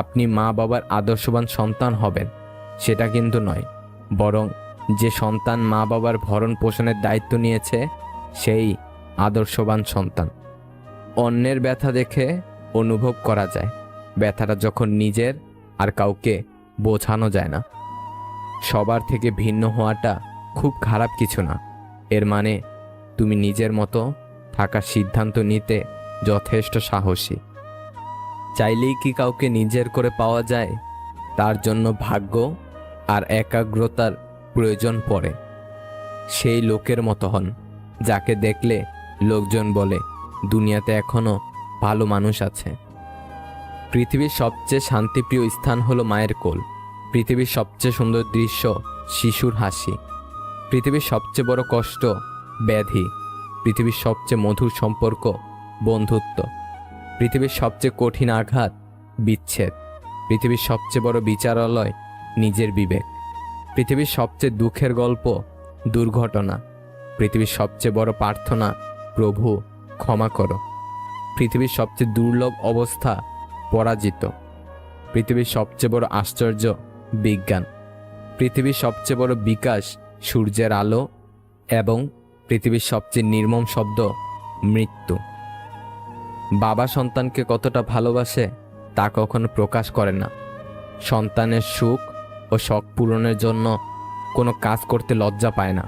Speaker 1: আপনি মা বাবার আদর্শবান সন্তান হবেন, সেটা কিন্তু নয়, বরং যে সন্তান মা বাবার ভরণ পোষণের দায়িত্ব নিয়েছে সেই আদর্শবান সন্তান। অন্যের ব্যথা দেখে অনুভব করা যায়, ব্যথাটা যখন নিজের আর কাউকে বোঝানো যায় না। সবার থেকে ভিন্ন হওয়াটা খুব খারাপ কিছু না, এর মানে তুমি নিজের মতো থাকার সিদ্ধান্ত নিতে যথেষ্ট সাহসী। চাইলেই কি কাউকে নিজের করে পাওয়া যায়? তার জন্য ভাগ্য আর একাগ্রতার প্রয়োজন পড়ে। সেই লোকের মতো হন যাকে দেখলে লোকজন বলে দুনিয়াতে এখনো ভালো মানুষ আছে। পৃথিবীর সবচেয়ে শান্তিপ্রিয় স্থান হলো মায়ের কোল। পৃথিবীর সবচেয়ে সুন্দর দৃশ্য শিশুর হাসি। পৃথিবীর সবচেয়ে বড় কষ্ট ব্যাধি। পৃথিবীর সবচেয়ে মধুর সম্পর্ক বন্ধুত্ব। পৃথিবীর সবচেয়ে কঠিন আঘাত বিচ্ছেদ। পৃথিবীর সবচেয়ে বড় বিচারালয় নিজের বিবেক। পৃথিবীর সবচেয়ে দুঃখের গল্প দুর্ঘটনা। পৃথিবীর সবচেয়ে বড় প্রার্থনা প্রভু ক্ষমা করো। পৃথিবীর সবচেয়ে দুর্লভ অবস্থা পরাজিত। পৃথিবীর সবচেয়ে বড় আশ্চর্য বিজ্ঞান। পৃথিবীর সবচেয়ে বড় বিকাশ সূর্যের আলো এবং পৃথিবীর সবচেয়ে নির্মম শব্দ মৃত্যু। বাবা সন্তানকে কতটা ভালোবাসে তা কখনো প্রকাশ করে না। সন্তানের সুখ ও শখ পূরণের জন্য কোনো কাজ করতে লজ্জা পায় না।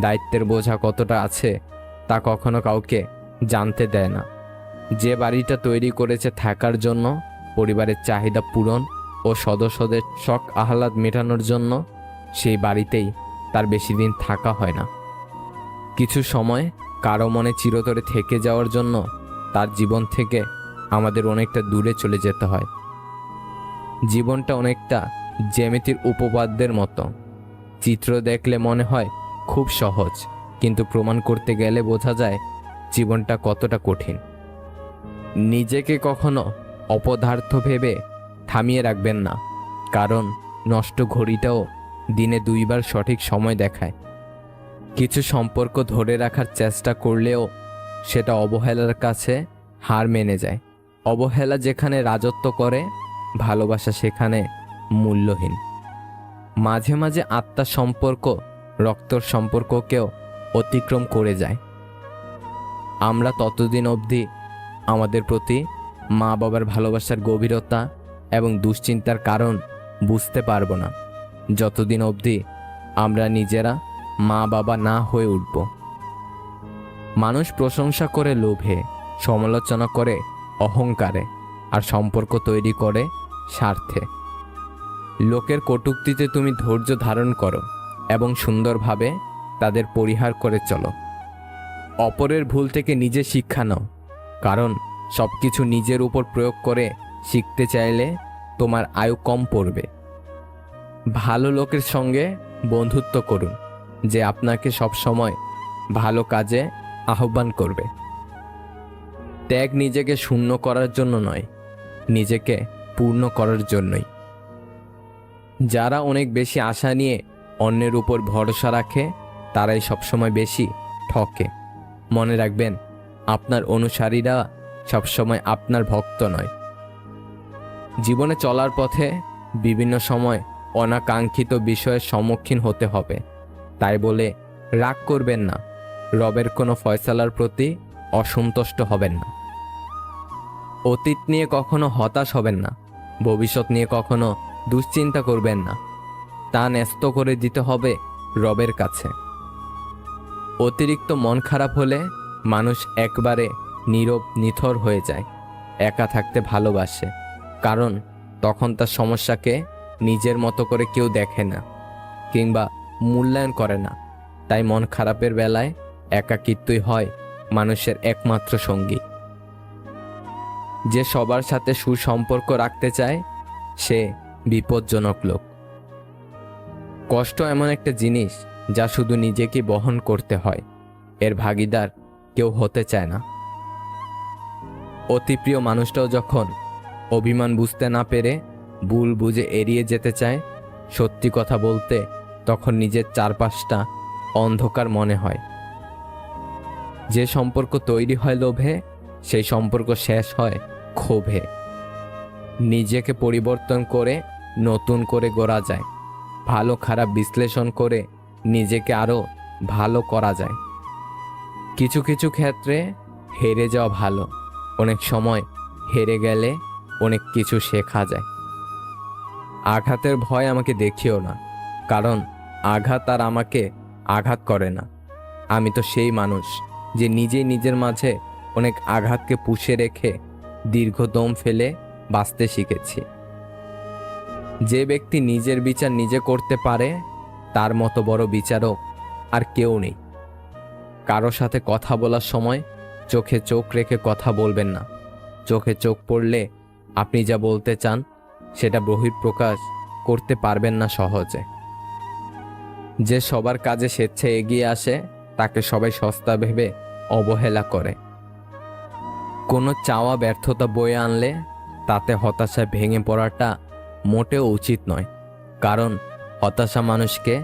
Speaker 1: দায়িত্বের বোঝা কতটা আছে তা কখনো কাউকে জানতে দেয় না। যে বাড়িটা তৈরি করেছে থাকার জন্য, পরিবারের চাহিদা পূরণ ও সদস্যদের শখ আহ্লাদ মেটানোর জন্য, সেই বাড়িতেই তার বেশি দিন থাকা হয় না। কিছু সময় কারো মনে চিরতরে থেকে যাওয়ার জন্য তার জীবন থেকে আমাদের অনেকটা দূরে চলে যেতে হয়। জীবনটা অনেকটা জ্যামিতির উপপাদ্যের মতো। চিত্র দেখলে মনে হয় খুব সহজ, কিন্তু প্রমাণ করতে গেলে বোঝা যায় জীবনটা কতটা কঠিন। নিজেকে কখনো অপদার্থ ভেবে থামিয়ে রাখবেন না, কারণ নষ্ট ঘড়িটাও দিনে 2 বার সঠিক সময় দেখায়। কিছু সম্পর্ক ধরে রাখার চেষ্টা করলেও সেটা অবহেলার কাছে হার মেনে যায়। অবহেলা যেখানে রাজত্ব করে, ভালোবাসা সেখানে মূল্যহীন। মাঝে মাঝে আত্মার সম্পর্ক রক্তর সম্পর্ককেও অতিক্রম করে যায়। আমরা ততদিন অবধি আমাদের প্রতি মা বাবার ভালোবাসার গভীরতা এবং দুশ্চিন্তার কারণ বুঝতে পারবো না, যতদিন অবধি আমরা নিজেরা মা বাবা না হয়ে উঠব। মানুষ প্রশংসা করে লোভে, সমালোচনা করে অহংকারে, আর সম্পর্ক তৈরি করে স্বার্থে। লোকের কটূক্তিতে তুমি ধৈর্য ধারণ করো এবং সুন্দরভাবে তাদের পরিহার করে চলো। অপরের ভুল থেকে নিজে শিক্ষা নাও, কারণ সব কিছু নিজের উপর প্রয়োগ করে শিখতে চাইলে তোমার আয়ু কম পড়বে। ভালো লোকের সঙ্গে বন্ধুত্ব করুন, যে আপনাকে সবসময় ভালো কাজে আহ্বান করবে। ত্যাগ নিজেকে শূন্য করার জন্য নয়, নিজেকে পূর্ণ করার জন্যই। যারা অনেক বেশি আশা নিয়ে অন্যের উপর ভরসা রাখে তারাই সবসময় বেশি ঠকে। মনে রাখবেন, আপনার অনুসারীরা সবসময় আপনার ভক্ত নয়। জীবনে চলার পথে বিভিন্ন সময় অনাকাঙ্ক্ষিত বিষয়ের সম্মুখীন হতে হবে, তাই বলে রাগ করবেন না, রবের কোনো ফয়সালার প্রতি অসন্তুষ্ট হবেন না। অতীত নিয়ে কখনো হতাশ হবেন না, ভবিষ্যৎ নিয়ে কখনো দুশ্চিন্তা করবেন না, তা ন্যস্ত করে দিতে হবে রবের কাছে। অতিরিক্ত মন খারাপ হলে মানুষ একবারে নীরব নিথর হয়ে যায়, একা থাকতে ভালোবাসে, কারণ তখন তার সমস্যাকে নিজের মতো করে কেউ দেখে না কিংবা মূল্যায়ন করে না। তাই মন খারাপের বেলায় একাকিত্বই হয় মানুষের একমাত্র সঙ্গী। যে সবার সাথে সুসম্পর্ক রাখতে চায় সে বিপজ্জনক লোক। কষ্ট এমন একটা জিনিস যা শুধু নিজেকে বহন করতে হয়, এর ভাগিদার কেউ হতে চায় না। অতি প্রিয় মানুষটাও যখন অভিমান বুঝতে না পেরে ভুল বুঝে এড়িয়ে যেতে চায় সত্যি কথা বলতে, তখন নিজের চারপাশটা অন্ধকার মনে হয়। যে সম্পর্ক তৈরি হয় লোভে, সেই সম্পর্ক শেষ হয় ক্ষোভে। নিজেকে পরিবর্তন করে নতুন করে গড়া যায়, ভালো খারাপ বিশ্লেষণ করে নিজেকে আরও ভালো করা যায়। কিছু কিছু ক্ষেত্রে হেরে যাওয়া ভালো, অনেক সময় হেরে গেলে অনেক কিছু শেখা যায়। আঘাতের ভয় আমাকে দেখিও না, কারণ আঘাত আর আমাকে আঘাত করে না। আমি তো সেই মানুষ যে নিজেই নিজের মাঝে অনেক আঘাতকে পুষে রেখে দীর্ঘ দম ফেলে বাঁচতে শিখেছি। যে ব্যক্তি নিজের বিচার নিজে করতে পারে, তার মতো বড় বিচারক আর কেউ নেই। কারো সাথে কথা বলার সময় চোখে চোখ রেখে কথা বলবেন না। চোখে চোখ পড়লে আপনি যা বলতে চান সেটা বহিঃপ্রকাশ করতে পারবেন না সহজে। যে সবার কাজে স্বেচ্ছায় এগিয়ে আসে, তাকে সবাই সস্তা ভেবে অবহেলা করে। কোনো চাওয়া ব্যর্থতা বয়ে আনলে তাতে হতাশায় ভেঙে পড়াটা মোটেও উচিত নয়, কারণ হতাশা মানুষকে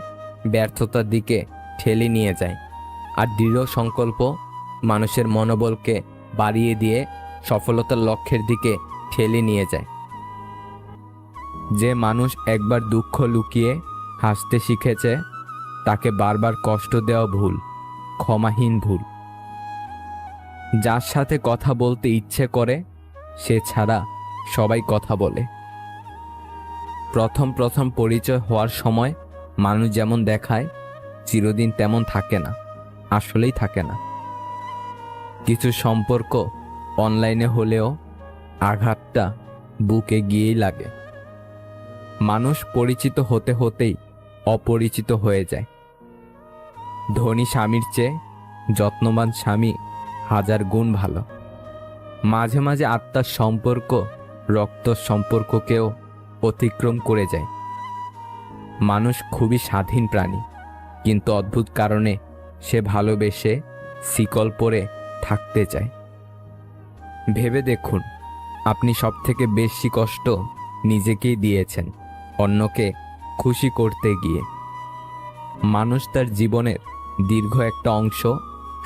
Speaker 1: ব্যর্থতার দিকে ঠেলে নিয়ে যায়, আর দৃঢ় সংকল্প মানুষের মনোবলকে বাড়িয়ে দিয়ে সফলতার লক্ষ্যের দিকে ঠেলে নিয়ে যায়। যে মানুষ একবার দুঃখ লুকিয়ে হাসতে শিখেছে, তাকে বারবার কষ্ট দেওয়া ভুল, ক্ষমাহীন ভুল। যার সাথে কথা বলতে ইচ্ছে করে, সে ছাড়া সবাই কথা বলে। প্রথম প্রথম পরিচয় হওয়ার সময় মানুষ যেমন দেখায়, চিরদিন তেমন থাকে না, আসলেই থাকে না। কিছু সম্পর্ক অনলাইনে হলেও আঘাতটা বুকে গিয়েই লাগে। মানুষ পরিচিত হতে হতেই অপরিচিত হয়ে যায়। ধনী স্বামীর চেয়ে যত্নবান স্বামী হাজার গুণ ভালো। মাঝে মাঝে আত্মার সম্পর্ক রক্ত সম্পর্ককেও অতিক্রম করে যায়। মানুষ খুবই স্বাধীন প্রাণী, কিন্তু অদ্ভুত কারণে সে ভালোবেসে শিকল পরে থাকতে চায়। ভেবে দেখুন, আপনি সবথেকে বেশি কষ্ট নিজেকেই দিয়েছেন অন্যকে খুশি করতে গিয়ে। মানুষ তার জীবনের দীর্ঘ একটা অংশ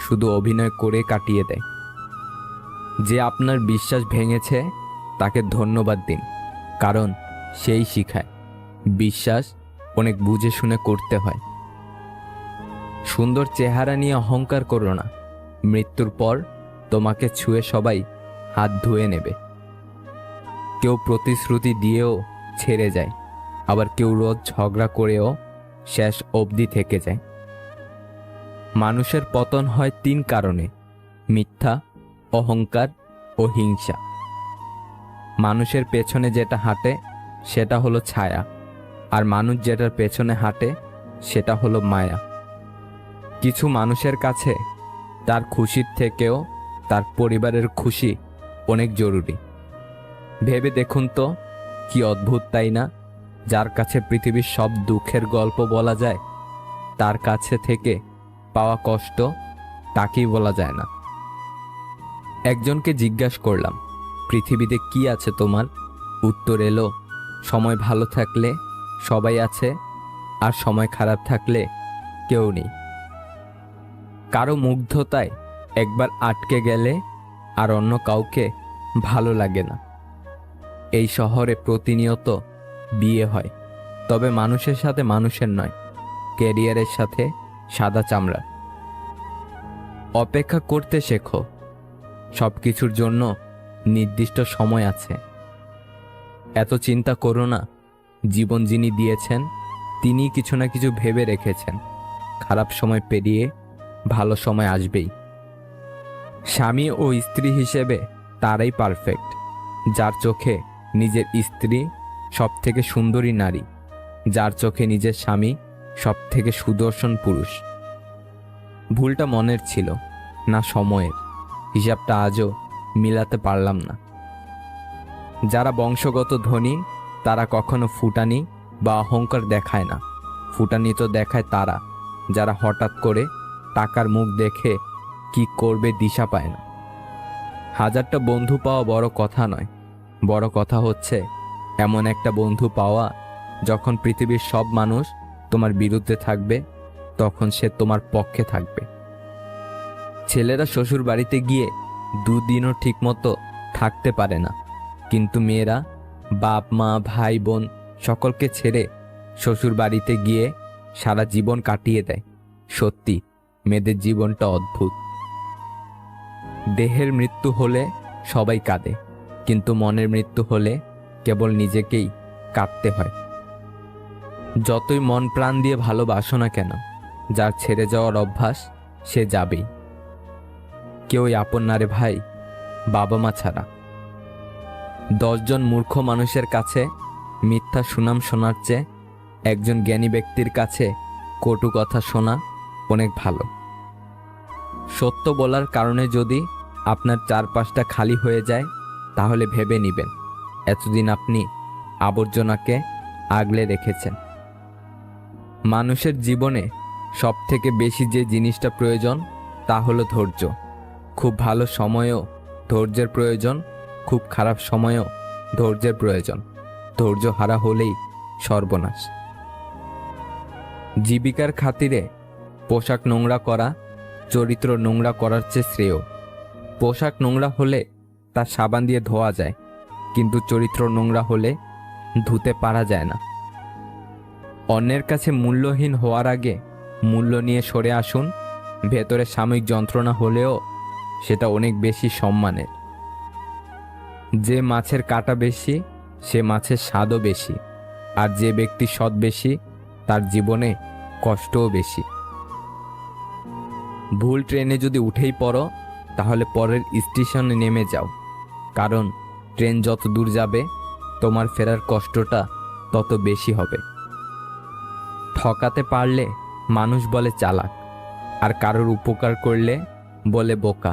Speaker 1: শুধু অভিনয় করে কাটিয়ে দেয়। যে আপনার বিশ্বাস ভেঙেছে, তাকে ধন্যবাদ দিন, কারণ সেই শিখায় বিশ্বাস অনেক বুঝে শুনে করতে হয়। সুন্দর চেহারা নিয়ে অহংকার করো না। মৃত্যুর পর তোমাকে ছুঁয়ে সবাই হাত ধুয়ে নেবে। কেউ প্রতিশ্রুতি দিয়েও ছেড়ে যায়, আবার কেউ রোজ ঝগড়া করেও শেষ অবধি থেকে যায়। মানুষের পতন হয় 3 কারণে: মিথ্যা, অহংকার ও হিংসা। মানুষের পেছনে যেটা হাঁটে সেটা হলো ছায়া, আর মানুষ যেটার পেছনে হাঁটে সেটা হলো মায়া। কিছু মানুষের কাছে তার খুশির থেকেও তার পরিবারের খুশি অনেক জরুরি। ভেবে দেখুন তো, কি অদ্ভুত তাই না? যার কাছে পৃথিবীর সব দুঃখের গল্প বলা যায়, তার কাছে থেকে পাওয়া কষ্ট তাকেই বলা যায় না। একজনকে জিজ্ঞাসা করলাম, পৃথিবীতে কি আছে তোমার? উত্তর এলো, সময় ভালো থাকলে সবাই আছে, আর সময় খারাপ থাকলে কেউ নেই। কারো মুগ্ধতায় একবার আটকে গেলে আর অন্য কাউকে ভালো লাগে না। এই শহরে প্রতিনিয়ত বিয়ে হয়, তবে মানুষের সাথে মানুষের নয়, ক্যারিয়ারের সাথে সাদা চামড়া। অপেক্ষা করতে শেখো, সব কিছুর জন্য নির্দিষ্ট সময় আছে। এত চিন্তা করো না, জীবন যিনি দিয়েছেন তিনি কিছু না কিছু ভেবে রেখেছেন। খারাপ সময় পেরিয়ে ভালো সময় আসবেই। স্বামী ও স্ত্রী হিসেবে তারাই পারফেক্ট, যার চোখে নিজের স্ত্রী সব থেকে সুন্দরী নারী, যার চোখে নিজের স্বামী সব থেকে সুদর্শন পুরুষ। ভুলটা মনের ছিল না সময়ের, হিসাবটা আজও মিলাতে পারলাম না। যারা বংশগত ধনী, তারা কখনো ফুটানি বা অহংকার দেখায় না, ফুটানি তো দেখায় তারা, যারা হঠাৎ করে টাকার মুখ দেখে কি করবে দিশা পায় না। হাজারটা বন্ধু পাওয়া বড় কথা নয়, বড় কথা হচ্ছে এমন একটা বন্ধু পাওয়া যখন পৃথিবীর সব মানুষ তোমার বিরুদ্ধে থাকবে তখন সে তোমার পক্ষে থাকবে। ছেলেরা শ্বশুর বাড়িতে গিয়ে দুদিনও ঠিকমতো থাকতে পারে না, কিন্তু মেয়েরা বাপ মা ভাই বোন সকলকে ছেড়ে শ্বশুর বাড়িতে গিয়ে সারা জীবন কাটিয়ে দেয়। সত্যি মেয়েদের জীবনটা অদ্ভুত। দেহের মৃত্যু হলে সবাই কাঁদে, কিন্তু মনের মৃত্যু হলে কেবল নিজেকেই কাঁদতে হয়। যতই মন প্রাণ দিয়ে ভালোবাসো না কেন, যার ছেড়ে যাওয়ার অভ্যাস সে যাবেই। কেউই আপন না রে ভাই, বাবা মা ছাড়া। 10 জন মূর্খ মানুষের কাছে মিথ্যা সুনাম শোনার চেয়ে একজন জ্ঞানী ব্যক্তির কাছে কটু কথা শোনা অনেক ভালো। সত্য বলার কারণে যদি আপনার চারপাশটা খালি হয়ে যায়, তাহলে ভেবে নেবেন এতদিন আপনি আবর্জনাকে আগলে রেখেছেন। মানুষের জীবনে সবথেকে বেশি যে জিনিসটা প্রয়োজন তা হলো ধৈর্য। খুব ভালো সময়েও ধৈর্যের প্রয়োজন, খুব খারাপ সময়েও ধৈর্যের প্রয়োজন। ধৈর্য হারা হলেই সর্বনাশ। জীবিকার খাতিরে পোশাক নোংরা করা চরিত্র নোংরা করার চেয়ে শ্রেয়। পোশাক নোংরা হলে তা সাবান দিয়ে ধোয়া যায়, কিন্তু চরিত্র নোংরা হলে ধুতে পারা যায় না। অন্যের কাছে মূল্যহীন হওয়ার আগে মূল্য নিয়ে সরে আসুন। ভেতরে সাময়িক যন্ত্রণা হলেও সেটা অনেক বেশি সম্মানের। যে মাছের কাঁটা বেশি সে মাছের স্বাদও বেশি, আর যে ব্যক্তি সৎ বেশি তার জীবনে কষ্টও বেশি। ভুল ট্রেনে যদি উঠেই পড়ো তাহলে পরের স্টেশনে নেমে যাও, কারণ ট্রেন যত দূর যাবে তোমার ফেরার কষ্টটা তত বেশি হবে। ঠকাতে পারলে মানুষ বলে চালাক, আর কারোর উপকার করলে বলে বোকা।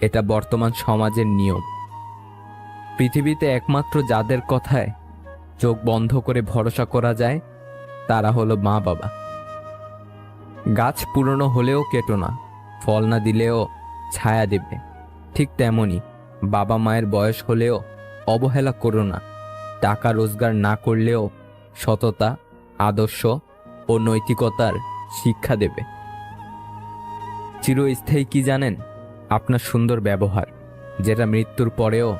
Speaker 1: এটা বর্তমান সমাজের নিয়ম। পৃথিবীতে একমাত্র যাদের কথায় চোখ বন্ধ করে ভরসা করা যায় তারা হলো মা বাবা। গাছ পুরনো হলেও কেটো না, ফল না দিলেও ছায়া দেবে। ঠিক তেমনি বাবা মায়ের বয়স হলেও অবহেলা করো না। টাকা রোজগার না করলেও সততা, আদর্শ ও নৈতিকতার শিক্ষা দেবে। চিরস্থায়ী কি জানেন? আপনার সুন্দর ব্যবহার, যেটা মৃত্যুর পরেও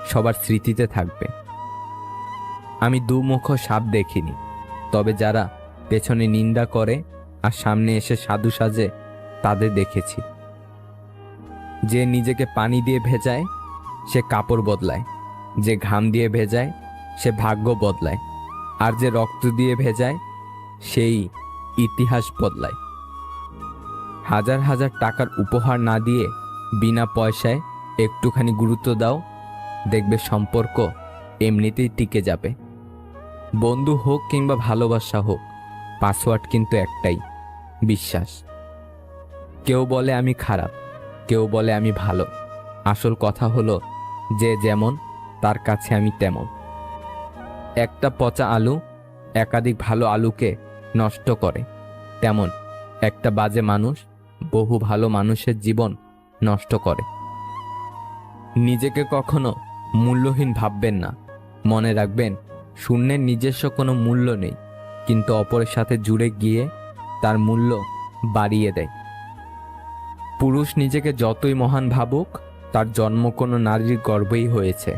Speaker 1: সবার স্মৃতিতে থাকবে। আমি দুমুখ সাপ দেখিনি, তবে যারা পেছনে নিন্দা করে আর সামনে এসে সাধু সাজে তাদের দেখেছি। যে নিজেকে পানি দিয়ে ভেজায় সে কাপড় বদলায়, যে ঘাম দিয়ে ভেজায় সে ভাগ্য বদলায়, আর যে রক্ত দিয়ে ভেজায় সেই ইতিহাস বদলায়। হাজার হাজার টাকার উপহার না দিয়ে বিনা পয়সায় একটুখানি গুরুত্ব দাও, দেখবে সম্পর্ক এমনিতেই টিকে যাবে। বন্ধু হোক কিংবা ভালোবাসা হোক, পাসওয়ার্ড কিন্তু একটাই, বিশ্বাস। কেউ বলে আমি খারাপ, কেউ বলে আমি ভালো। আসল কথা হলো যে যেমন তার কাছে আমি তেমন। একটা পচা আলু একাধিক ভালো আলুকে নষ্ট করে, তেমন একটা বাজে মানুষ বহু ভালো মানুষের জীবন নষ্ট করে। নিজেকে কখনো মূল্যহীন ভাববেন না। মনে রাখবেন, শূন্যের নিজস্ব কোনো মূল্য নেই, কিন্তু অপরের সাথে জুড়ে গিয়ে তার মূল্য বাড়িয়ে দেয়। পুরুষ নিজেকে যতই মহান ভাবুক, তার জন্ম কোনো নারীর গর্ভেই হয়েছে।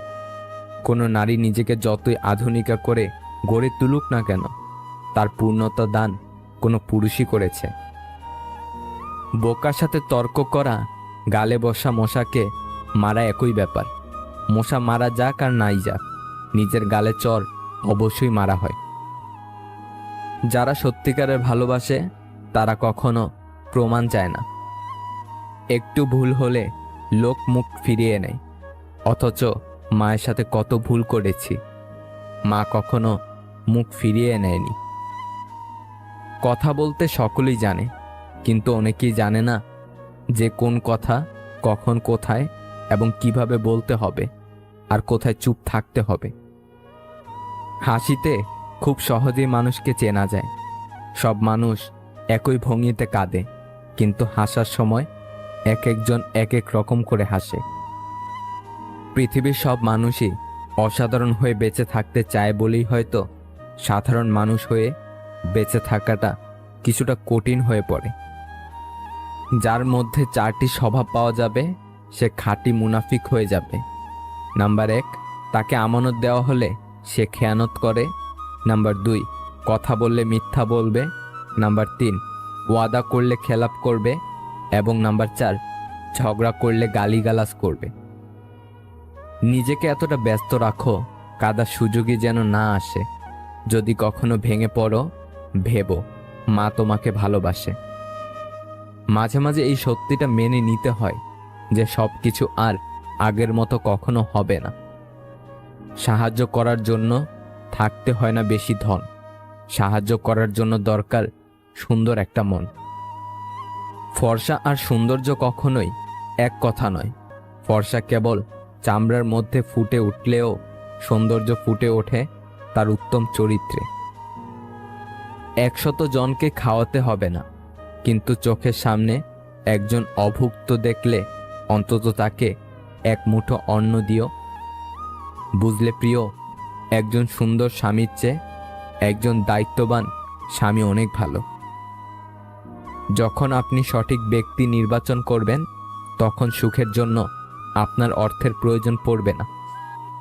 Speaker 1: কোনো নারী নিজেকে যতই আধুনিকা করে গড়ে তুলুক না কেন, তার পূর্ণতা দান কোনো পুরুষই করেছে। বোকার সাথে তর্ক করা গালে বসা মশাকে মারা একই ব্যাপার। মশা মারা যাক আর নাই যাক, নিজের গালে চর অবশ্যই মারা হয়। যারা সত্যিকারের ভালোবাসে তারা কখনো প্রমাণ চায় না। একটু ভুল হলে লোক মুখ ফিরিয়ে নেয়, অথচ মায়ের সাথে কত ভুল করেছি, মা কখনো মুখ ফিরিয়ে নেয়নি। কথা বলতে সকলেই জানে, কিন্তু অনেকেই জানে না যে কোন কথা কখন কোথায় এবং কিভাবে বলতে হবে আর কোথায় চুপ থাকতে হবে। হাসিতে খুব সহজেই মানুষকে চেনা যায়, সব মানুষ একই ভঙ্গিতে কাঁদে, কিন্তু হাসার সময় এক একজন এক এক রকম করে হাসে। পৃথিবীর সব মানুষই অসাধারণ হয়ে বেঁচে থাকতে চায় বলেই হয়তো সাধারণ মানুষ হয়ে বেঁচে থাকাটা কিছুটা কঠিন হয়ে পড়ে। যার মধ্যে 4টি স্বভাব পাওয়া যাবে সে খাঁটি মুনাফিক হয়ে যাবে। নাম্বার 1, তাকে আমানত দেওয়া হলে সে খেয়ানত করে। নাম্বার 2, কথা বললে মিথ্যা বলবে। নাম্বার 3, ওয়াদা করলে খেলাপ করবে। এবং নাম্বার 4, ঝগড়া করলে গালিগালাজ করবে। নিজেকে এতটা ব্যস্ত রাখো কাদার সুযোগই যেন না আসে। যদি কখনো ভেঙে পড়ো, ভেবো মা তোমাকে ভালোবাসে। মাঝে মাঝে এই সত্যিটা মেনে নিতে হয় যে সব কিছু আর আগের মতো কখনো হবে না। সাহায্য করার জন্য থাকতে হয় না বেশি ধন, সাহায্য করার জন্য দরকার সুন্দর একটা মন। ফর্সা আর সৌন্দর্য কখনোই এক কথা নয়। ফর্সা কেবল চামড়ার মধ্যে ফুটে উঠলেও সৌন্দর্য ফুটে ওঠে তার উত্তম চরিত্রে। 100 জনকে খাওয়াতে হবে না, কিন্তু চোখের সামনে একজন অভুক্ত দেখলে অন্তত তাকে এক মুঠো অন্ন দিও। বুঝলে প্রিয়, একজন সুন্দর স্বামীর চেয়ে একজন দায়িত্ববান স্বামী অনেক ভালো। যখন আপনি সঠিক ব্যক্তি নির্বাচন করবেন, তখন সুখের জন্য আপনার অর্থের প্রয়োজন পড়বে না।